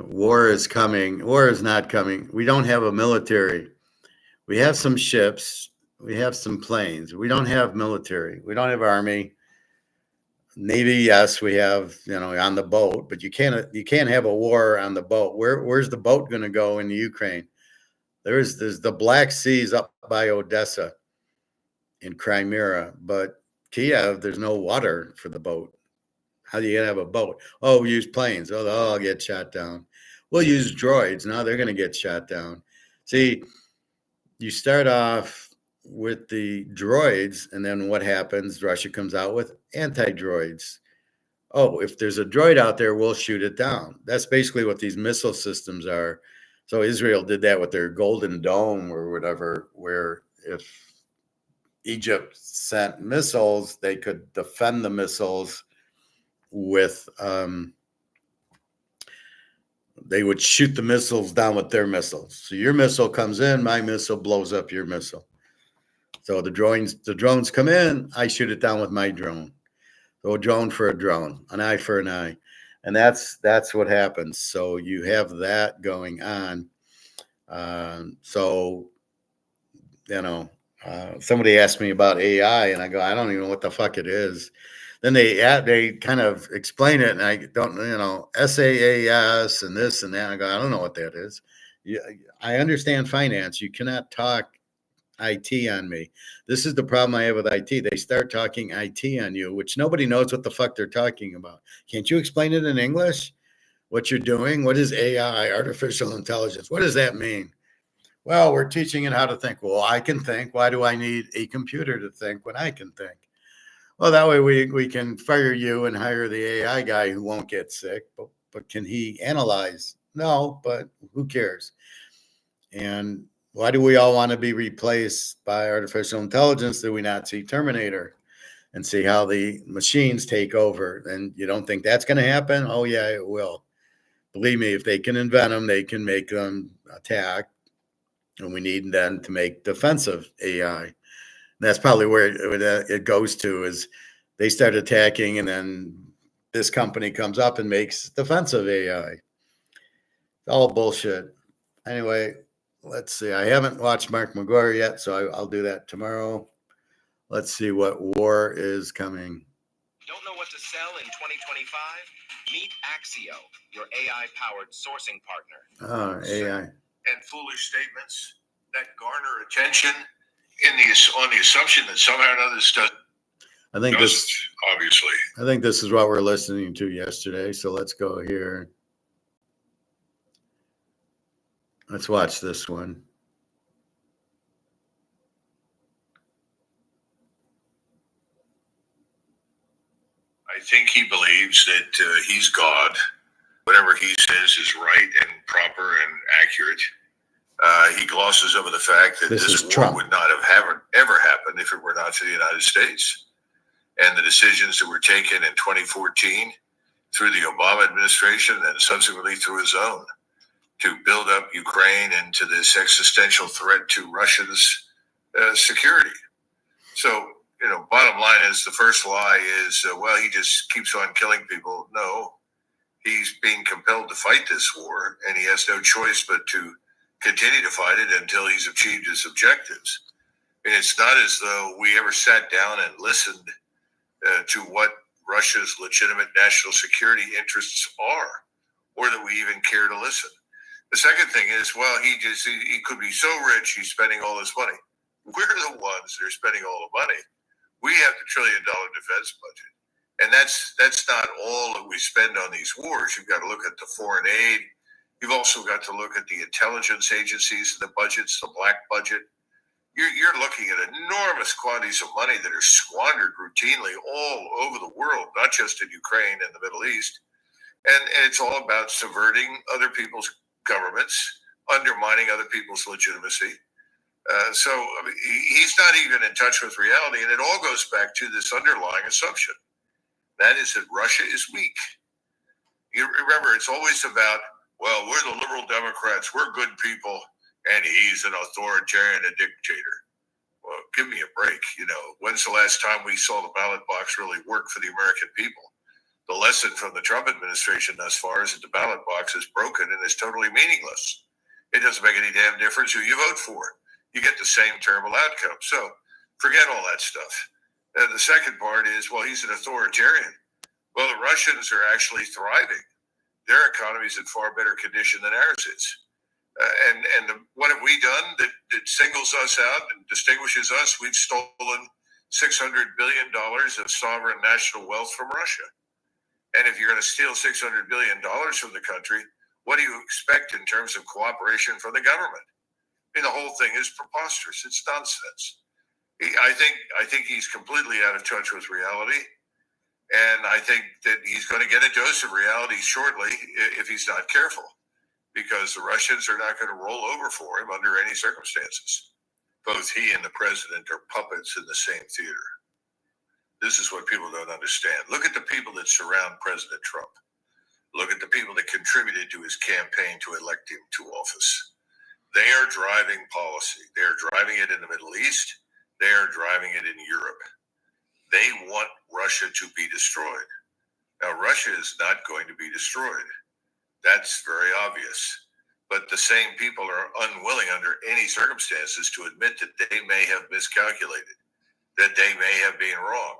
War is coming. War is not coming. We don't have a military. We have some ships. We have some planes. We don't have military. We don't have army. Navy, yes, we have, on the boat, but you can't have a war on the boat. Where's the boat going to go in the Ukraine? There's the Black Sea's up by Odessa in Crimea, but Kiev, there's no water for the boat. How do you have a boat? Oh, we use planes. Oh, they'll all get shot down. We'll use droids. Now they're going to get shot down. See, you start off with the droids, and then what happens? Russia comes out with anti-droids. Oh, if there's a droid out there, we'll shoot it down. That's basically what these missile systems are. So Israel did that with their Golden Dome or whatever, where if Egypt sent missiles, they could defend the missiles with they would shoot the missiles down with their missiles. So your missile comes in, my missile blows up your missile. So the drones come in, I shoot it down with my drone. So a drone for a drone, an eye for an eye. And that's what happens. So you have that going on. Somebody asked me about AI, and I go, I don't even know what the fuck it is. Then they kind of explain it, and I don't, SaaS and this and that. I go, I don't know what that is. I understand finance. You cannot talk IT on me. This is the problem I have with IT. They start talking IT on you, which nobody knows what the fuck they're talking about. Can't you explain it in English? What you're doing? What is AI, artificial intelligence? What does that mean? Well, we're teaching it how to think. Well, I can think. Why do I need a computer to think when I can think? Well, that way we can fire you and hire the AI guy who won't get sick. But can he analyze? No, but who cares? And why do we all want to be replaced by artificial intelligence? Do we not see Terminator and see how the machines take over? And you don't think that's going to happen? Oh, yeah, it will. Believe me, if they can invent them, they can make them attack. And we need then to make defensive AI. And that's probably where it goes to, is they start attacking, and then this company comes up and makes defensive AI. It's all bullshit. Anyway, let's see. I haven't watched Mark McGuire yet, so I'll do that tomorrow. Let's see what war is coming. Don't know what to sell in 2025? Meet Axio, your AI-powered sourcing partner. AI. And foolish statements that garner attention on the assumption that somehow or another this doesn't. I think Obviously. I think this is what we're listening to yesterday. So let's go here. Let's watch this one. I think he believes that he's God. Whatever he says is right and proper and accurate. He glosses over the fact that this war Trump. would not have ever happened if it were not for the United States. And the decisions that were taken in 2014 through the Obama administration and subsequently through his own to build up Ukraine into this existential threat to Russia's security. So bottom line is the first lie is, well, he just keeps on killing people. No, he's being compelled to fight this war, and he has no choice but to continue to fight it until he's achieved his objectives. And it's not as though we ever sat down and listened to what Russia's legitimate national security interests are, or that we even care to listen. The second thing is, well, he could be so rich, he's spending all this money. We're the ones that are spending all the money. We have the $1 trillion defense budget. And that's not all that we spend on these wars. You've got to look at the foreign aid. You've also got to look at the intelligence agencies, the budgets, the black budget. You're looking at enormous quantities of money that are squandered routinely all over the world, not just in Ukraine and the Middle East. And it's all about subverting other people's governments, undermining other people's legitimacy. So he's not even in touch with reality. And it all goes back to this underlying assumption. That is that Russia is weak. You remember, it's always about, well, we're the liberal Democrats, we're good people, and he's an authoritarian, a dictator. Well, give me a break. When's the last time we saw the ballot box really work for the American people? The lesson from the Trump administration thus far is that the ballot box is broken and is totally meaningless. It doesn't make any damn difference who you vote for. You get the same terrible outcome. So forget all that stuff. The second part is, well, he's an authoritarian. Well, the Russians are actually thriving. Their economy is in far better condition than ours is. What have we done that singles us out and distinguishes us? We've stolen $600 billion of sovereign national wealth from Russia. And if you're going to steal $600 billion from the country, what do you expect in terms of cooperation from the government? I mean, the whole thing is preposterous. It's nonsense. I think he's completely out of touch with reality. And I think that he's going to get a dose of reality shortly if he's not careful, because the Russians are not going to roll over for him under any circumstances. Both he and the president are puppets in the same theater. This is what people don't understand. Look at the people that surround President Trump. Look at the people that contributed to his campaign to elect him to office. They are driving policy. They are driving it in the Middle East. They are driving it in Europe. They want Russia to be destroyed. Now, Russia is not going to be destroyed. That's very obvious. But the same people are unwilling under any circumstances to admit that they may have miscalculated, that they may have been wrong.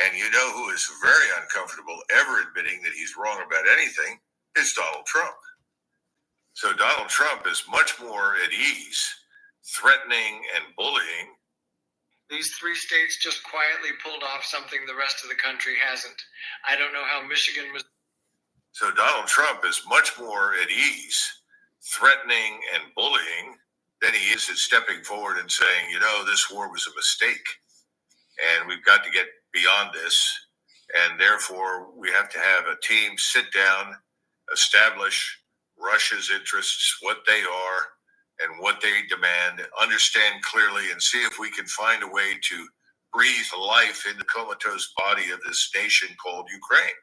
And you know who is very uncomfortable ever admitting that he's wrong about anything is Donald Trump. So Donald Trump is much more at ease, threatening and bullying. These three states just quietly pulled off something the rest of the country hasn't. I don't know how Michigan was. So Donald Trump is much more at ease, threatening and bullying than he is at stepping forward and saying, this war was a mistake. And we've got to get beyond this. And therefore, we have to have a team sit down, establish Russia's interests, what they are, and what they demand, understand clearly, and see if we can find a way to breathe life in the comatose body of this nation called Ukraine.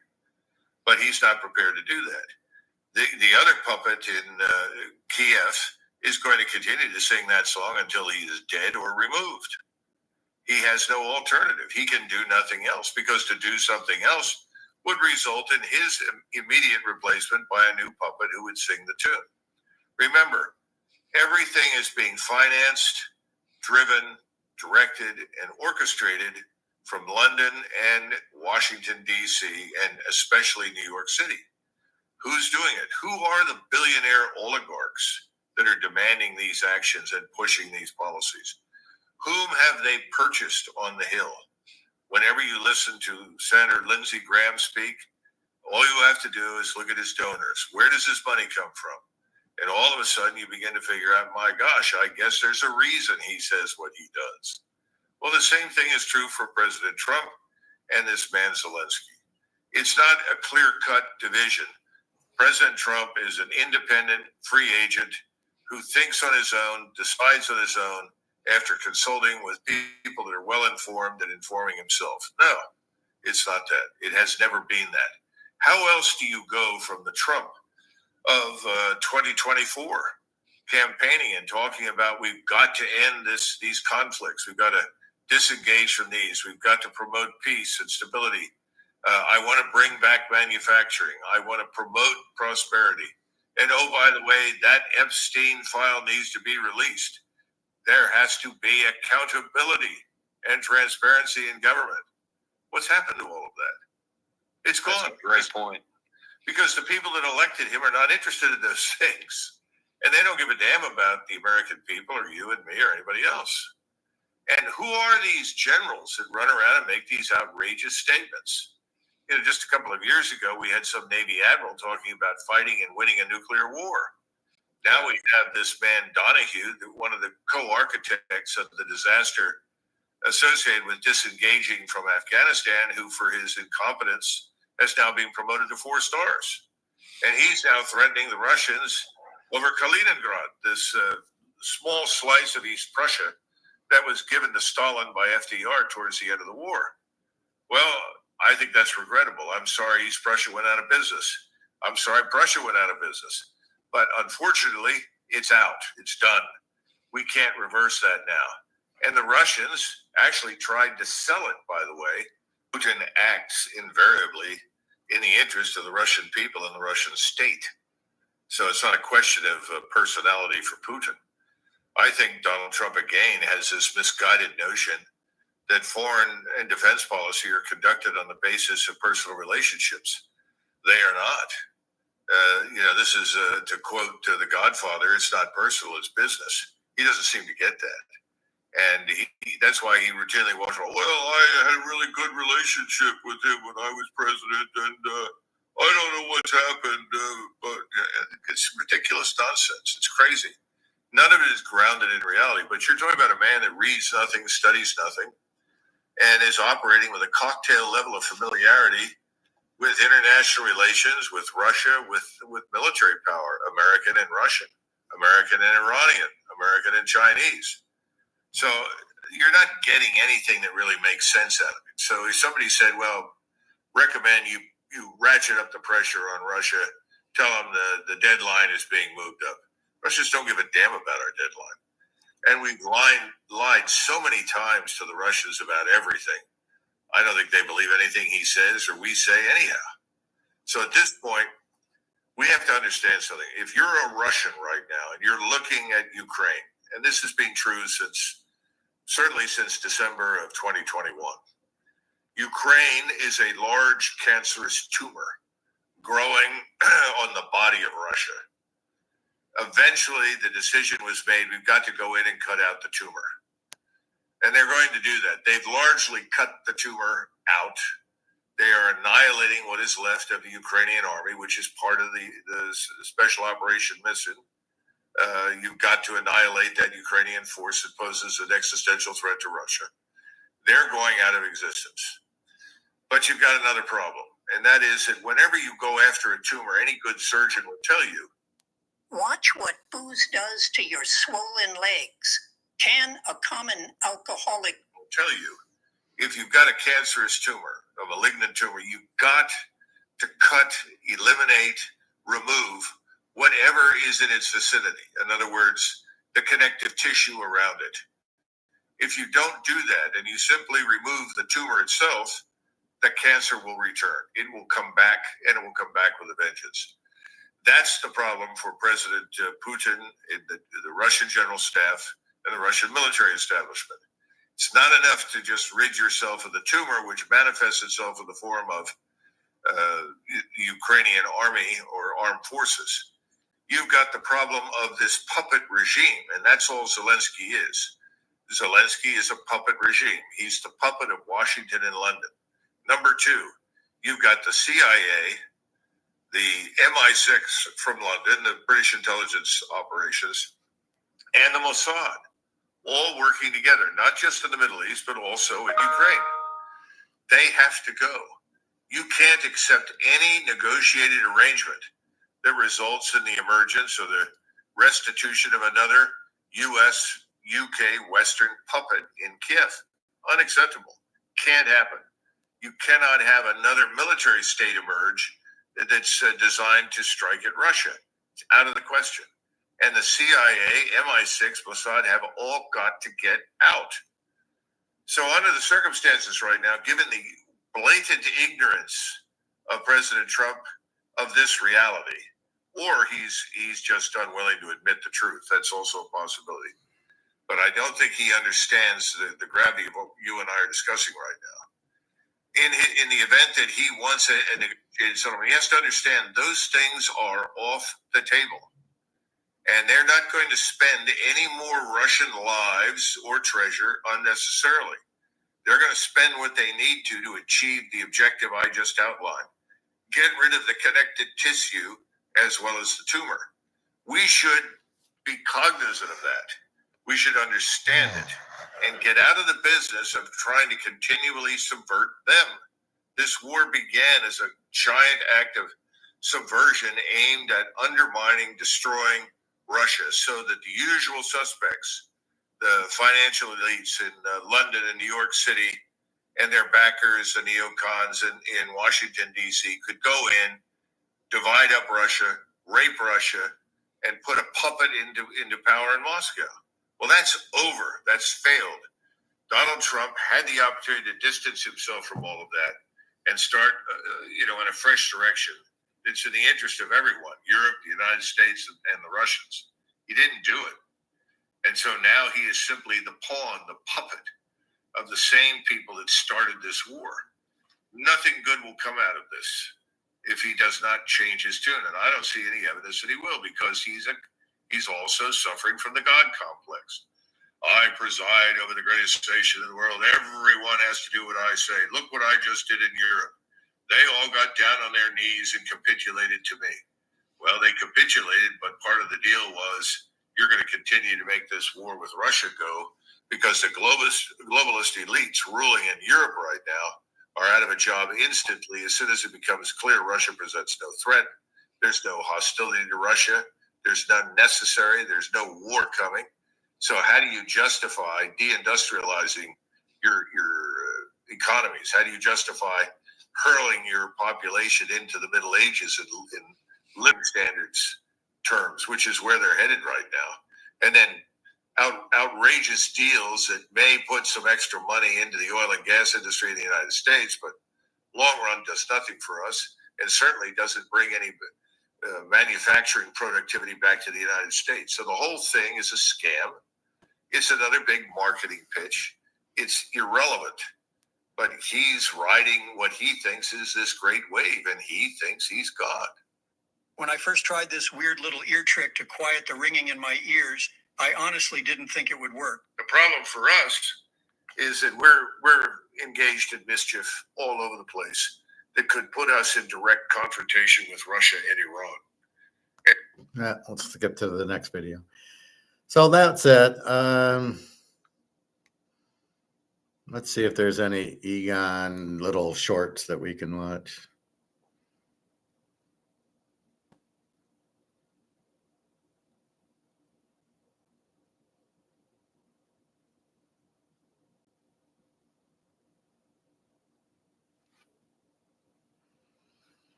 But he's not prepared to do that. The other puppet in Kiev is going to continue to sing that song until he is dead or removed. He has no alternative. He can do nothing else, because to do something else would result in his immediate replacement by a new puppet who would sing the tune. Remember, everything is being financed, driven, directed, and orchestrated from London and Washington, D.C., and especially New York City. Who's doing it? Who are the billionaire oligarchs that are demanding these actions and pushing these policies? Whom have they purchased on the Hill? Whenever you listen to Senator Lindsey Graham speak, all you have to do is look at his donors. Where does his money come from? And all of a sudden you begin to figure out, my gosh, I guess there's a reason he says what he does. Well, the same thing is true for President Trump and this man Zelensky. It's not a clear-cut division. President Trump is an independent, free agent who thinks on his own, decides on his own, after consulting with people that are well-informed and informing himself. No, it's not that. It has never been that. How else do you go from the Trump of 2024 campaigning and talking about we've got to end these conflicts, we've got to disengage from these. We've got to promote peace and stability. I want to bring back manufacturing. I want to promote prosperity. And oh, by the way, that Epstein file needs to be released. There has to be accountability and transparency in government. What's happened to all of that? It's gone. That's a great point. Because the people that elected him are not interested in those things. And they don't give a damn about the American people or you and me or anybody else. And who are these generals that run around and make these outrageous statements? You know, just a couple of years ago, we had some Navy admiral talking about fighting and winning a nuclear war. Now we have this man, Donahue, one of the co-architects of the disaster associated with disengaging from Afghanistan, who for his incompetence has now been promoted to 4 stars. And he's now threatening the Russians over Kaliningrad, this small slice of East Prussia that was given to Stalin by FDR towards the end of the war. Well, I think that's regrettable. I'm sorry East Prussia went out of business. I'm sorry Prussia went out of business. But unfortunately, it's out. It's done. We can't reverse that now. And the Russians actually tried to sell it, by the way. Putin acts invariably in the interest of the Russian people and the Russian state. So it's not a question of personality for Putin. I think Donald Trump, again, has this misguided notion that foreign and defense policy are conducted on the basis of personal relationships. They are not. This is, to quote The Godfather, it's not personal, it's business. He doesn't seem to get that. And that's why he routinely walks around, well, I had a really good relationship with him when I was president, and I don't know what's happened, but it's ridiculous nonsense. It's crazy. None of it is grounded in reality, but you're talking about a man that reads nothing, studies nothing, and is operating with a cocktail level of familiarity with international relations, with Russia, with military power, American and Russian, American and Iranian, American and Chinese. So you're not getting anything that really makes sense out of it. So if somebody said, well, recommend you ratchet up the pressure on Russia, tell them the deadline is being moved up. Russians don't give a damn about our deadline. And we've lied so many times to the Russians about everything. I don't think they believe anything he says or we say anyhow. So at this point, we have to understand something. If you're a Russian right now and you're looking at Ukraine, and this has been true certainly since December of 2021, Ukraine is a large cancerous tumor growing on the body of Russia. Eventually, the decision was made, we've got to go in and cut out the tumor. And they're going to do that. They've largely cut the tumor out. They are annihilating what is left of the Ukrainian army, which is part of the special operation mission. You've got to annihilate that Ukrainian force that poses an existential threat to Russia. They're going out of existence. But you've got another problem, and that is that whenever you go after a tumor, any good surgeon will tell you, watch what booze does to your swollen legs. Can a common alcoholic tell you, if you've got a cancerous tumor, a malignant tumor, you've got to cut, eliminate, remove whatever is in its vicinity. In other words, the connective tissue around it. If you don't do that and you simply remove the tumor itself, the cancer will return. It will come back, and it will come back with a vengeance. That's the problem for President Putin, the Russian general staff, and the Russian military establishment. It's not enough to just rid yourself of the tumor, which manifests itself in the form of the Ukrainian army or armed forces. You've got the problem of this puppet regime, and that's all Zelensky is. Zelensky is a puppet regime. He's the puppet of Washington and London. Number 2, you've got the CIA, the MI6 from London, the British intelligence operations, and the Mossad, all working together, not just in the Middle East, but also in Ukraine. They have to go. You can't accept any negotiated arrangement that results in the emergence or the restitution of another U.S., UK, Western puppet in Kiev. Unacceptable. Can't happen. You cannot have another military state emerge that's designed to strike at Russia. It's out of the question. And the CIA, MI6, Mossad have all got to get out. So under the circumstances right now, given the blatant ignorance of President Trump of this reality, or he's just unwilling to admit the truth. That's also a possibility. But I don't think he understands the gravity of what you and I are discussing right now. In the event that he wants a negotiated settlement, he has to understand those things are off the table. And they're not going to spend any more Russian lives or treasure unnecessarily. They're going to spend what they need to achieve the objective I just outlined. Get rid of the connected tissue as well as the tumor. We should be cognizant of that. We should understand it and get out of the business of trying to continually subvert them. This war began as a giant act of subversion aimed at undermining, destroying Russia, so that the usual suspects, the financial elites in London and New York City, and their backers, the neocons in Washington, D.C., could go in, divide up Russia, rape Russia, and put a puppet into power in Moscow. Well, that's over. That's failed. Donald Trump had the opportunity to distance himself from all of that and start, in a fresh direction. It's in the interest of everyone, Europe, the United States, and the Russians. He didn't do it. And so now he is simply the pawn, the puppet of the same people that started this war. Nothing good will come out of this if he does not change his tune. And I don't see any evidence that he will, because he's also suffering from the God complex. I preside over the greatest nation in the world. Everyone has to do what I say. Look what I just did in Europe. They all got down on their knees and capitulated to me. Well, they capitulated, but part of the deal was you're going to continue to make this war with Russia go, because the globalist elites ruling in Europe right now are out of a job instantly as soon as it becomes clear Russia presents no threat. There's no hostility to Russia. There's none necessary. There's no war coming. So how do you justify deindustrializing your economies? How do you justify hurling your population into the Middle Ages in living standards terms, which is where they're headed right now? And then outrageous deals that may put some extra money into the oil and gas industry in the United States, but long run does nothing for us, and certainly doesn't bring any manufacturing productivity back to the United States. So the whole thing is a scam. It's another big marketing pitch. It's irrelevant, but he's riding what he thinks is this great wave, and he thinks he's God. When I first tried this weird little ear trick to quiet the ringing in my ears, I honestly didn't think it would work. The problem for us is that we're engaged in mischief all over the place that could put us in direct confrontation with Russia and Iran. Let's skip to the next video. So that's it. Let's see if there's any Egon little shorts that we can watch.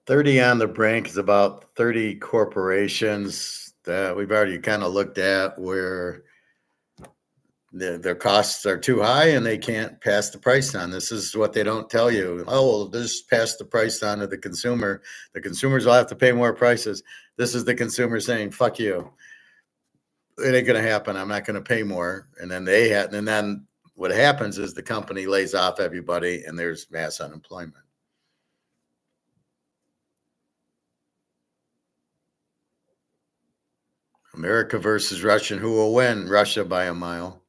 "30 on the Brink" is about 30 corporations that we've already kind of looked at where their costs are too high and they can't pass the price on. This is what they don't tell you. Oh, well, just pass the price on to the consumer. The consumers will have to pay more prices. This is the consumer saying, fuck you. It ain't going to happen. I'm not going to pay more. And then and then what happens is the company lays off everybody and there's mass unemployment. America versus Russia. Who will win? Russia by a mile.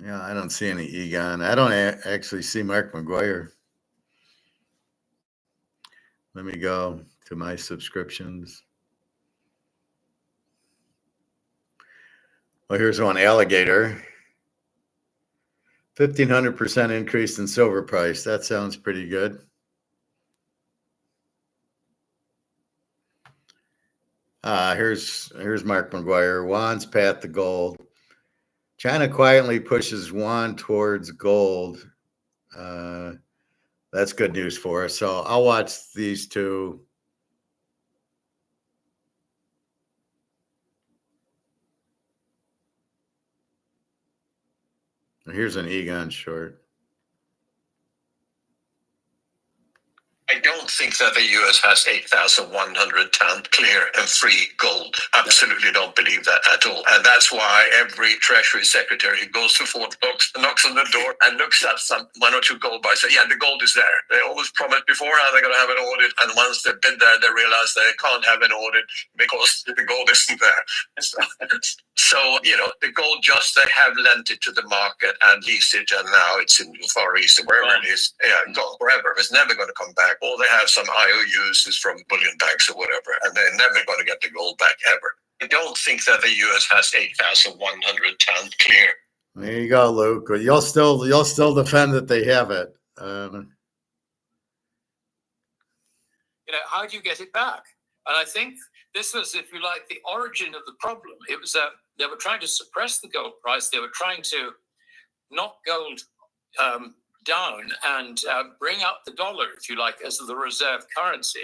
Yeah, I don't see any Egon. I don't actually see Mark McGuire. Let me go to my subscriptions. Well, here's one, Alligator. 1,500% increase in silver price. That sounds pretty good. Here's Mark McGuire. Juan's path to gold. China quietly pushes Juan towards gold. That's good news for us. So I'll watch these two. Here's an Egon short. I don't think that the US has 8,100 ton clear and free gold. Absolutely don't believe that at all. And that's why every Treasury Secretary who goes to Fort Knox, knocks on the door and looks at one or two gold bars, say, yeah, the gold is there. They always promised before how they're going to have an audit. And once they've been there, they realize they can't have an audit because the gold isn't there. So, the gold just, they have lent it to the market and leased it, and now it's in the Far East, wherever it is. Yeah, gone forever. It's never going to come back. Or they have some IOUs from bullion banks or whatever, and they're never going to get the gold back ever. I don't think that the US has 8,100 ton clear. There you go, Luke. You'll still defend that they have it. How do you get it back? And I think this was, if you like, the origin of the problem. It was that they were trying to suppress the gold price. They were trying to knock gold down and bring up the dollar, if you like, as the reserve currency.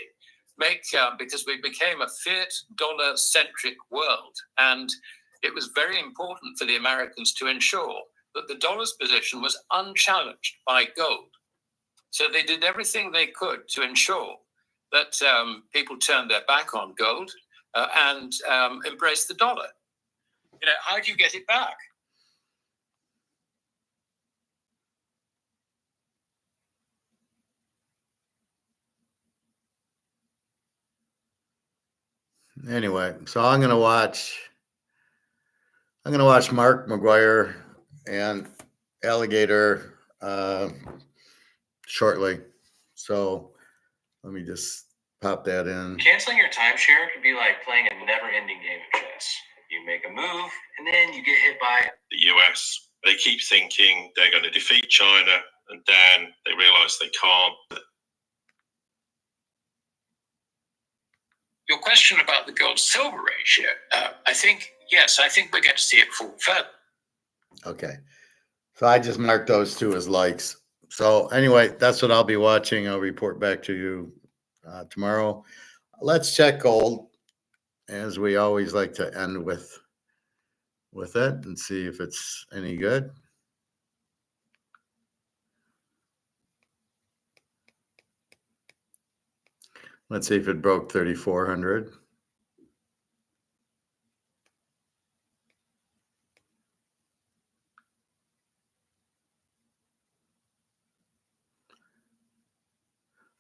Because we became a fiat dollar-centric world. And it was very important for the Americans to ensure that the dollar's position was unchallenged by gold. So they did everything they could to ensure that people turned their back on gold and embraced the dollar. How do you get it back? Anyway, so I'm gonna watch Mark McGuire and Alligator shortly. So let me just pop that in. Canceling your timeshare could be like playing a never-ending game of chess. You make a move, and then you get hit by the US. They keep thinking they're going to defeat China, and then they realize they can't. Your question about the gold-silver ratio, I think we're going to see it fall further. Okay. So I just marked those two as likes. So anyway, that's what I'll be watching. I'll report back to you tomorrow. Let's check gold, as we always like to end with it and see if it's any good. Let's see if it broke 3,400.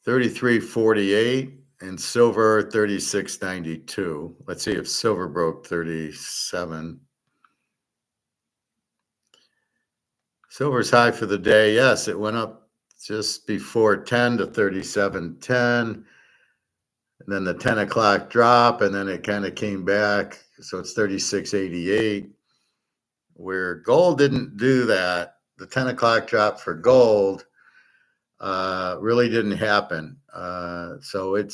$33.48 and silver 36.92. Let's see if silver broke 37. Silver's high for the day. Yes, it went up just before 10 to 37.10. And then the 10 o'clock drop, and then it kind of came back. So it's 36.88. Where gold didn't do that, the 10 o'clock drop for gold really didn't happen. So it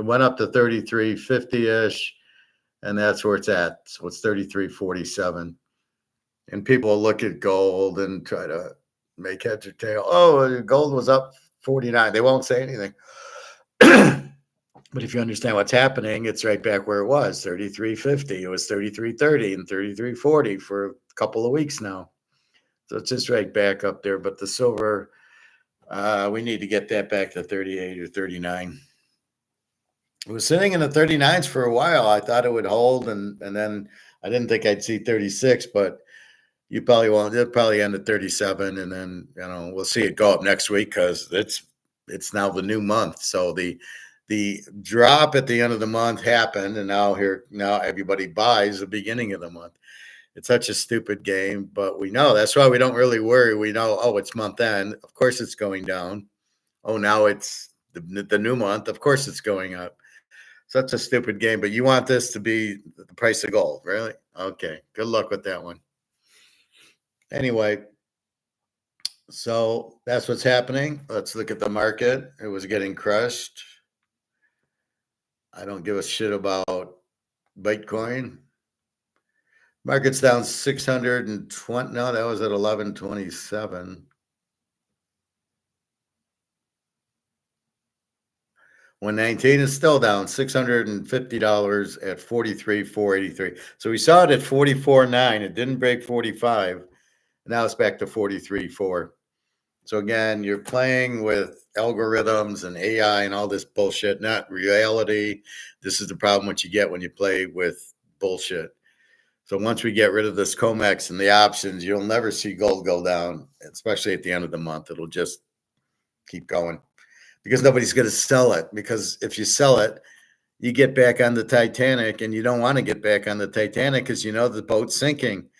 went up to 33.50-ish, and that's where it's at. So it's 33.47. And people look at gold and try to make heads or tail. Oh, gold was up 49. They won't say anything. But if you understand what's happening, it's right back where it was, 33.50. It was 33.30 and 33.40 for a couple of weeks now. So it's just right back up there. But the silver, we need to get that back to 38 or 39. It was sitting in the 39s for a while. I thought it would hold, and then I didn't think I'd see 36, but you probably won't. It'll probably end at 37, and then we'll see it go up next week because it's now the new month. So the drop at the end of the month happened, and now everybody buys the beginning of the month. It's such a stupid game, but we know. That's why we don't really worry. We know, it's month end. Of course it's going down. Oh, now it's the new month. Of course it's going up. Such a stupid game, but you want this to be the price of gold, really? Okay, good luck with that one. Anyway, so that's what's happening. Let's look at the market. It was getting crushed. I don't give a shit about Bitcoin. Market's down 620. No, that was at 1127. 119 is still down $650 at 43,483. So we saw it at 44.9. It didn't break 45. Now it's back to 43.4. So again, you're playing with algorithms and AI and all this bullshit, not reality. This is the problem what you get when you play with bullshit. So once we get rid of this COMEX and the options, you'll never see gold go down, especially at the end of the month. It'll just keep going because nobody's going to sell it. Because if you sell it, you get back on the Titanic, and you don't want to get back on the Titanic because you know the boat's sinking.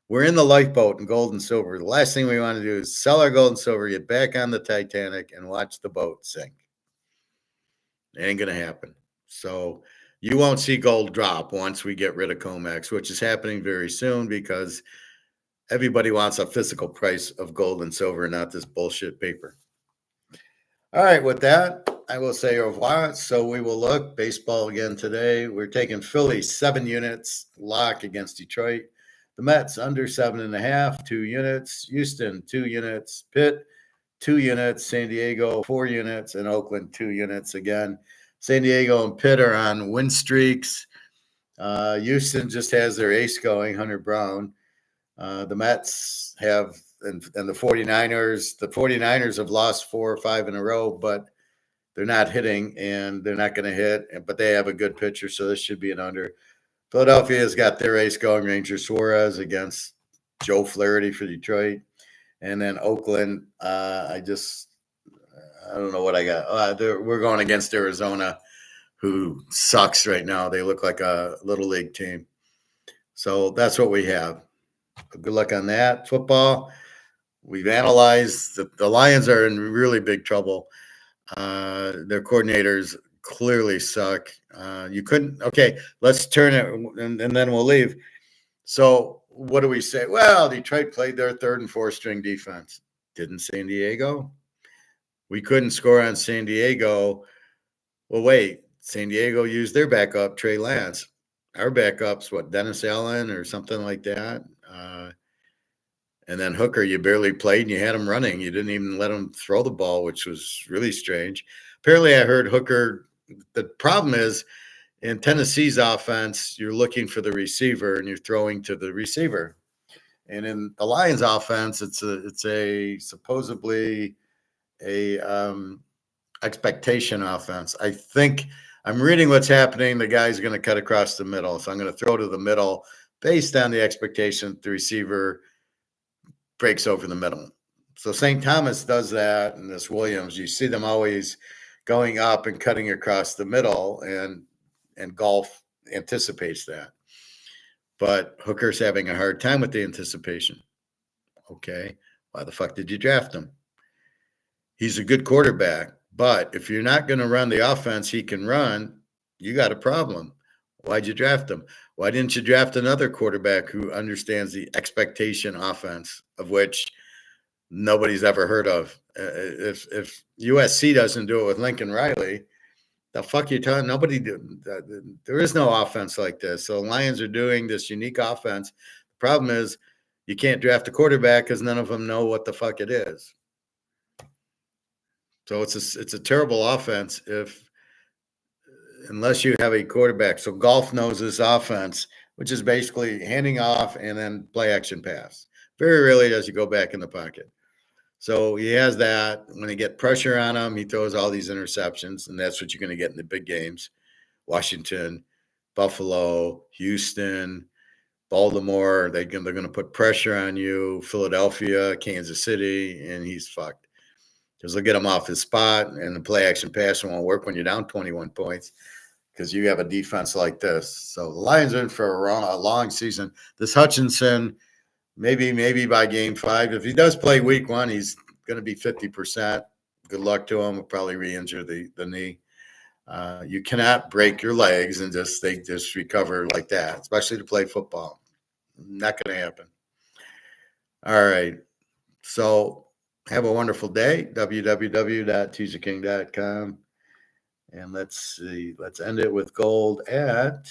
We're in the lifeboat in gold and silver. The last thing we want to do is sell our gold and silver, get back on the Titanic, and watch the boat sink. It ain't going to happen. So you won't see gold drop once we get rid of COMEX, which is happening very soon because everybody wants a physical price of gold and silver, not this bullshit paper. All right, with that, I will say au revoir. So we will look baseball again today. We're taking Philly 7 units, lock against Detroit. The Mets under 7.5, 2 units. Houston, 2 units. Pitt, 2 units. San Diego, 4 units. And Oakland, 2 units again. San Diego and Pitt are on win streaks. Houston just has their ace going, Hunter Brown. The Mets have, and the 49ers. The 49ers have lost 4 or 5 in a row, but they're not hitting, and they're not going to hit. But they have a good pitcher, so this should be an under. Philadelphia's got their ace going, Ranger Suarez against Joe Flaherty for Detroit. And then Oakland, I don't know what I got. We're going against Arizona, who sucks right now. They look like a little league team. So that's what we have. Good luck on that. Football, we've analyzed. The Lions are in really big trouble. Their coordinators clearly suck. Okay, let's turn it, and then we'll leave. So what do we say? Well, Detroit played their 3rd and 4th string defense. Didn't San Diego? We couldn't score on San Diego. Well, wait, San Diego used their backup, Trey Lance. Our backup's Dennis Allen or something like that. And then Hooker, you barely played and you had him running. You didn't even let him throw the ball, which was really strange. Apparently, I heard Hooker. The problem is in Tennessee's offense, you're looking for the receiver and you're throwing to the receiver. And in the Lions offense, it's a supposedly a expectation offense. I think I'm reading what's happening. The guy's going to cut across the middle. So I'm going to throw to the middle based on the expectation the receiver breaks over the middle. So St. Thomas does that, and this Williams, you see them always going up and cutting across the middle, and Golf anticipates that. But Hooker's having a hard time with the anticipation. Okay, why the fuck did you draft him? He's a good quarterback, but if you're not going to run the offense he can run, you got a problem. Why'd you draft him? Why didn't you draft another quarterback who understands the expectation offense, of which nobody's ever heard of? If USC doesn't do it with Lincoln Riley, the fuck you telling? Nobody do. There is no offense like this. So Lions are doing this unique offense. The problem is you can't draft a quarterback because none of them know what the fuck it is. So it's a terrible offense unless you have a quarterback. So Golf knows this offense, which is basically handing off and then play action pass. Very rarely does he go back in the pocket. So he has that. When they get pressure on him, he throws all these interceptions, and that's what you're going to get in the big games. Washington, Buffalo, Houston, Baltimore, they're going to put pressure on you. Philadelphia, Kansas City, and he's fucked. Because they'll get him off his spot, and the play action pass won't work when you're down 21 points because you have a defense like this. So the Lions are in for a long season. This Hutchinson, maybe by game 5, if he does play week 1, he's going to be 50%. Good luck to him. He'll probably re-injure the knee. You cannot break your legs and they just recover like that, especially to play football. Not going to happen. All right. So have a wonderful day. www.teaserking.com. And let's see. Let's end it with gold at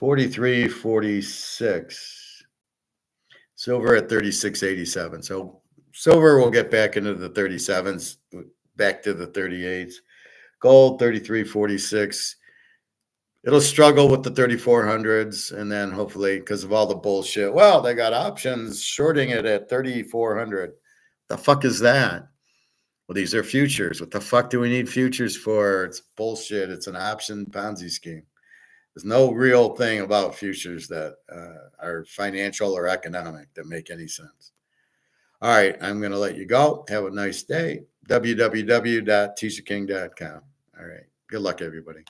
43.46. Silver at 36.87. So silver will get back into the 37s, back to the 38s. Gold 33.46. It'll struggle with the 3400s, and then hopefully, because of all the bullshit, well, they got options shorting it at 3400. The fuck is that? Well, these are futures. What the fuck do we need futures for? It's bullshit. It's an option Ponzi scheme. There's no real thing about futures that are financial or economic that make any sense. All right, I'm going to let you go. Have a nice day. www.teaserking.com. All right. Good luck, everybody.